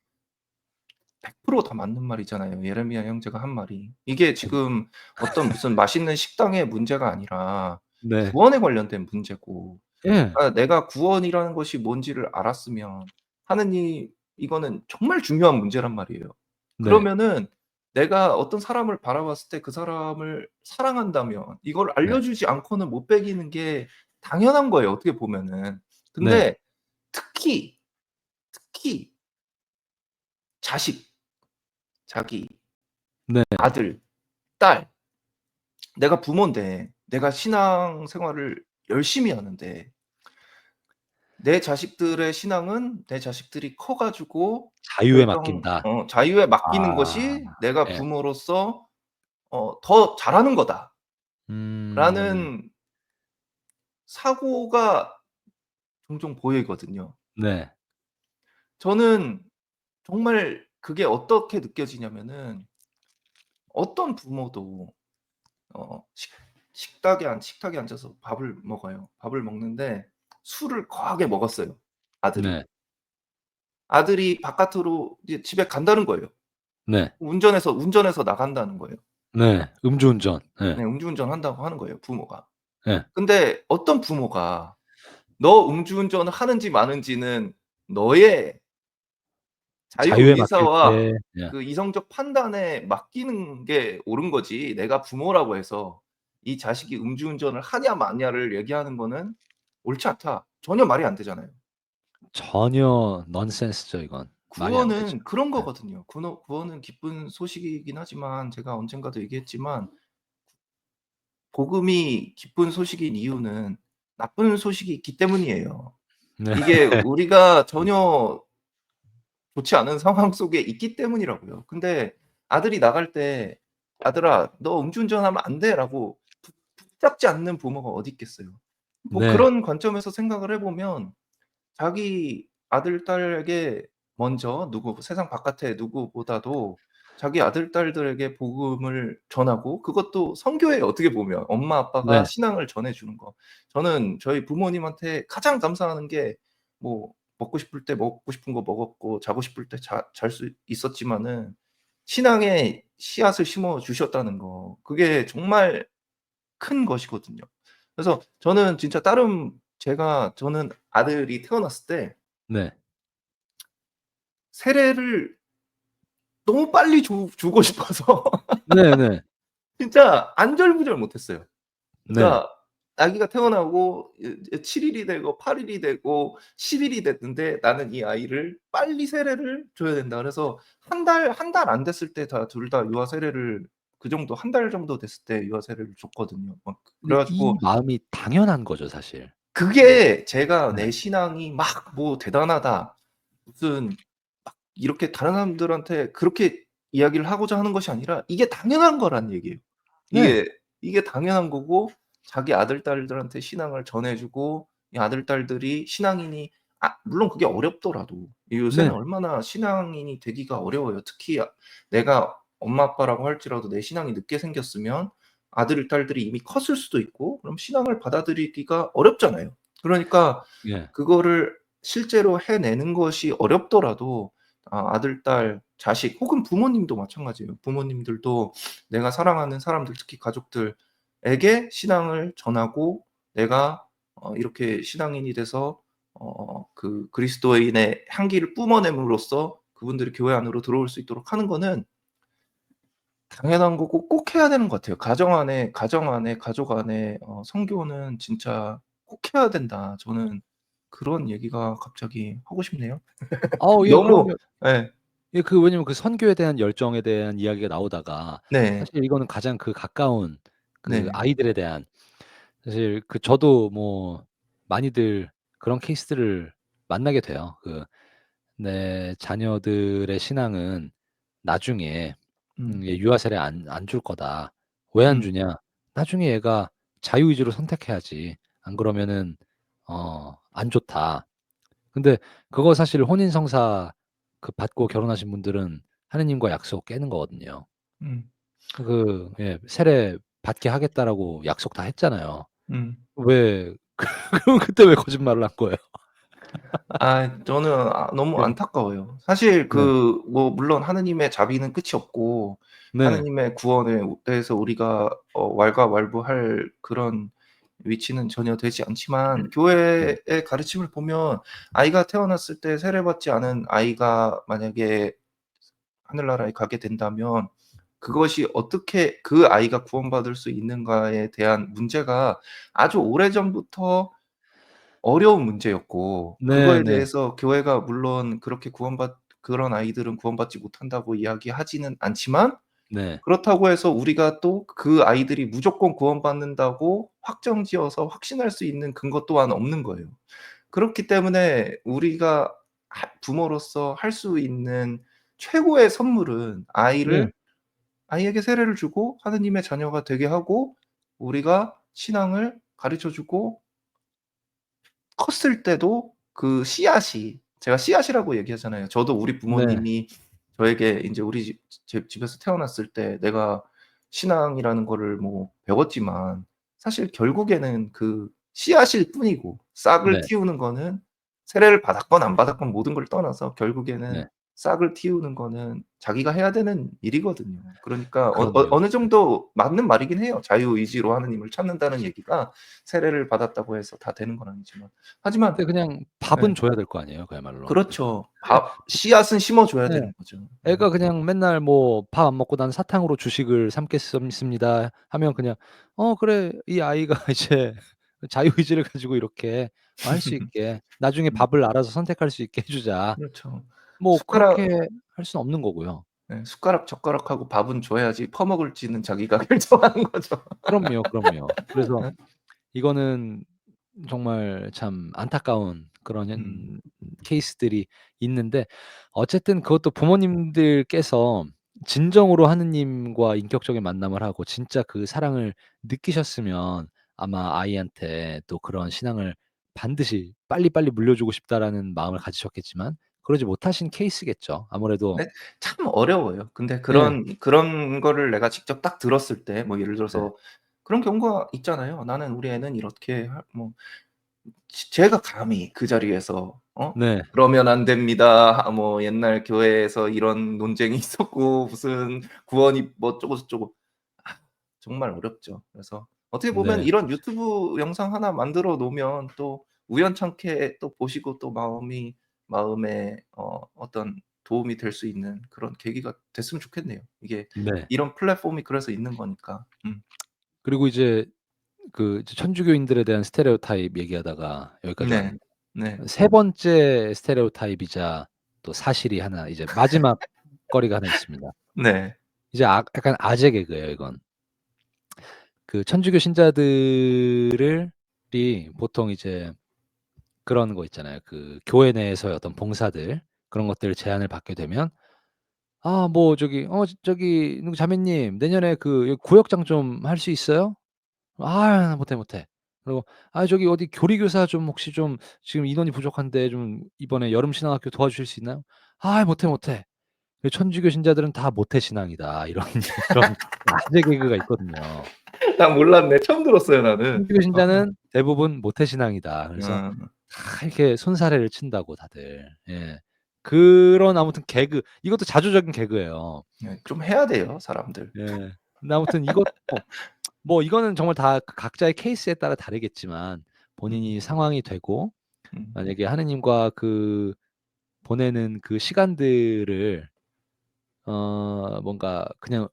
100%다 맞는 말이잖아요. 예레미야 형제가 한 말이. 이게 네. 지금 어떤 무슨 맛있는 식당의 문제가 아니라 네. 구원에 관련된 문제고, 예. 내가 구원이라는 것이 뭔지를 알았으면 하느님, 이거는 정말 중요한 문제란 말이에요. 네. 그러면은 내가 어떤 사람을 바라봤을 때 그 사람을 사랑한다면 이걸 네. 알려주지 않고는 못 배기는 게 당연한 거예요, 어떻게 보면은. 네. 근데 특히, 특히 자식, 자기 네. 아들, 딸, 내가 부모인데 내가 신앙생활을 열심히 하는데 내 자식들의 신앙은 내 자식들이 커 가지고 자유에 맡긴다. 자유에 맡기는 아. 것이 '내가 예. 부모로서 더 잘하는 음. 거다.'라는 사고가 종종 보이거든요. 네. 저는 정말 그게 어떻게 느껴지냐면은 어떤 부모도 식탁에 앉아서 밥을 먹어요. 밥을 먹는데 술을 거하게 먹었어요, 아들이. 네. 아들이 바깥으로 이제 집에 간다는 거예요. 네. 운전해서 나간다는 거예요. 네. 음주운전. 네, 예. 음주운전 한다고 하는 거예요, 부모가. 예. 근데 어떤 부모가 너 음주운전을 하는지 마는지는 너의 자유에 맡길 자유의사와 때 예. 그 이성적 판단에 맡기는 게 옳은 거지, 내가 부모라고 해서 이 자식이 음주운전을 하냐 마냐를 얘기하는 거는 옳지 않다. 전혀 말이 안 되잖아요. 전혀 넌센스죠 이건. 말이 안 되죠. 구원은 그런 예. 거거든요. 구원은 기쁜 소식이긴 하지만 제가 언젠가도 얘기했지만 복음이 기쁜 소식인 이유는 나쁜 소식이 있기 때문이에요. 네. 이게 우리가 전혀 좋지 않은 상황 속에 있기 때문이라고요. 근데 아들이 나갈 때 "아들아 너 음주운전하면 안 돼."라고 붙잡지 않는 부모가 어디 있겠어요. 뭐 네. 그런 관점에서 생각을 해 보면 자기 아들, 딸에게 먼저 세상 바깥의 누구보다도 자기 아들, 딸들에게 복음을 전하고, 그것도 선교예요, 어떻게 보면. 엄마 아빠가 네. 신앙을 전해 주는 거. 저는 저희 부모님한테 가장 감사하는 게 뭐 먹고 싶을 때 먹고 싶은 거 먹었고 자고 싶을 때 잘 수 있었지만은 신앙의 씨앗을 심어 주셨다는 거. 그게 정말 큰 것이거든요. 그래서 저는 진짜 저는 아들이 태어났을 때 네. 세례를 너무 빨리 주고 싶어서 네네. 진짜 안절부절 못했어요. 네. 그러니까 아기가 태어나고 7 일이 되고 8 일이 되고 10 일이 됐는데 나는 이 아이를 빨리 세례를 줘야 된다. 그래서 한 달 안 됐을 때 둘 다 유아 세례를, 그 정도 한 달 정도 됐을 때 유아 세례를 줬거든요. 막 그래 근데 이 가지고 마음이 당연한 거죠 사실. 네. 그게 제가 네. 내 신앙이 막 뭐 대단하다, 무슨 막 이렇게 다른 사람들한테 그렇게 이야기를 하고자 하는 것이 아니라 이게 당연한 거란 얘기예요. 네. 이게 당연한 거고, 자기 아들, 딸들한테 신앙을 전해 주고 이 아들, 딸들이 신앙인이, 물론 그게 어렵더라도 요새는 네. 얼마나 신앙인이 되기가 어려워요. 특히 내가 엄마 아빠라고 할지라도 내 신앙이 늦게 생겼으면 아들, 딸들이 이미 컸을 수도 있고 그럼 신앙을 받아들이기가 어렵잖아요. 그러니까 예. 그거를 실제로 해내는 것이 어렵더라도 아들, 딸, 자식 혹은 부모님도 마찬가지예요. 부모님들도 내가 사랑하는 사람들, 특히 가족들에게 신앙을 전하고 내가 이렇게 신앙인이 돼서 그 그리스도인의 향기를 뿜어냄으로써 그분들이 교회 안으로 들어올 수 있도록 하는 거는 당연한 거고 꼭 해야 되는 것 같아요. 가족 안에 선교는 진짜 꼭 해야 된다. 저는 그런 얘기가 갑자기 하고 싶네요. 예 너무. 그럼요. 예. 예 왜냐면 그 선교에 대한 열정에 대한 이야기가 나오다가 네. 사실 이거는 가장 그 가까운 그 네. 아이들에 대한 사실 저도 뭐 많이들 그런 케이스들을 만나게 돼요. 내 자녀들의 신앙은 나중에 음. 얘 유아 세례 안 줄 거다. 왜 안 음. 주냐? 나중에 얘가 자유의지로 선택해야지. 안 그러면은 안 좋다. 근데 그거 사실 혼인성사 받고 결혼하신 분들은 하느님과 약속 깨는 거거든요. 음. 예, 세례 받게 하겠다라고 약속 다 했잖아요. 음. 왜 그럼 그때 왜 거짓말을 한 거예요? 저는 너무 네. 안타까워요. 사실 네. 뭐 물론 하느님의 자비는 끝이 없고 네. 하느님의 구원에 대해서 우리가 왈가왈부할 그런 위치는 전혀 되지 않지만 네. 교회의 가르침을 보면 아이가 태어났을 때 세례받지 않은 아이가 만약에 하늘나라에 가게 된다면 그것이 어떻게 그 아이가 구원받을 수 있는가에 대한 문제가 아주 오래전부터 어려운 문제였고 그거에 네네. 대해서 교회가 물론 그렇게 그런 아이들은 구원받지 못한다고 이야기하지는 않지만 네. 그렇다고 해서 우리가 또 그 아이들이 무조건 구원받는다고 확정지어서 확신할 수 있는 근거 또한 없는 거예요. 그렇기 때문에 우리가 부모로서 할 수 있는 최고의 선물은 네. 아이에게 세례를 주고 하느님의 자녀가 되게 하고 우리가 신앙을 가르쳐 주고 컸을 때도 그 씨앗이 제가 씨앗이라고 얘기하잖아요. 저도 우리 네. 부모님이 저에게 인제 우리 집에서 태어났을 때 내가 신앙이라는 거를 뭐 배웠지만 사실 결국에는 그 씨앗일 뿐이고 싹을 네. 틔우는 거는 세례를 받았건 안 받았건 모든 걸 떠나서 결국에는 네. 싹을 틔우는 거는 자기가 해야 되는 일이거든요. 그러니까 그럼요. 어느 정도 맞는 말이긴 해요. 자유의지로 하느님을 찾는다는 얘기가 세례를 받았다고 해서 다 되는 건 아니지만. 하지만 근데 그냥 예. 밥은 줘야 될 거 아니에요, 그야말로. 그렇죠. 씨앗은 심어 줘야 예. 되는 거죠. 예. 애가 그냥 맨날 뭐 "밥 안 먹고 난 사탕으로 주식을 삼겠습니다." 하면 그냥 그래. 이 아이가 이제 자유의지를 가지고 이렇게 할 수 있게 나중에 음. 밥을 알아서 선택할 수 있게 해 주자. 그렇죠. 뭐 그렇게 숟가락 할 수는 없는 거고요. 숟가락 젓가락하고 밥은 줘야지 퍼먹을지는 자기가 결정하는 거죠. 그럼요, 그럼요. 그래서 예. 이거는 정말 참 안타까운 그런 음. 케이스들이 있는데 어쨌든 그것도 부모님들께서 진정으로 하느님과 인격적인 만남을 하고 진짜 그 사랑을 느끼셨으면 아마 아이한테 또 그런 신앙을 반드시 '빨리빨리 물려주고 싶다.'라는 마음을 가지셨겠지만 그러지 못하신 케이스겠죠. 아무래도 근데 참 어려워요. 근데 네. 그런 거를 내가 직접 딱 들었을 때 뭐 예를 네. 들어서 그런 경우가 있잖아요. 나는 우리 애는 이렇게 뭐 제가 감히 그 자리에서 네. "그러면 안 됩니다." 뭐 "옛날 교회에서 이런 논쟁이 있었고 무슨 구원이 뭐 어쩌고 저쩌고." 아 정말 어렵죠. 그래서 어떻게 보면 네. 이런 유튜브 영상 하나 만들어 놓으면 또 우연찮게 또 보시고 또 마음에 어떤 도움이 될 수 있는 그런 계기가 됐으면 좋겠네요. 이게 네. 이런 플랫폼이 그래서 있는 거니까. 그리고 이제 이제 천주교인들에 대한 스테레오타입 얘기하다가 여기까지 네. 왔는데 네. 세 번째 스테레오타입이자 또 사실이 하나 이제 마지막 거리가 하나 있습니다. 네. 이제 약간 아재 개그예요 이건. 천주교 신자들을 이 보통 이제 그런 거 있잖아요. 교회 내에서의 어떤 봉사들 그런 것들 제안을 받게 되면 "아 뭐 저기 누구 자매님 내년에 여기 구역장 좀 할 수 있어요?" "아 못해, 못해." 그리고 "아 저기 어디 교리교사 좀 혹시 좀 지금 인원이 부족한데 좀 이번에 여름 신앙학교 도와주실 수 있나요?" "아 못해, 못해." 천주교 신자들은 다 모태 신앙이다. 이런 이런 아재 개그가 있거든요. 나 몰랐네. 처음 들었어요 나는. 천주교 신자는 대부분 모태 신앙이다. 그래서 어. 다 이렇게 손사래를 친다고 다들. 예. 그런 아무튼 개그 이것도 자조적인 개그예요. 네. 좀 해야 돼요 사람들. 예. 근데 아무튼 이것도 뭐 이거는 정말 다 각자의 케이스에 따라 다르겠지만 음. 본인이 상황이 되고 음. 만약에 하느님과 보내는 시간들을 뭔가 그냥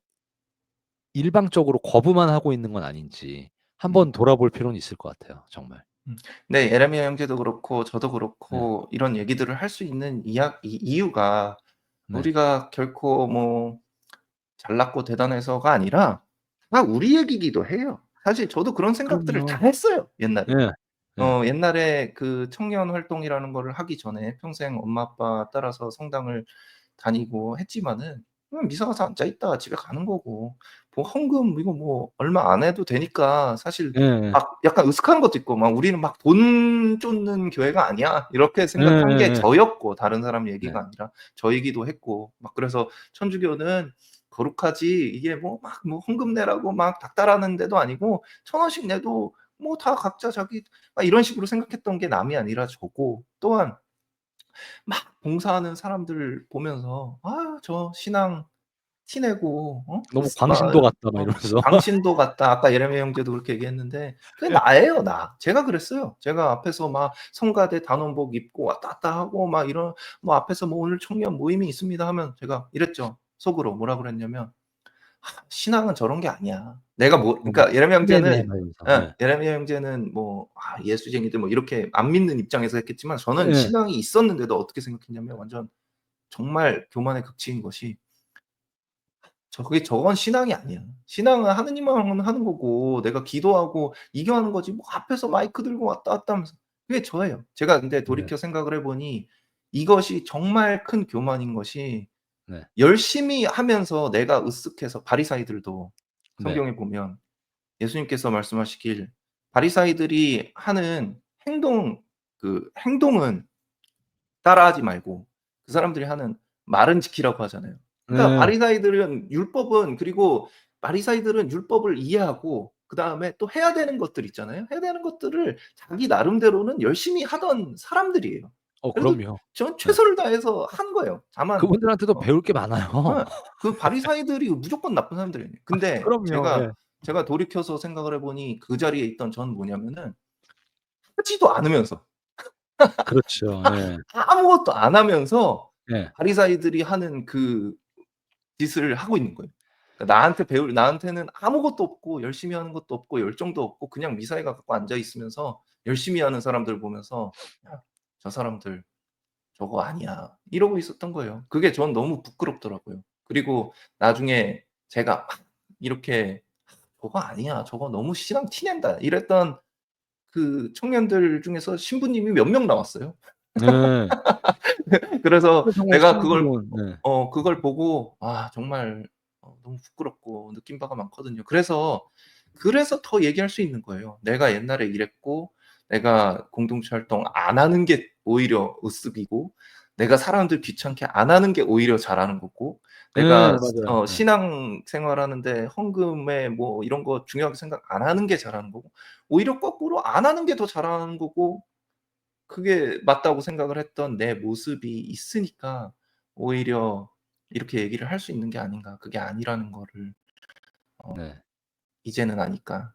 일방적으로 거부만 하고 있는 건 아닌지 음. 한번 돌아볼 필요는 있을 것 같아요 정말. 네. 예레미야 형제도 그렇고 저도 네. 그렇고 이런 얘기들을 할 수 있는 이유가 네. 우리가 결코 뭐 잘났고 대단해서가 아니라 다 우리 얘기기도 해요. 사실 저도 그런 생각들을 다 그럼요. 했어요, 옛날에. 예. 예. 옛날에 그 청년 활동이라는 거를 하기 전에 평생 엄마 아빠 따라서 성당을 다니고 했지만은 그냥 미사 가서 앉아 있다가 집에 가는 거고 뭐 헌금 이거 뭐 얼마 안 해도 되니까 사실 예예. 막 약간 으슥한 것도 있고 막 '우리는 막 돈 쫓는 교회가 아니야.' 이렇게 생각한 게 예예예. 저였고 다른 사람 네. 얘기가 아니라 저이기도 했고 막 그래서 천주교는 거룩하지 이게 뭐 막 뭐 헌금 내라고 막 닥달하는 데도 아니고 1,000원씩 내도 뭐 다 각자 자기 막 이런 식으로 생각했던 게 남이 아니라 저고 또한 막 봉사하는 사람들 보면서 '아 저 신앙 티 내고 너무 막 광신도 같다 막 이러면서. 광신도 같다.' 아까 예레미야 형제도 그렇게 얘기했는데 그게 예. 나예요, 나. 제가 그랬어요. 제가 앞에서 막 성가대 단원복 입고 왔다 갔다 하고 막 이런 뭐 앞에서 뭐 "오늘 청년 모임이 있습니다." 하면 제가 이랬죠. 속으로 뭐라 그랬냐면 "신앙은 저런 게 아니야." 내가 뭐 뭐 그러니까 예레미야 "티내네." 형제는 막 이러면서. 예. 예레미야 형제는 뭐 예수쟁이들 뭐 이렇게 안 믿는 입장에서 했겠지만 저는 예. 신앙이 있었는데도 어떻게 생각했냐면 완전 정말 교만의 극치인 것이 그게 저건 신앙이 아니야. 신앙은 하느님만 하는 거고 내가 기도하고 이겨하는 거지 뭐 앞에서 마이크 들고 왔다 갔다 하면서 그게 저예요. 제가 근데 네. 돌이켜 생각을 해 보니 이것이 정말 큰 교만인 것이 네. 열심히 하면서 내가 으쓱해서 바리사이들도 네. 성경에 보면 예수님께서 말씀하시길 바리사이들이 하는 행동은 따라하지 말고 그 사람들이 하는 말은 지키라고 하잖아요. 그러니까 예. 바리사이들은 율법을 이해하고 그다음에 또 해야 되는 것들 있잖아요. 해야 되는 것들을 자기 나름대로는 열심히 하던 사람들이에요. 그래서 그럼요. 전 예. 최선을 다해서 한 거예요. 다만 그분들한테도 어 배울 게 많아요. 그 바리사이들이 무조건 나쁜 사람들이 아니에요. 근데 그럼요. 예. 제가 돌이켜서 생각을 해 보니 그 자리에 있던 저는 뭐냐면은 하지도 않으면서 그렇죠. 예. 아무것도 안 하면서 예. 바리사이들이 하는 그 짓을 하고 있는 거예요. 그러니까 나한테는 아무것도 없고 열심히 하는 것도 없고 열정도 없고 그냥 미사에 가갖고 앉아 있으면서 열심히 하는 사람들 보면서 '야 저 사람들 저거 아니야.' 이러고 있었던 거예요. 그게 전 너무 부끄럽더라고요. 그리고 나중에 제가 막 이렇게 '저거 아니야. 저거 너무 신앙 티 낸다.' 이랬던 그 청년들 중에서 신부님이 몇 명 나왔어요. 네. 그래서 그 정말 내가 그걸 신비로운 네. 그걸 보고 정말 너무 부끄럽고 느낀 바가 많거든요. 그래서 더 얘기할 수 있는 거예요. 내가 옛날에 이랬고 내가 공동체 활동 안 하는 게 오히려 으쓱이고 내가 사람들 귀찮게 안 하는 게 오히려 잘하는 거고 예 내가 맞아요. 예. 신앙 생활하는데 헌금에 뭐 이런 거 중요하게 생각 안 하는 게 잘하는 거고 오히려 거꾸로 안 하는 게 더 잘하는 거고 그게 맞다고 생각을 했던 내 모습이 있으니까 오히려 이렇게 얘기를 할 수 있는 게 아닌가. 그게 아니라는 거를 어 네. 이제는 아니까.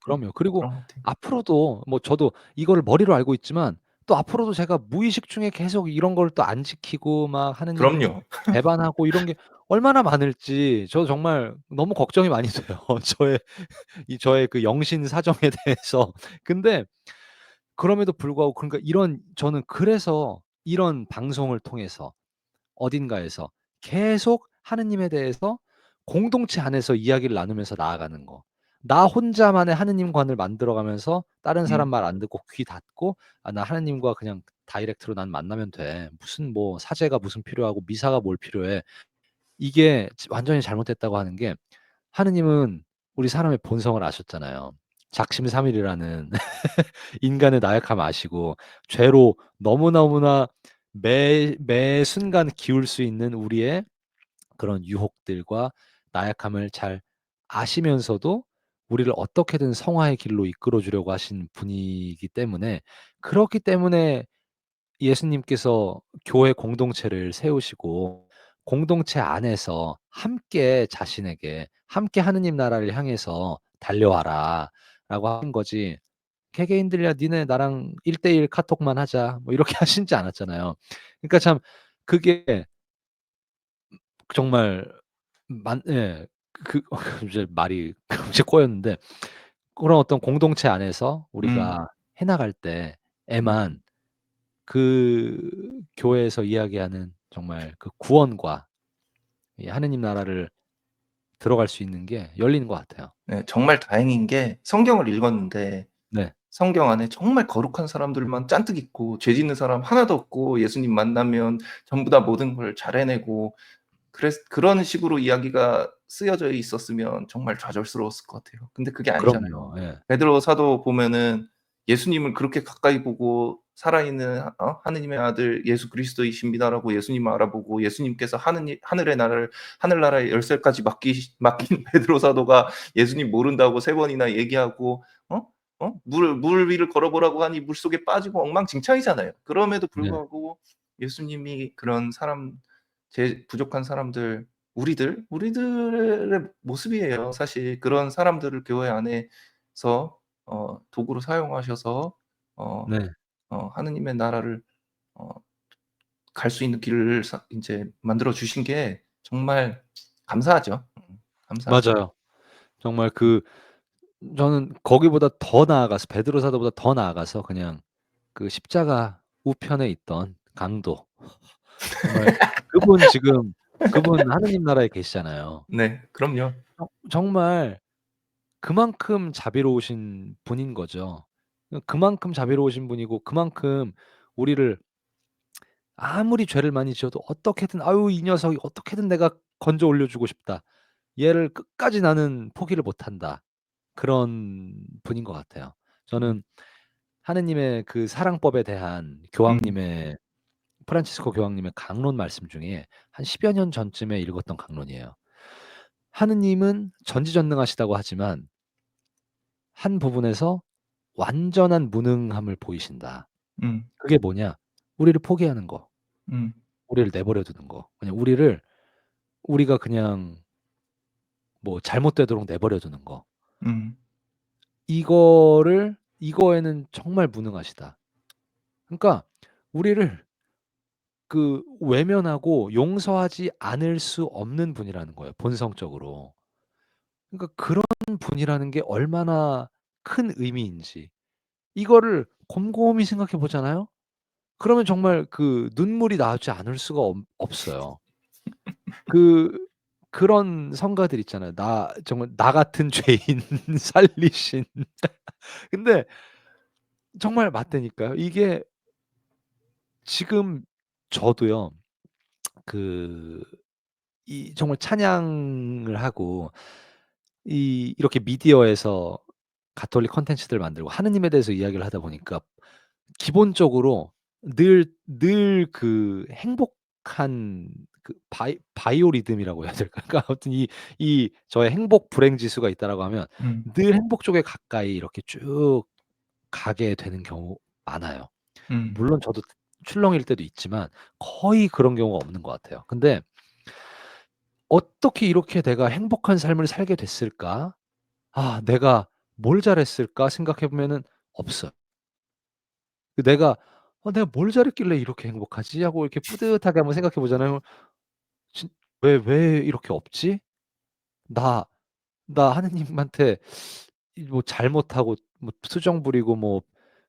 그럼요. 그리고 그런 것 같아요. 앞으로도 뭐 저도 이거를 머리로 알고 있지만 또 앞으로도 제가 무의식 중에 계속 이런 걸 또 안 지키고 막 하느님 그럼요. 배반하고 이런 게 얼마나 많을지 저 정말 너무 걱정이 많이 돼요. 저의 그 영신 사정에 대해서. 근데 그럼에도 불구하고 그러니까 저는 그래서 이런 방송을 통해서 어딘가에서 계속 하느님에 대해서 공동체 안에서 이야기를 나누면서 나아가는 거. 나 혼자만의 하느님관을 만들어 가면서 다른 사람 음. 말 안 듣고 귀 닫고 '아 나 하느님과 그냥 다이렉트로 난 만나면 돼. 무슨 뭐 사제가 무슨 필요하고 미사가 뭘 필요해.' 이게 완전히 잘못됐다고 하는 게 하느님은 우리 사람의 본성을 아셨잖아요. 작심삼일이라는 인간의 나약함을 아시고 죄로 너무너무나 매 순간 기울 수 있는 우리의 그런 유혹들과 나약함을 잘 아시면서도 우리를 어떻게든 성화의 길로 이끌어 주려고 하신 분이기 때문에 그렇기 때문에 예수님께서 교회 공동체를 세우시고 공동체 안에서 함께 자신에게 함께 하느님 나라를 향해서 달려와라라고 하신 거지 "개개인들야 니네 나랑 1대1 카톡만 하자." 뭐 이렇게 하시지 않았잖아요. 그러니까 참 그게 정말 예. 그 이제 말이 이제 꼬였는데 그런 어떤 공동체 안에서 음. 우리가 해 나갈 음. 때에만 그 교회에서 이야기하는 정말 그 구원과 이 하느님 나라를 들어갈 수 있는 게 열리는 것 같아요. 네, 정말 다행인 게 성경을 읽었는데 네. 성경 안에 정말 거룩한 사람들만 잔뜩 있고 죄 짓는 사람 하나도 없고 예수님 만나면 전부 다 모든 걸 잘 해내고 그런 식으로 이야기가 쓰여져 있었으면 정말 좌절스러웠을 것 같아요. 근데 그게 아니잖아요. 그럼요. 예. 베드로 사도 보면은 예수님을 그렇게 가까이 보고 살아있는 하느님의 아들 예수 그리스도이십니다라고 예수님을 알아보고 예수님께서 하늘의 나라를 하늘나라의 열쇠까지 맡긴 베드로 사도가 예수님 모른다고 3번이나 얘기하고 물 위를 걸어보라고 하니 물속에 빠지고 엉망진창이잖아요. 그럼에도 네. 불구하고 예수님이 그런 사람 부족한 사람들 우리들의 모습이에요. 사실 그런 사람들을 교회 안에서 도구로 사용하셔서 어 네. 하느님의 나라를 어 갈 수 있는 길을 인제 만들어 주신 게 정말 감사하죠. 감사하죠. 맞아요. 정말 저는 거기보다 더 나아가서 베드로 사도보다 더 나아가서 그냥 그 십자가 우편에 있던 강도 정말 그분 하느님 나라에 계시잖아요. 네. 그럼요. 정말 그만큼 자비로우신 분인 거죠. 그만큼 자비로우신 분이고 그만큼 우리를 아무리 죄를 많이 지어도 어떻게든 '아유 이 녀석이 어떻게든 내가 건져 올려 주고 싶다. 얘를 끝까지 나는 포기를 못 한다.' 그런 분인 것 같아요. 음. 저는 하느님의 그 사랑법에 대한 음. 교황님의 프란치스코 교황님의 강론 말씀 중에 한 10여 년 전쯤에 읽었던 강론이에요. 하느님은 전지전능하시다고 하지만 한 부분에서 완전한 무능함을 보이신다. 음. 그게 뭐냐? 우리를 포기하는 거. 음. 우리를 내버려 두는 거. 그냥 우리가 그냥 뭐 잘못되도록 내버려 두는 거. 음. 이거에는 정말 무능하시다. 그러니까 우리를 외면하고 용서하지 않을 수 없는 분이라는 거예요, 본성적으로. 그러니까 그런 분이라는 게 얼마나 큰 의미인지 이거를 곰곰이 생각해 보잖아요? 그러면 정말 눈물이 나오지 않을 수가 없어요. 그 그런 성가들 있잖아요. 정말 나 같은 죄인 살리신. 근데 정말 맞다니까요. 이게 지금 저도요. 그 정말 찬양을 하고 이렇게 미디어에서 가톨릭 콘텐츠들을 만들고 하느님에 대해서 이야기를 하다 보니까 기본적으로 늘 행복한 바이오 리듬이라고 해야 될까요? 그러니까 아무튼 저의 행복 불행 지수가 있다라고 하면 음. 늘 행복 쪽에 가까이 이렇게 쭉 가게 되는 경우 많아요. 음. 물론 저도 출렁일 때도 있지만 거의 그런 경우가 없는 것 같아요. 근데 '어떻게 이렇게 내가 행복한 삶을 살게 됐을까? 아 내가 뭘 잘했을까?' 생각해 보면은 없어요. 내가 뭘 잘했길래 이렇게 행복하지?' 하고 이렇게 뿌듯하게 한번 생각해 보잖아요. 진 '왜 이렇게 없지? 나 하느님한테 뭐 잘못하고 뭐 투정 부리고 뭐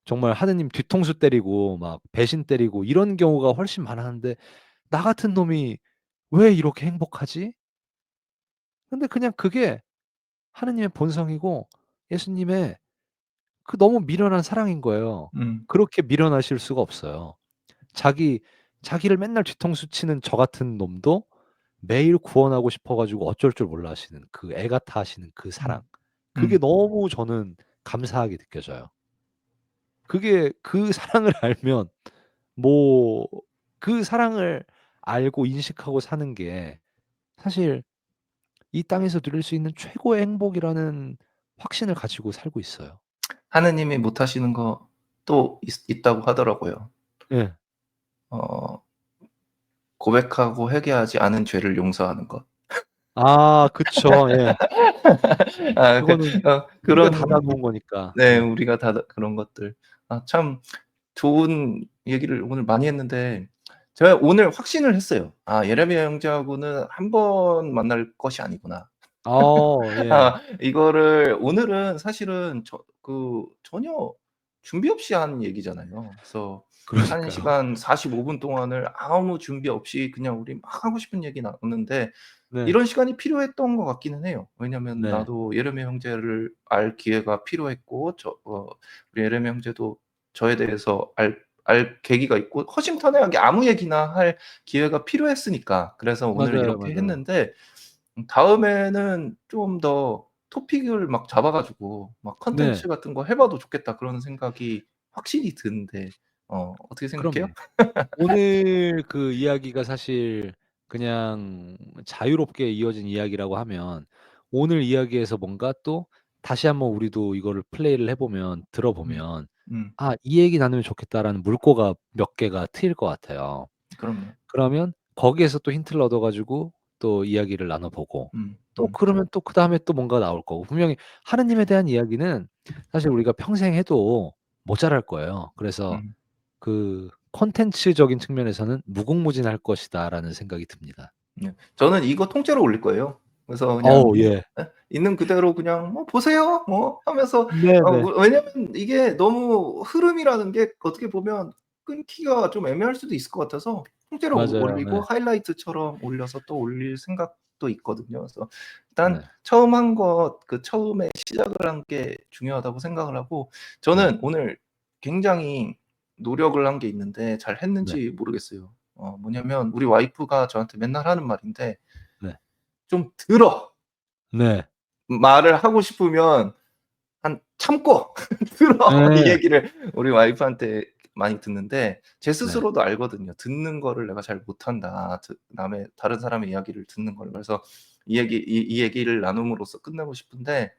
정말 하느님 뒤통수 때리고 막 배신 때리고 이런 경우가 훨씬 많았는데 나 같은 놈이 왜 이렇게 행복하지?' 근데 그냥 그게 하느님의 본성이고 예수님의 너무 미련한 사랑인 거예요. 음. 그렇게 미련하실 수가 없어요. 자기를 맨날 뒤통수 치는 저 같은 놈도 매일 구원하고 싶어 가지고 어쩔 줄 몰라 하시는 애 같아 하시는 그 사랑. 음. 그게 음. 너무 저는 감사하게 느껴져요. 그 사랑을 알면 뭐 그 사랑을 알고 인식하고 사는 게 사실 이 땅에서 누릴 수 있는 최고의 행복이라는 확신을 가지고 살고 있어요. 하느님이 못 하시는 거 또 있다고 하더라고요. 예. 어 고백하고 회개하지 않은 죄를 용서하는 것. 아 그쵸. 예. 아 그거는 우리가 닫아 그런 놓은 거니까. 네, 예. 우리가 다 그런 것들. 참 좋은 얘기를 오늘 많이 했는데 제가 오늘 확신을 했어요. '아 예레미야 형제하고는 한 번 만날 것이 아니구나.' 예. 이거를 오늘은 사실은 전혀 준비 없이 한 얘기잖아요. 그래서 1 그러니까요. 시간 45분 동안을 아무 준비 없이 그냥 우리 막 하고 싶은 얘기 나눴는데 네. 이런 시간이 필요했던 것 같기는 해요. 왜냐면 네. 나도 예레미야 형제를 알 기회가 필요했고 우리 예레미야 형제도 저에 대해서 알 계기가 있고 허심탄회하게 아무 얘기나 할 기회가 필요했으니까 그래서 오늘 맞아요, 이렇게 맞아요. 했는데 다음에는 좀 더 토픽을 막 잡아 가지고 막 네. '컨텐츠 같은 거 해 봐도 좋겠다.' 그런 생각이 확실히 드는데 어떻게 생각해요? 그럼요. 오늘 그 이야기가 사실 그냥 자유롭게 이어진 이야기라고 하면 오늘 이야기에서 뭔가 또 다시 한번 우리도 이거를 플레이를 해 보면 음. 들어보면 음. '아 이 얘기 나누면 좋겠다.'라는 물꼬가 몇 개가 트일 것 같아요. 그럼요. 그러면 거기에서 또 힌트를 얻어 가지고 또 이야기를 나눠 보고 음. 또 그러면 또 그다음에 또 뭔가 나올 거고 분명히 하느님에 대한 이야기는 사실 우리가 평생 해도 모자랄 거예요. 그래서 음. 그 '콘텐츠적인 측면에서는 무궁무진할 것이다.'라는 생각이 듭니다. 네. 저는 이거 통째로 올릴 거예요. 그래서 그냥 어우 예. 예 있는 그대로 그냥 "뭐 보세요." 뭐 하면서 네네. 왜냐면 이게 너무 흐름이라는 게 어떻게 보면 끊기가 좀 애매할 수도 있을 것 같아서 통째로 맞아요. 올리고 네. 하이라이트처럼 올려서 또 올릴 생각도 있거든요. 그래서 일단 네. 처음 한 것 처음에 시작을 한 게 중요하다고 생각을 하고 네. 저는 오늘 굉장히 노력을 한 게 있는데 잘 네. 했는지 모르겠어요. 뭐냐면 우리 와이프가 저한테 맨날 하는 말인데 네. "좀 들어." 네. 말을 하고 싶으면 한 참고 들어 이 예. 얘기를 우리 와이프한테 많이 듣는데 제 네. 스스로도 알거든요. 듣는 거를 내가 잘 못한다. 남의 다른 사람의 이야기를 듣는 걸. 그래서 이 얘기를 나눔으로써 끝내고 싶은데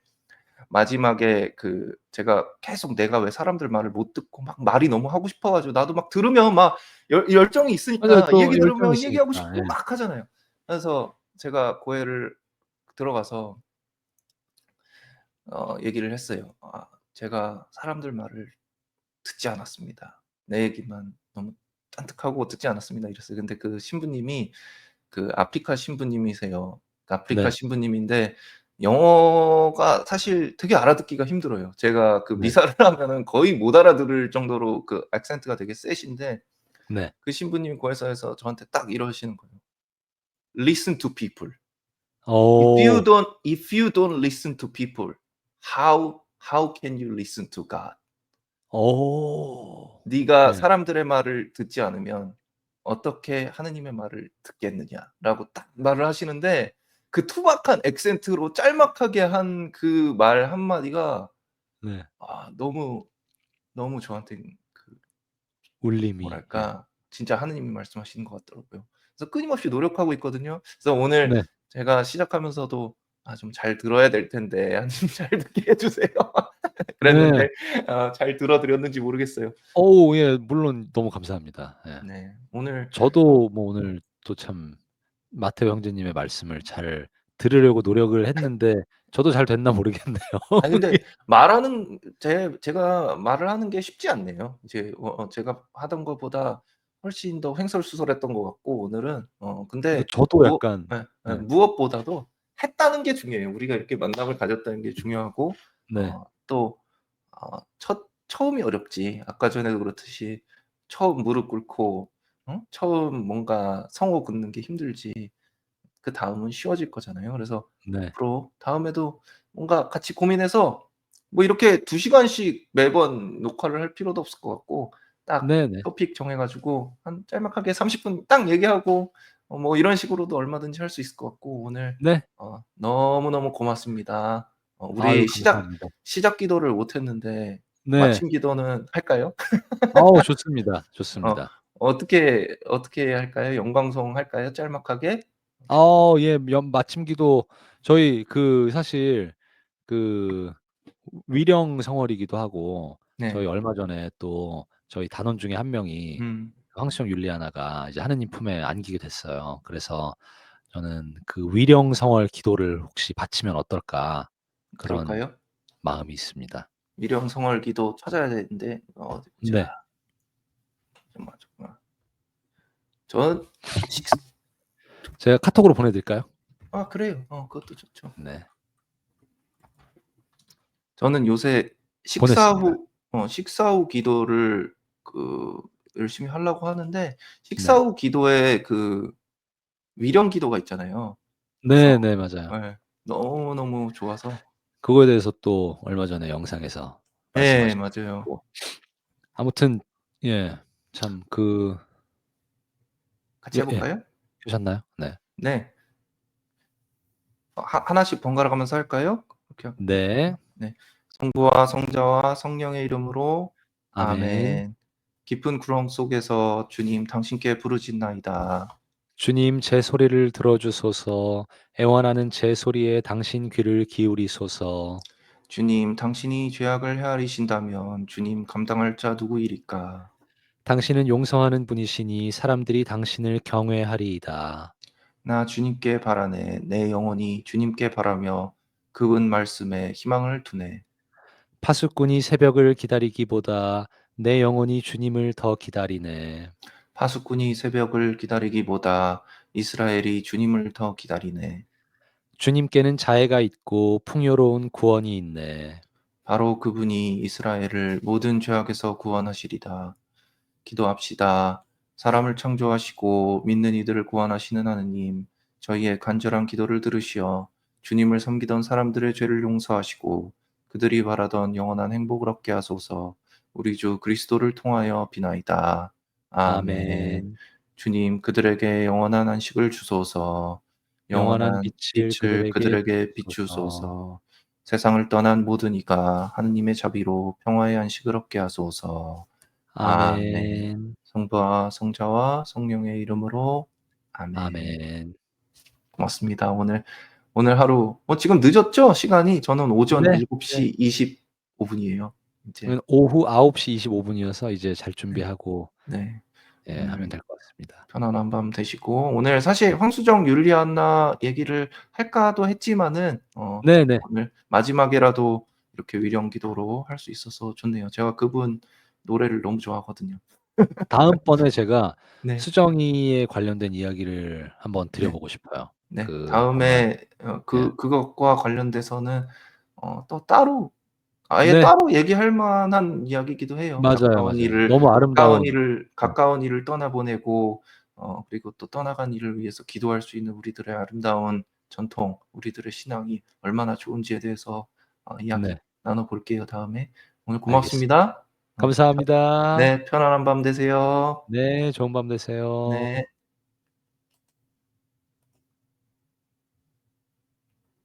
마지막에 제가 계속 내가 왜 사람들 말을 못 듣고 막 말이 너무 하고 싶어 가지고 나도 막 들으면 막 열정이 맞아요. 있으니까 이 또 얘기 열정이 들으면 이 얘기하고 있으니까. 예. 싶고 막 하잖아요. 그래서 제가 고해를 들어가서 얘기를 했어요. 제가 사람들 말을 듣지 않았습니다. 내 얘기만 너무 딴득하고 듣지 않았습니다." 이랬어요. 근데 그 신부님이 아프리카 신부님이세요. 아프리카 네. 신부님인데 영어가 사실 되게 알아듣기가 힘들어요. 제가 네. 미사를 하면은 거의 못 알아들을 정도로 악센트가 되게 세신데 네. 그 신부님이 고해사에서 저한테 딱 이러시는 거예요. "Listen to people. 어. If you don't listen to people, how can you listen to God?" 어. "네가 네. 사람들의 말을 듣지 않으면 어떻게 하느님의 말을 듣겠느냐."라고 딱 말을 하시는데 그 투박한 액센트로 짤막하게 한 그 말 한마디가 네. 너무, 너무 저한테는 울림이. 예. 뭐랄까 진짜 하느님이 말씀하시는 것 같더라고요. 그래서 끊임없이 노력하고 있거든요. 그래서 오늘 네. 제가 시작하면서도 '좀 잘 들어야 될 텐데 하느님 잘 듣게 해 주세요.' 네. 그랬는데 잘 들어 드렸는지 모르겠어요. 어우 예. 물론 너무 감사합니다. 예. 네. 오늘 저도 뭐 오늘 또 참 마테오 형제님의 말씀을 잘 들으려고 노력을 했는데 저도 잘 됐나 모르겠네요. 근데 그게 제가 말을 하는 게 쉽지 않네요. 이제 제가 하던 것보다 훨씬 더 횡설수설했던 것 같고 오늘은 근데 근데 저도 약간 네. 무엇보다도 했다는 게 중요해요. 우리가 이렇게 만남을 가졌다는 게 중요하고 네. 또 처음이 어렵지. 아까 전에도 그렇듯이 처음 무릎 꿇고 처음 뭔가 성호 긋는 게 힘들지 그다음은 쉬워질 거잖아요. 그래서 네. 앞으로 다음에도 뭔가 같이 고민해서 뭐 이렇게 2 시간씩 매번 녹화를 할 필요도 없을 것 같고 딱 네네. 토픽 정해 가지고 한 짤막하게 30분 딱 얘기하고 뭐 이런 식으로도 얼마든지 할 수 있을 것 같고 오늘 네. 너무너무 고맙습니다. 아유 우리 감사합니다. 시작 기도를 못 했는데 네. 마침 기도는 할까요? 아우 좋습니다. 어 좋습니다. 어떻게 할까요? 영광송 할까요? 짤막하게? 예. 마침 기도 저희 그 사실 그 위령 성월이기도 하고 저희 네. 얼마 전에 또 저희 단원 중에 한 명이 음. 황시영 율리아나가 이제 하느님 품에 안기게 됐어요. 그래서 저는 그 위령 성월 기도를 혹시 바치면 어떨까 그런 그럴까요? 마음이 있습니다. 미령성월 기도 찾아야 되는데 어디 보자. 네. 잠깐만. 전 식 제가 카톡으로 보내 드릴까요? 그래요. 그것도 좋죠. 네. 저는 요새 식사 보냈습니다. 후 식사 후 기도를 열심히 하려고 하는데 식사 네. 후 기도에 위령 기도가 있잖아요. 네네. 맞아요. 예. 너무너무 좋아서 그거에 대해서 또 얼마 전에 영상에서 예 말씀하신 맞아요. 고 아무튼 예. 참 그 같이 해 예예. 볼까요? 되셨나요? 네. 네. 하나씩 번갈아 가면서 할까요? 그렇게 할까요? 네. 네. 성부와 성자와 성령의 이름으로 아멘. 아멘. 깊은 구름 속에서 주님 당신께 부르짖나이다. 주님 제 소리를 들어 주소서. 애원하는 제 소리에 당신 귀를 기울이소서. 주님 당신이 죄악을 헤아리신다면 주님 감당할 자 누구이리까? 당신은 용서하는 분이시니 사람들이 당신을 경외하리이다. 나 주님께 바라네. 내 영혼이 주님께 바라며 그분 말씀에 희망을 두네. 파수꾼이 새벽을 기다리기보다 내 영혼이 주님을 더 기다리네. 파수꾼이 새벽을 기다리기보다 이스라엘이 주님을 더 기다리네. 주님께는 자애가 있고 풍요로운 구원이 있네. 바로 그분이 이스라엘을 모든 죄악에서 구원하시리다. 기도합시다. 사람을 창조하시고 믿는 이들을 구원하시는 하느님, 저희의 간절한 기도를 들으시어 주님을 섬기던 사람들의 죄를 용서하시고 그들이 바라던 영원한 행복을 얻게 하소서. 우리 주 그리스도를 통하여 비나이다. 아멘. 아멘. 주님, 그들에게 영원한 안식을 주소서. 영원한 영원한 빛을 빛을 그들에게 그들에게 주소서. 비추소서. 세상을 떠난 모든 이가 하느님의 자비로 평화의 안식을 얻게 하소서. 아멘. 아멘. 성부와 성자와 성령의 이름으로 아멘. 아멘. 고맙습니다. 오늘 하루 지금 늦었죠? 시간이? 저는 오전 네. 7시 네. 25 분이에요. 이제 저는 오후 9시 25 분이어서 이제 잘 네. 준비하고 네. 예 하면 오늘 될 것 같습니다. 편안한 밤 되시고 오늘 사실 황수정 율리안나 얘기를 할까도 했지만은 네네. 오늘 마지막에라도 이렇게 위령 기도로 할 수 있어서 좋네요. 제가 그분 노래를 너무 좋아하거든요. 다음번에 제가 네. 수정이에 관련된 이야기를 한번 드려 네. 보고 싶어요. 네. 아마 다음에 예. 그것과 관련돼서는 또 따로 아예 네. 따로 얘기할 만한 이야기이기도 해요. 맞아요, 맞아요. 너무 아름다운 가까운 이를 떠나보내고 그리고 또 떠나간 이를 위해서 기도할 수 있는 우리들의 아름다운 전통, 우리들의 신앙이 얼마나 좋은지에 대해서 이야기 네. 나눠 볼게요, 다음에. 오늘 알겠습니다. 고맙습니다. 편 감사합니다. 네, 편안한 밤 되세요. 네. 좋은 밤 되세요. 네.